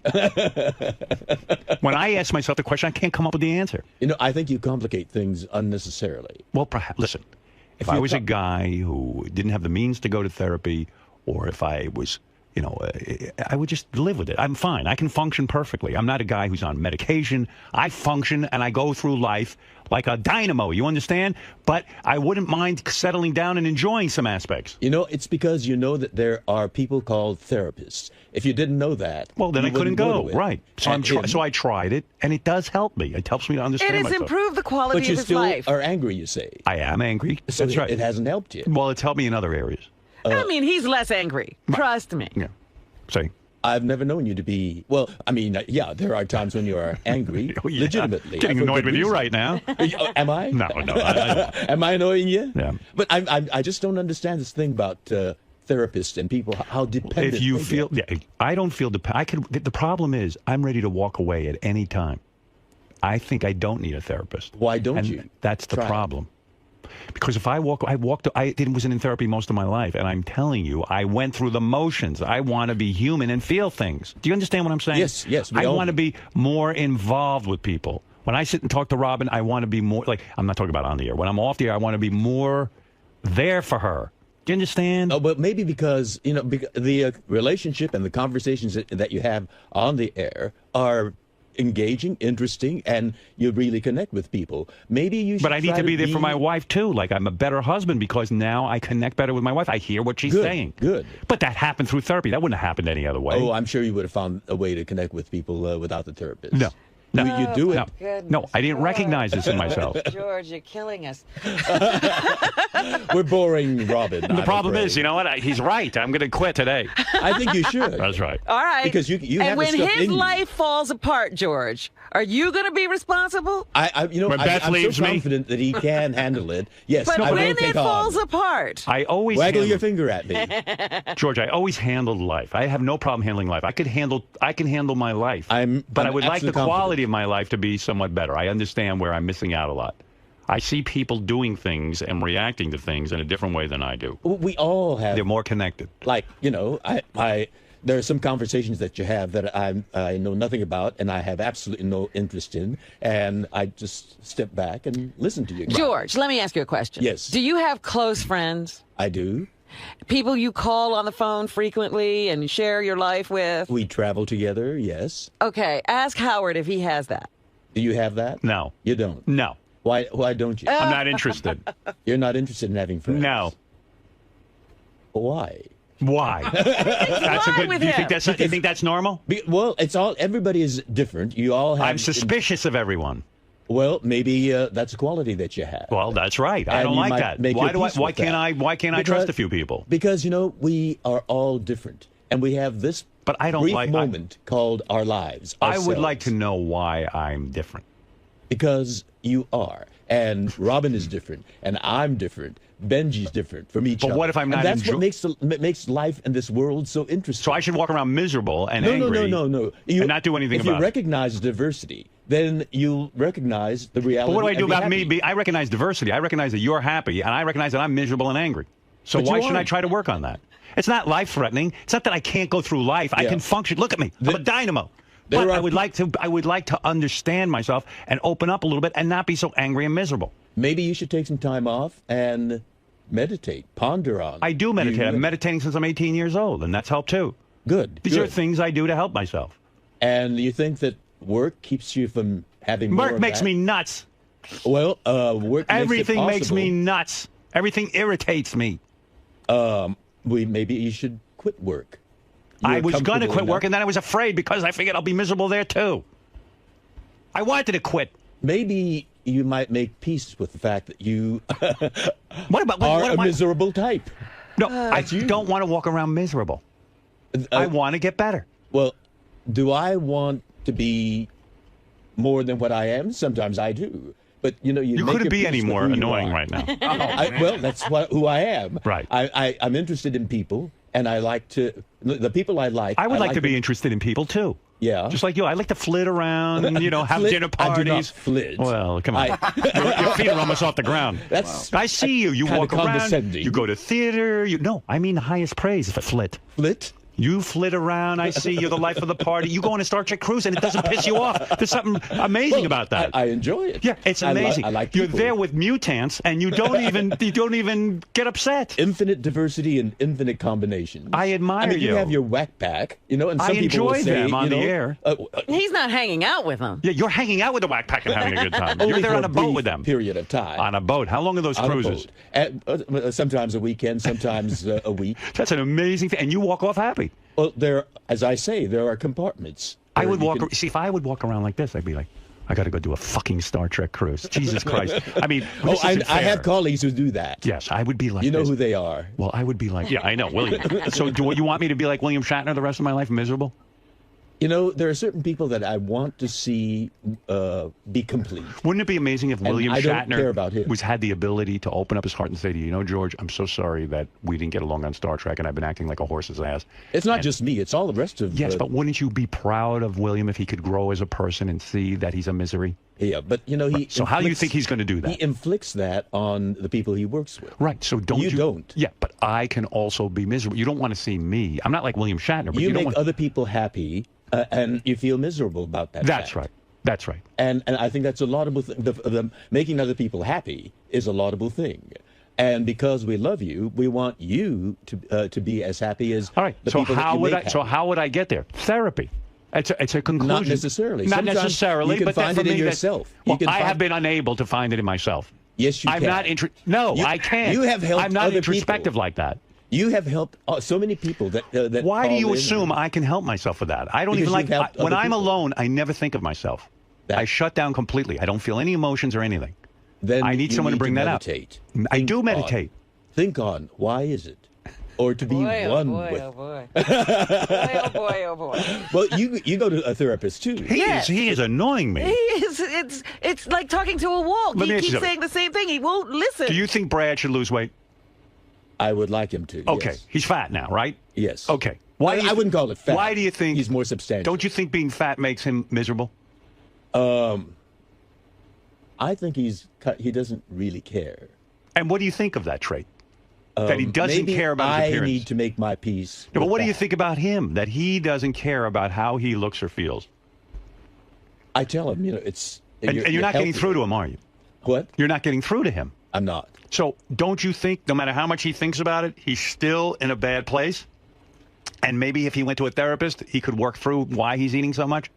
When I ask myself the question, I can't come up with the answer. You know, I think you complicate things unnecessarily. Well, perhaps. Listen, if I was a guy who didn't have the means to go to therapy, or if I was, you know, I would just live with it. I'm fine. I can function perfectly. I'm not a guy who's on medication. I function and I go through life like a dynamo, you understand? But I wouldn't mind settling down and enjoying some aspects. You know, it's because you know that there are people called therapists. If you didn't know that, well, then you I couldn't wouldn't go. to it. Right. So And so I tried it, and it does help me. It helps me to understand It has myself. improved the quality But you of his still life. are angry, you say. I am angry. So That's right. It hasn't helped you. Well, it's helped me in other areas. I mean, he's less angry. Trust me. Yeah. Say. I've never known you to be, well, I mean, yeah, there are times when you are angry, Oh, yeah. legitimately. Getting for annoyed good with you reason. right now. Am I? No. Am I annoying you? Yeah. But I just don't understand this thing about therapists and people, how dependent If you they feel, get. yeah, I don't feel the problem is I'm ready to walk away at any time. I think I don't need a therapist. Why don't And you? That's the Try it. problem. Because if I wasn't in therapy most of my life, and I'm telling you, I went through the motions. I want to be human and feel things. Do you understand what I'm saying? Yes, we I all want to do. be more involved with people. When I sit and talk to Robin, I want to be more, like, I'm not talking about on the air. When I'm off the air, I want to be more there for her. Do you understand? Oh, but maybe because, you know, the relationship and the conversations that you have on the air are engaging, interesting, and you really connect with people. Maybe you should But I need try to be there for my wife, too. Like, I'm a better husband because now I connect better with my wife. I hear what she's saying. Good. But that happened through therapy. That wouldn't have happened any other way. Oh, I'm sure you would have found a way to connect with people without the therapist. No. No. You do it. No. No, I didn't recognize this in myself. George, you're killing us. We're boring, Robin. The problem is, you know what? He's right. I'm going to quit today. I think you should. That's right. All right. Because you and have when the stuff his in you. life falls apart, George, are you going to be responsible? You know, When Beth I'm leaves so me. confident that he can handle it. Yes, But I when will it take falls on. apart, I always Waggle handle- your finger at me. George, I always handled life. I have no problem handling life. I can handle my life. But I'm I would like the absolutely quality of my life to be somewhat better. I understand where I'm missing out a lot. I see people doing things and reacting to things in a different way than I do. We all have. They're more connected. Like, you know, there are some conversations that you have that I know nothing about, and I have absolutely no interest in, and I just step back and listen to you. George, let me ask you a question. Yes. Do you have close friends? I do. People you call on the phone frequently and share your life with? We travel together, yes. Okay, ask Howard if he has that. Do you have that? No. You don't? No. Why don't you? I'm not interested. You're not interested in having friends? No. Why? Why? That's a good. with Do you him? think that's normal? Well, it's all. Everybody is different. You all have. I'm suspicious of everyone. Well, maybe that's a quality that you have. Well, that's right. I And don't you like might that. make Why your do I? peace Why with can't that. I? Why can't I trust a few people? Because we are all different, and we have this. But I don't brief like moment called our lives. I would ourselves. like to know why I'm different. Because you are, and Robin is different, and I'm different. Benji's different from each other. But what if I'm not? And that's what makes life in this world so interesting. So I should walk around miserable and no, angry. No. And not do anything if about you recognize diversity, then you'll recognize the reality. But what do I do and be about happy. me? I recognize diversity. I recognize that you're happy, and I recognize that I'm miserable and angry. So But why you shouldn't I aren't. try to work on that? It's not life-threatening. It's not that I can't go through life. I Yeah. can function. Look at me. I'm a dynamo. there But are I would like to understand myself and open up a little bit and not be so angry and miserable. Maybe you should take some time off and meditate, ponder on. I do meditate. I'm meditating since I'm 18 years old, and that's helped too. Good. These are good. things I do to help myself. And you think that work keeps you from having more Work of makes that? me nuts. Well, work Everything makes me possible. nuts. Everything irritates me. Maybe you should quit work. I You're was going to comfortable quit enough. work, and then I was afraid because I figured I'll be miserable there too. I wanted to quit. Maybe you might make peace with the fact that you what are a miserable type. No, I don't want to walk around miserable. I want to get better. Well, do I want to be more than what I am? Sometimes I do. But, you make couldn't your be peace any with more who you annoying are. right now. Well, that's who I am. Right. I'm interested in people, and I like to the people I like. I would like to be them- interested in people too. Yeah. Just like you. I like to flit around and, have Flit? dinner I do not parties. flit. Well, come on. Your feet are almost off the ground. I see you. You kinda walk around. condescending. You go to theater. No, I mean the highest praise for flit. Flit? You flit around. I see you're the life of the party. You go on a Star Trek cruise and it doesn't piss you off. There's something amazing about that. I enjoy it. Yeah, it's amazing. I like You're people. there with mutants and you don't even get upset. Infinite diversity and infinite combinations. I admire I mean, you you. have your whack pack, and some I people will enjoy say, them on the air. He's not hanging out with them. Yeah, you're hanging out with the whack pack and having a good time. Only You're there for on a boat brief with them. Period of time. On a boat. How long are those On a cruises? boat. Sometimes a weekend, sometimes a week. That's an amazing thing. And you walk off happy. Well, as I say, there are compartments. I would walk. See, if I would walk around like this, I'd be like, I got to go do a fucking Star Trek cruise. Jesus Christ. I mean, this isn't I fair. have colleagues who do that. Yes, I would be like You know this. who they are. Well, I would be like, yeah, I know, William. So do you want me to be like William Shatner the rest of my life, miserable? There are certain people that I want to see be complete. Wouldn't it be amazing if And William I don't Shatner care about him. had the ability to open up his heart and say to you, George, I'm so sorry that we didn't get along on Star Trek and I've been acting like a horse's ass. It's not just me, it's all the rest of Yes, but wouldn't you be proud of William if he could grow as a person and see that he's a misery? Yeah, but he. So how do you think he's going to do that? He inflicts that on the people he works with. Right. So don't you? don't. Yeah, but I can also be miserable. You don't want to see me. I'm not like William Shatner. But You don't make want... other people happy, and you feel miserable about that. That's fact. right. That's right. And I think that's a laudable thing. The making other people happy is a laudable thing. And because we love you, we want you to be as happy as all right. the So people how that you would make I? So happy. how would I get there? Therapy. It's a conclusion. Not necessarily. Not Sometimes necessarily. you can but find for it in me, that- yourself. Well, I have been unable to find it in myself. Yes, you I'm can. not No, I can't. You have helped I'm not other introspective people. like that. You have helped so many people that. Why do call you in assume I can help myself with that? I don't Because even like you've helped when other I'm people. alone. I never think of myself. I shut down completely. I don't feel any emotions or anything. Then I need you someone to bring that meditate. up. I do meditate. Think on why is it, or to be Boy, one oh boy, with. oh boy. Oh boy, oh boy. Well, you go to a therapist too. He is annoying me. He is. It's like talking to a wall. Let me He ask you keeps something. saying the same thing. He won't listen. Do you think Brad should lose weight? I would like him to. Okay, yes. he's fat now, right? Yes. Okay. I wouldn't call it fat. Why do you think he's more substantial? Don't you think being fat makes him miserable? I think he doesn't really care. And what do you think of that trait? That he doesn't care about his appearance. I need to make my peace. Yeah, but what do you think about him? That he doesn't care about how he looks or feels? I tell him, it's... And you're not getting through to him, are you? What? You're not getting through to him. I'm not. So don't you think, no matter how much he thinks about it, he's still in a bad place? And maybe if he went to a therapist, he could work through why he's eating so much?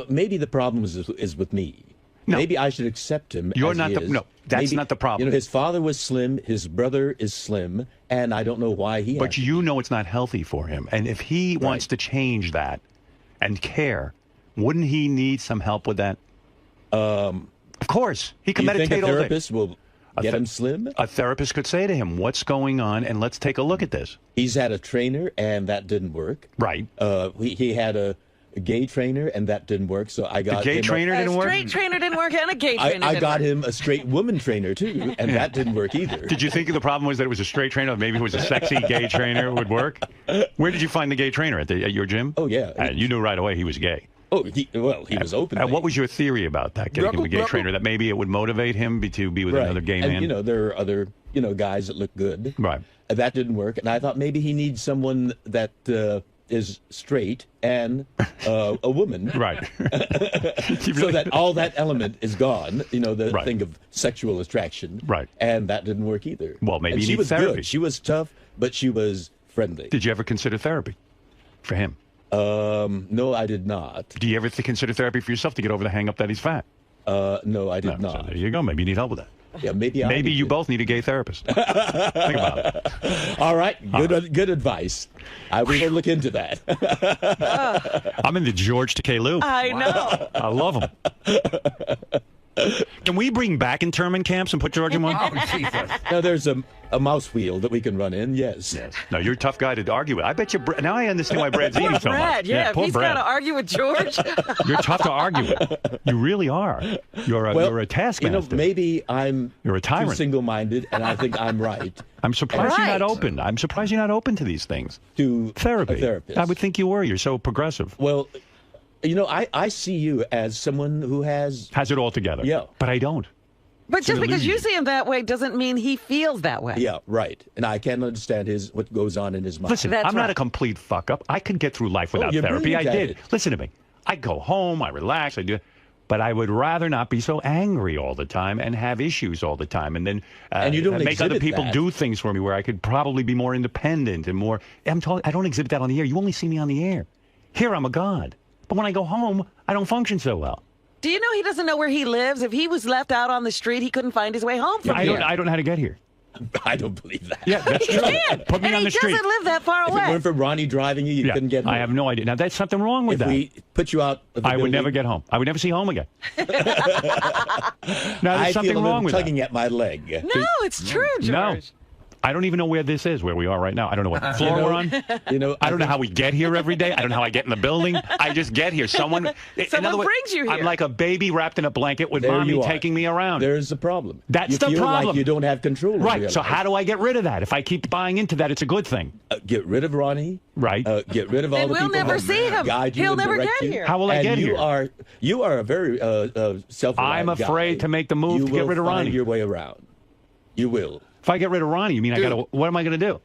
Maybe the problem is with me. No. Maybe I should accept him. You're as not he the is. no. That's not the problem. His father was slim. His brother is slim, and I don't know why he. But you know it's not healthy for him. And if he wants to change that and care, wouldn't he need some help with that? Of course, he can meditate think a all day. Therapist will get him slim. A therapist could say to him, "What's going on?" and let's take a look at this. He's had a trainer, and that didn't work. Right. He had a gay trainer, and that didn't work. So I got the gay trainer didn't work. A straight trainer didn't work, and a gay trainer. I got him a straight woman trainer too, and that didn't work either. Did you think the problem was that it was a straight trainer? Maybe it was a sexy gay trainer would work. Where did you find the gay trainer at your gym? Oh yeah, and you knew right away he was gay. Oh, he was open. And what was your theory about that? Getting him a gay trainer, that maybe it would motivate him to be with another gay man. And there are other guys that look good. Right. That didn't work, and I thought maybe he needs someone that is straight and a woman. Right. So that all that element is gone. The thing of sexual attraction. Right. And that didn't work either. Well, maybe she you need was therapy. Good. She was tough, but she was friendly. Did you ever consider therapy for him? No, I did not. Do you ever consider therapy for yourself to get over the hang-up that he's fat? No, I did not. So there you go. Maybe you need help with that. Yeah, maybe you both need a gay therapist. Think about it. All right, good advice. I will look into that. I'm into 𝗫𝗏. I know. I love him. Can we bring back internment camps and put George in one? Oh, Jesus. Now, there's a mouse wheel that we can run in, yes. No, you're a tough guy to argue with. I bet you. Now I understand why Brad's eating so Brad, much. yeah, if he's got to argue with George. You're tough to argue with. You really are. You're a taskmaster. Maybe you're a tyrant. Too single-minded, and I think I'm right. I'm surprised you're not open. I'm surprised you're not open to these things. To therapy. A therapist. I would think you were. You're so progressive. Well, I see you as someone who has it all together. Yeah. But I don't. But just because you see him that way doesn't mean he feels that way. Yeah, right. And I can't understand what goes on in his mind. Listen, I'm not a complete fuck-up. I could get through life without therapy. I did. Listen to me. I go home, I relax, I do. But I would rather not be so angry all the time and have issues all the time, and then and you don't make other people do things for me where I could probably be more independent and more. I don't exhibit that on the air. You only see me on the air. Here I'm a god. But when I go home, I don't function so well. Do you know he doesn't know where he lives? If he was left out on the street, he couldn't find his way home from here. I don't know how to get here. I don't believe that. Yeah, that's he true. Can. Put me and on the street. He doesn't live that far away. If it weren't for Ronnie driving you, couldn't get home. I have no idea. Now, there's something wrong with that. If we put you out of the I would never get home. I would never see home again. Now, there's something wrong with that. I feel tugging at my leg. No, it's true, George. No. I don't even know where this is, where we are right now. I don't know what floor we're on. I don't know how we get here every day. I don't know how I get in the building. I just get here. Someone brings you here. I'm like a baby wrapped in a blanket with mommy taking me around. There's the problem. That's the problem. problem. Like you don't have control over Right. So how do I get rid of that? If I keep buying into that, it's a good thing. Get rid of Ronnie. Right. Get rid of all and the people. we'll never see him. He'll never get here. How will I get here? You are a very self-reliant I'm afraid guy. to make the move to get rid of Ronnie. You will find your way around. You will. If I get rid of Ronnie, you mean what am I going to do?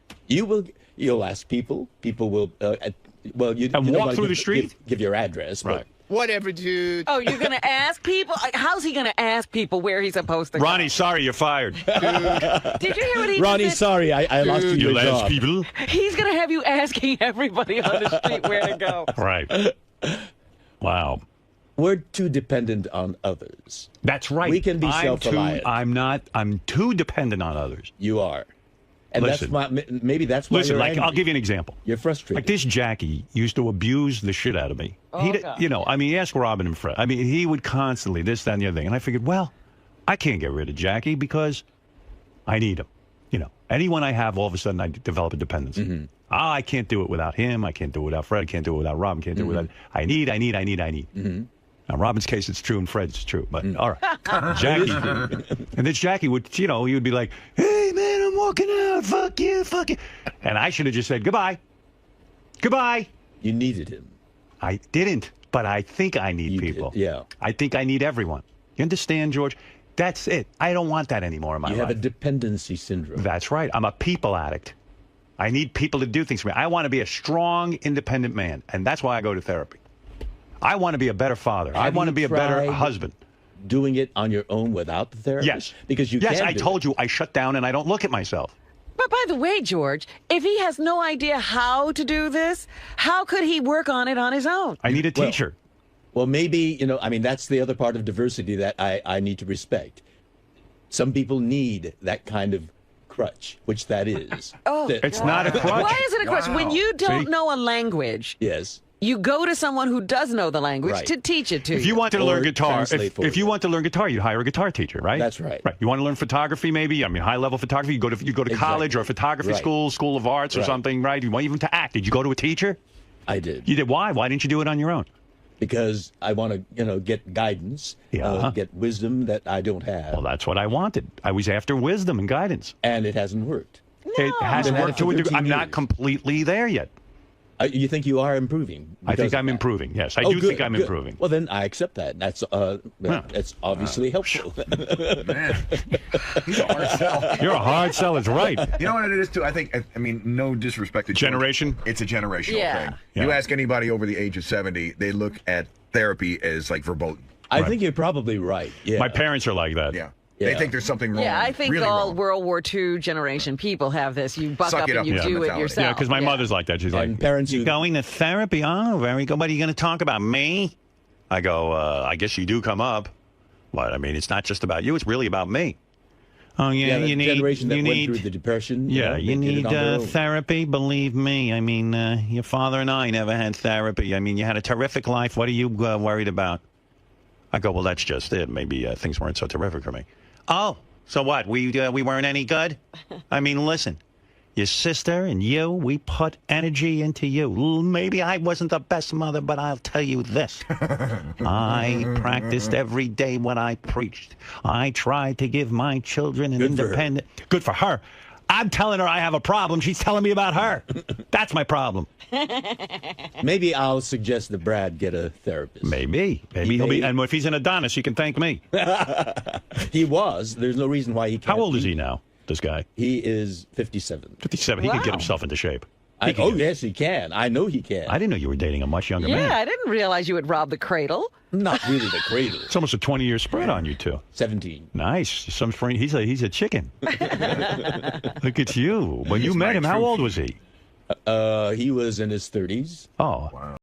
You'll ask people. People will, walk through the street? Give your address. Right. Whatever, dude. Oh, you're going to ask people? How's he going to ask people where he's supposed to go? Ronnie, sorry, you're fired. Did you hear what he Ronnie, said? sorry, I lost you your ask job. people? He's going to have you asking everybody on the street where to go. Right. Wow. We're too dependent on others. That's right. We can be self-reliant. I'm too dependent on others. You are. And Listen, maybe that's why you're angry. I'll give you an example. You're frustrated. Like this Jackie used to abuse the shit out of me. Ask Robin and Fred. He would constantly this, that, and the other thing. And I figured, well, I can't get rid of Jackie because I need him. Anyone I have, all of a sudden I develop a dependency. Mm-hmm. I can't do it without him. I can't do it without Fred. I can't do it without Robin. Can't do it without. I need. Mm-hmm. Now, Robin's case, it's true, and Fred's it's true. But, all right. Jackie. And then Jackie would, he would be like, hey, man, I'm walking out. Fuck you. And I should have just said, goodbye. Goodbye. You needed him. I didn't, but I think I need people. Yeah. I think I need everyone. You understand, George? That's it. I don't want that anymore in my life. You have a dependency syndrome. That's right. I'm a people addict. I need people to do things for me. I want to be a strong, independent man, and that's why I go to therapy. I want to be a better father. I want to be a better husband. Doing it on your own without the therapist? Yes. Because you Yes, can I told you I shut down and I don't look at myself. But by the way, George, if he has no idea how to do this, how could he work on it on his own? I need a teacher. Well, maybe, I mean, that's the other part of diversity that I need to respect. Some people need that kind of crutch, which that is. Oh, it's not a crutch. Why is it a crutch? When you don't know a language, yes, you go to someone who does know the language to teach it to you. If you wanted to learn guitar, if you want to learn guitar, you'd hire a guitar teacher, right? That's right. Right. You want to learn photography, maybe? I mean, high-level photography. You go to college or a photography school of arts or something, right? You want even to act. Did you go to a teacher? I did. You did. Why? Why didn't you do it on your own? Because I want to, get guidance, get wisdom that I don't have. Well, that's what I wanted. I was after wisdom and guidance. And it hasn't worked. It hasn't worked to a degree. I'm not completely there yet. You think you are improving? I think I'm improving. Yes, I do think I'm improving. Well, then I accept that. That's obviously helpful. Man, he's a hard sell. You're a hard sell. It's right. You know what it is too? I mean, no disrespect to George. Generation. It's a generational Yeah. thing. You ask anybody over the age of 70, they look at therapy as like verboten. I think you're probably right. Yeah. My parents are like that. Yeah. They think there's something wrong. Yeah, I think really all wrong. World War II generation people have this. You buck up and you do it yourself. Yeah, because my mother's like that. She's like, parents you going to therapy? Oh, very good. What are you going to talk about? Me? I go, I guess you do come up. But, I mean, it's not just about you. It's really about me. Oh, yeah, the you need... generation that you went need, through the Depression. Yeah, you need therapy, believe me. I mean, your father and I never had therapy. I mean, you had a terrific life. What are you worried about? I go, well, that's just it. Maybe things weren't so terrific for me. Oh, so what? We weren't any good? I mean, listen, your sister and you, we put energy into you. Maybe I wasn't the best mother, but I'll tell you this. I practiced every day what I preached. I tried to give my children an independent... Good for her. I'm telling her I have a problem. She's telling me about her. That's my problem. Maybe I'll suggest that Brad get a therapist. Maybe he'll be. And if he's an Adonis, he can thank me. He was. There's no reason why he can't. How old is he now, this guy? He is 57. 57. He could get himself into shape. Yes, he can. I know he can. I didn't know you were dating a much younger man. Yeah, I didn't realize you would rob the cradle. Not really the cradle. It's almost a 20-year spread on you two. 17. Nice. Some friend. He's a chicken. Look at you. When you met him, how old was he? He was in his 30s. Oh. Wow.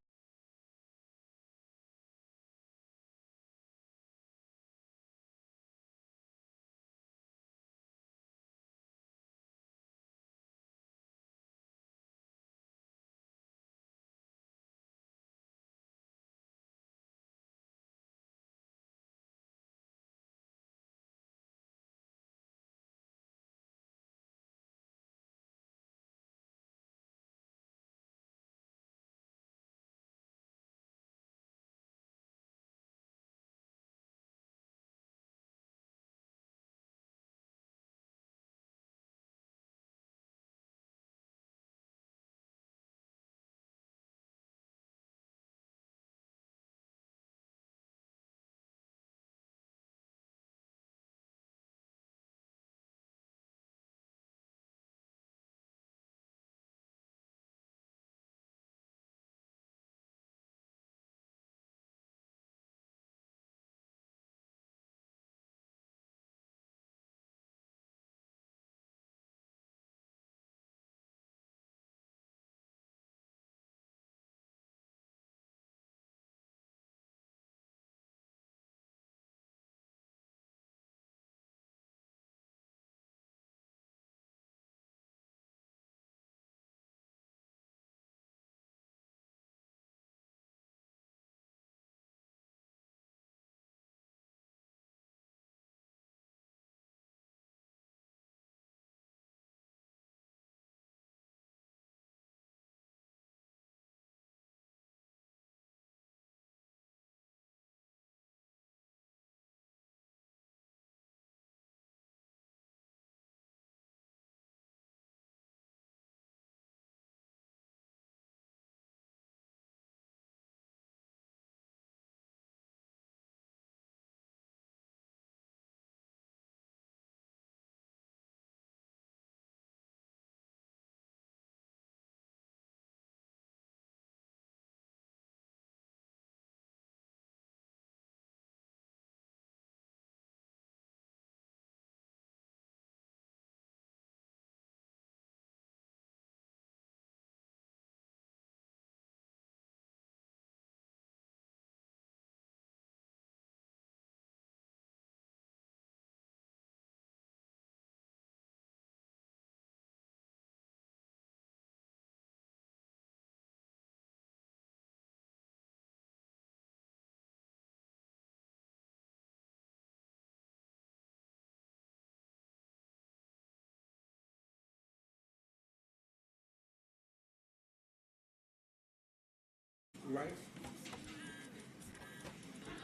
right?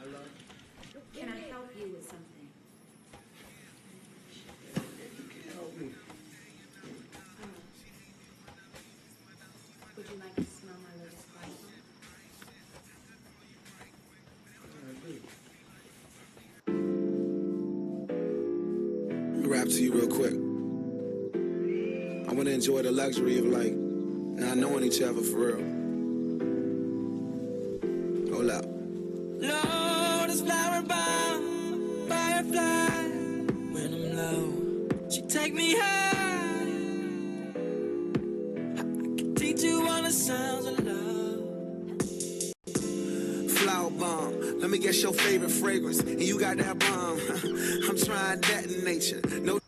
Hello? Can I help you with something? You can't help me. Would you like to smell my latest Let me rap to you real quick. I want to enjoy the luxury of like not knowing each other for real. Hold up. Lord is flower bomb, firefly. When I'm low, she take me high. I can teach you all the sounds of love. Flower bomb, let me guess your favorite fragrance. And you got that bomb. I'm trying that in nature. No.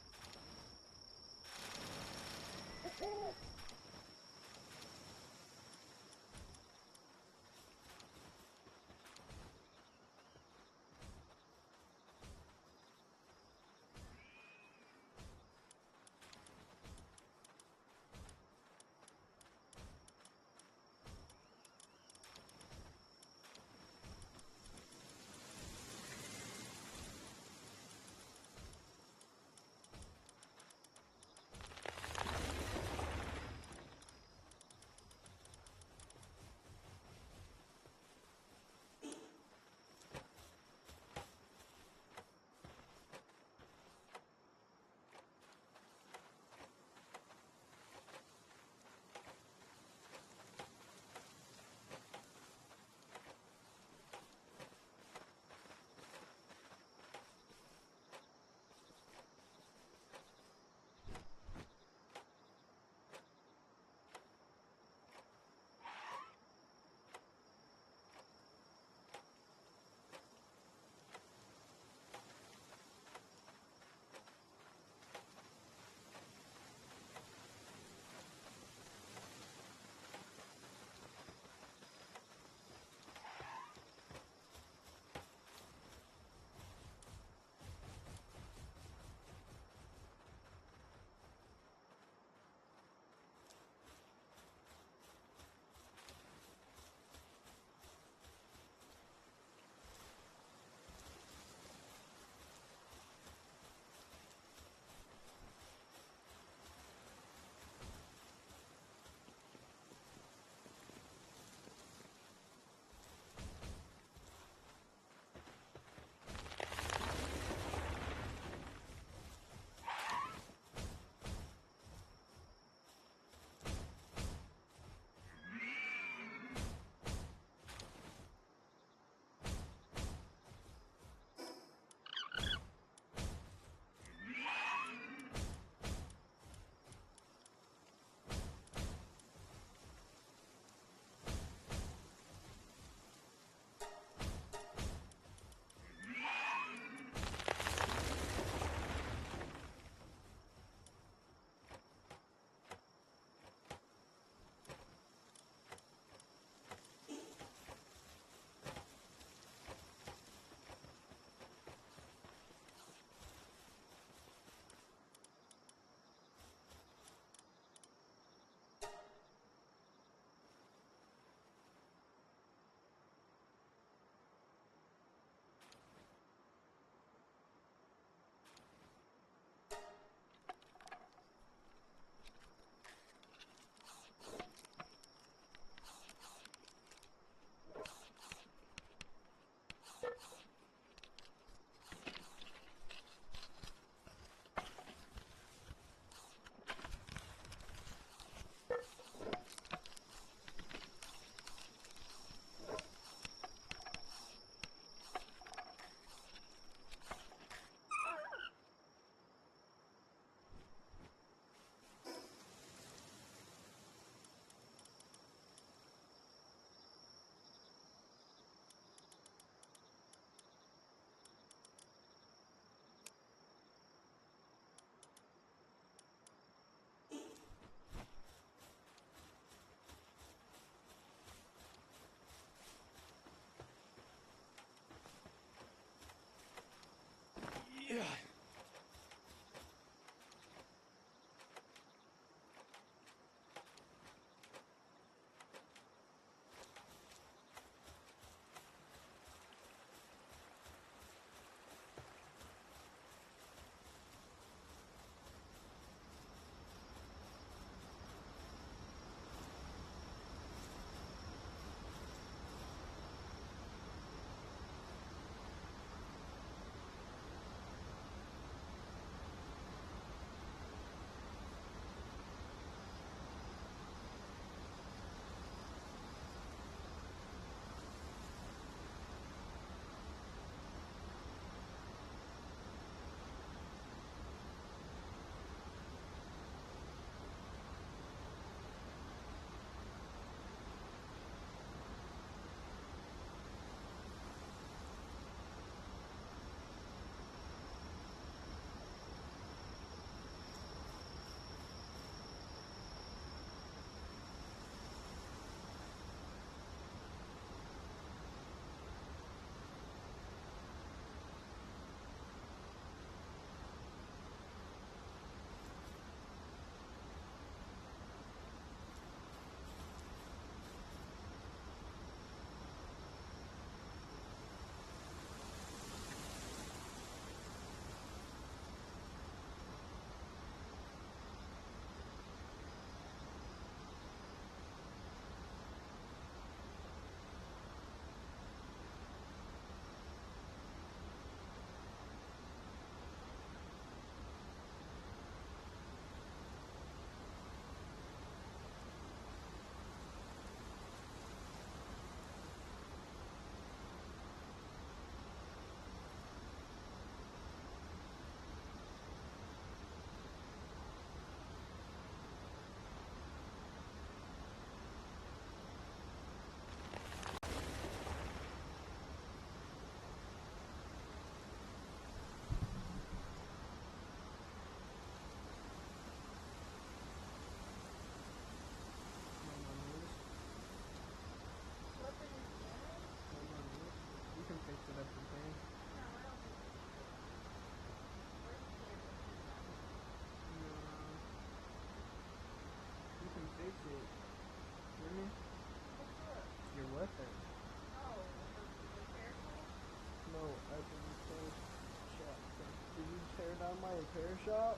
car repair shop?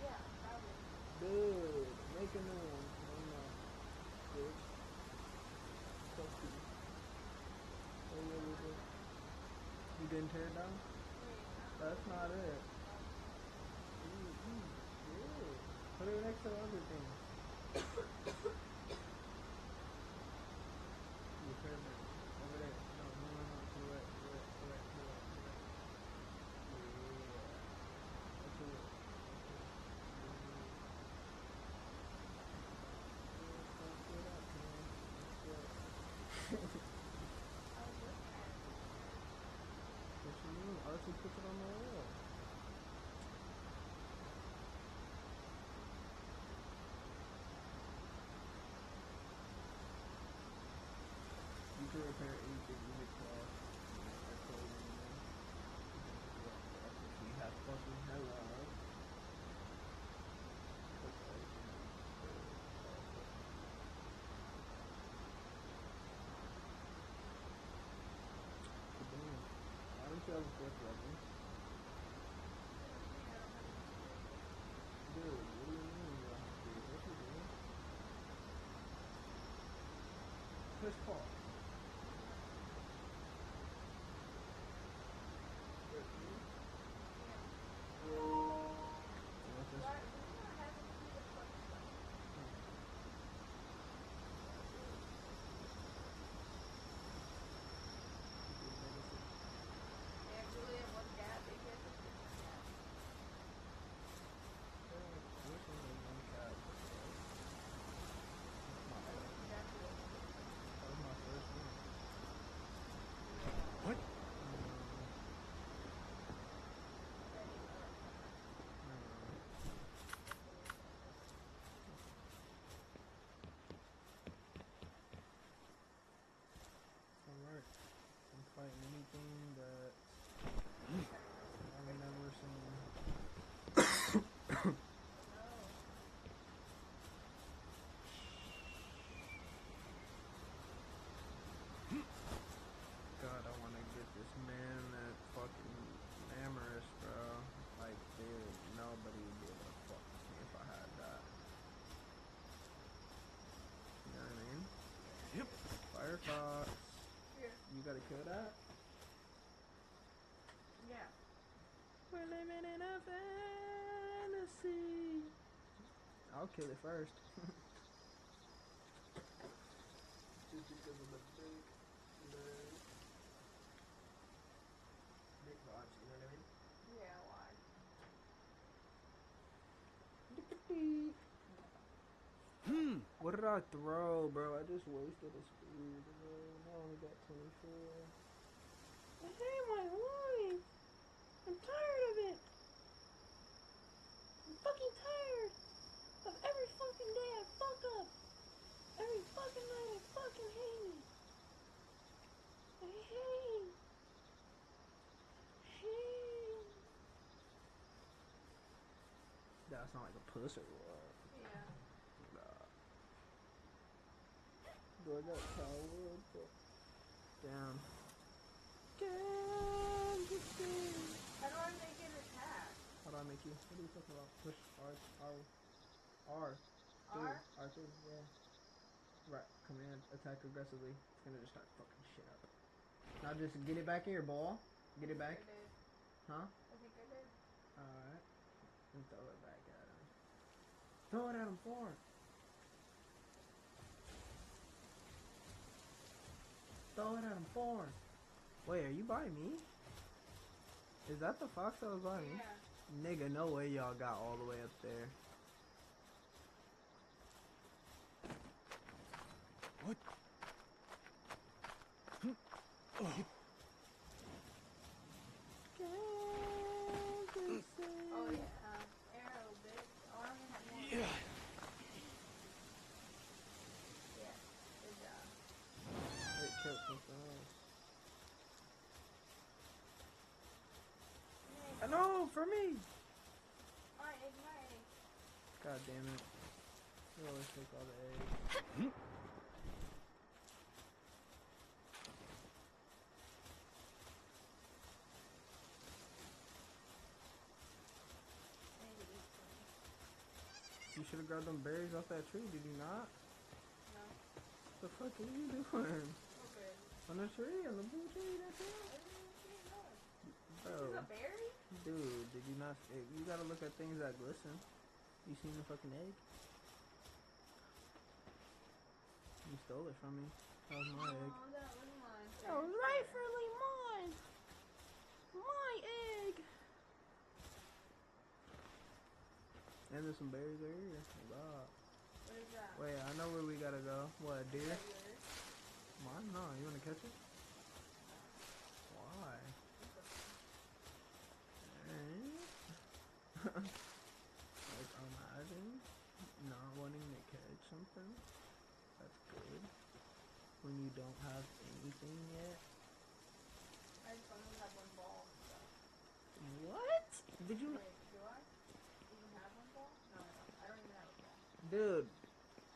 Yeah, probably. Dude, make a new one. Bitch. Fuck you. Oh, yeah, you didn't tear it down? That's not it. Yeah. Put it next to the other thing. You perfect. Over there. No. To it. Yeah. That's it. What you mean? Archie puts it on the wall. You can repair anything you hit car. We have fucking hello. Why don't you have a fifth weapon? Dude, what do you mean you don't have to do? What you doing? Push pause. What? Alright. I'm fighting anything that I've never seen. God, I want to get this man that fucking 𝗦𝗵cie, bro. Like, dude, nobody would be able to fuck with me if I had that. You know what I mean? Yep. Firefox. Here. You gotta kill that? Yeah. We're living in a fantasy. I'll kill it first. Just because of the big vibes, you know what I mean? Yeah, why? What did I throw, bro? I just wasted a speed, bro. I only got 24. I hate my life. I'm tired of it. I'm fucking tired of every fucking day I fuck up. Every fucking night I fucking hate it. I hate. That sound like a puss or what? Yeah. Nah. Do I got power? Down. How do I make it attack? How do I make you? What are you talking about? Push R. R? R2, yeah. Right, command, attack aggressively. It's gonna just start fucking shit up. Now just get it back here, ball. Get it back. Huh? I think I did. Alright. And throw it back at him. Throw it at him for it. Throw it at him for it. Wait, are you by me? Is that the fox that was by me? Yeah. Nigga, no way y'all got all the way up there. What? Oh. Oh yeah, arrow, bitch. Oh, I only have one. Yeah. Yeah, good job. It killed something else. I know, for me! Alright, ignite. God damn it. You always take all the eggs. should have grabbed them berries off that tree, did you not? No. The fuck are you doing? Okay. On the tree, on the blue tree, that's it? Bro. This is a berry? Dude, did you not? You gotta look at things that glisten. You seen the fucking egg? You stole it from me. That was my egg. Oh, that was mine. That was rightfully mine. My egg. And there's some berries right here. God. What is that? Wait, I know where we gotta go. What, a deer? Is that yours? Mine? No, you wanna catch it? Why? Like, imagine not wanting to catch something. That's good. When you don't have anything yet. I just only have one ball. So. What? Did you? Wait, do I even have one ball? No, I don't even have a ball. Dude,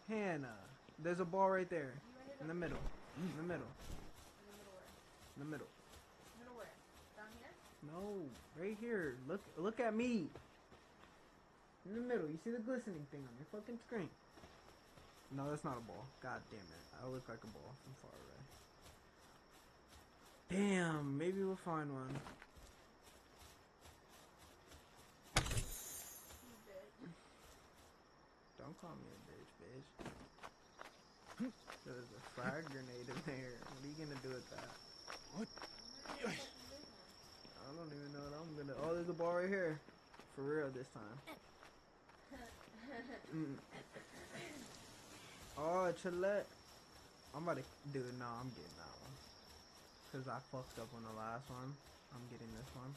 Hannah, there's a ball right there. In the middle. In the middle. In the middle where? In the middle. Middle where? Down here? No, right here. Look at me. In the middle. You see the glistening thing on your fucking screen? No, that's not a ball. God damn it. I look like a ball from far away. Damn, maybe we'll find one. Don't call me a bitch. There's a frag grenade in there. What are you gonna do with that? What? I don't even know what I'm gonna. Oh, there's a ball right here. For real this time. Oh, Chillette. I'm about to. Dude, no, I'm getting that one. Because I fucked up on the last one. I'm getting this one.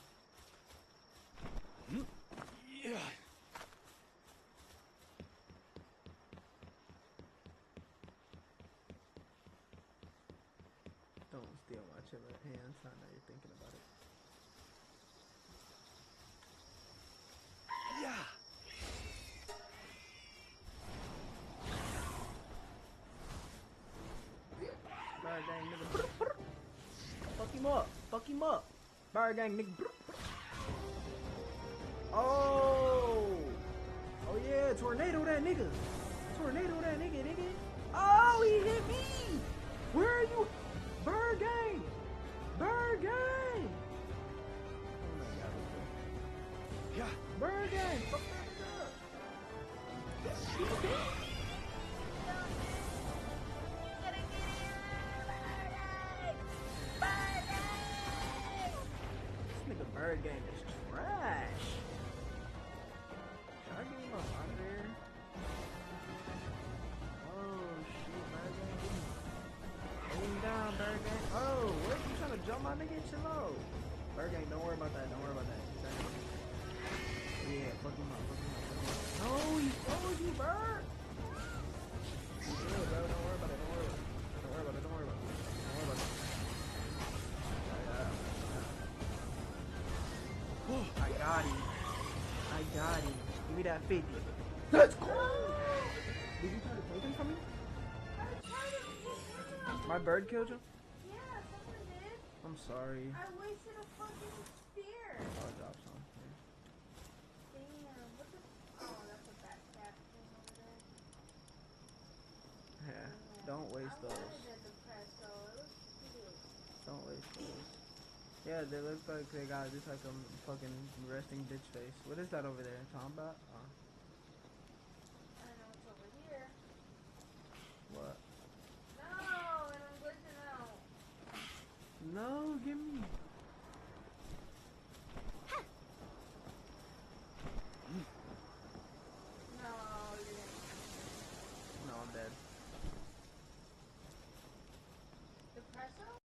Yeah. Don't steal my Chillette hands. I know you're thinking about it. Yeah. Bird gang nigga. Fuck him up. Fuck him up. Bird gang nigga. Oh. Oh yeah. Tornado that nigga. Tornado that nigga. Oh, he hit me. Where are you? Bird gang. Bird gang. Oh my god. Yeah. Bird gang. Fuck that nigga up. This nigga Bird gang is trash. Should I get him up out of there? Oh shit, Bird gang, get him down, Bird gang. Oh, what? You trying to jump my nigga? Chill out. Bird gang, don't worry about that. Don't worry about that. Yeah, fuck him up. Fuck him up. Fuck him up. No, he stole you, Bird. You good, bro. Don't worry about it. Don't worry about it. Don't worry about it. Don't worry about it. Don't worry about it. I got him. I got him. Give me that 50. Let's go! Did you try to take him from me? I tried to pick him up. My bird killed you? Yeah, someone did. I'm sorry. I wasted a fucking spear. I'll drop some. Damn, what the? Oh, that's a back cat thing over there. Yeah, don't waste those. I wanted the depressed though. It looks cute. Don't waste those. Yeah, they look like they got just like a fucking resting bitch face. What is that over there? Talking about?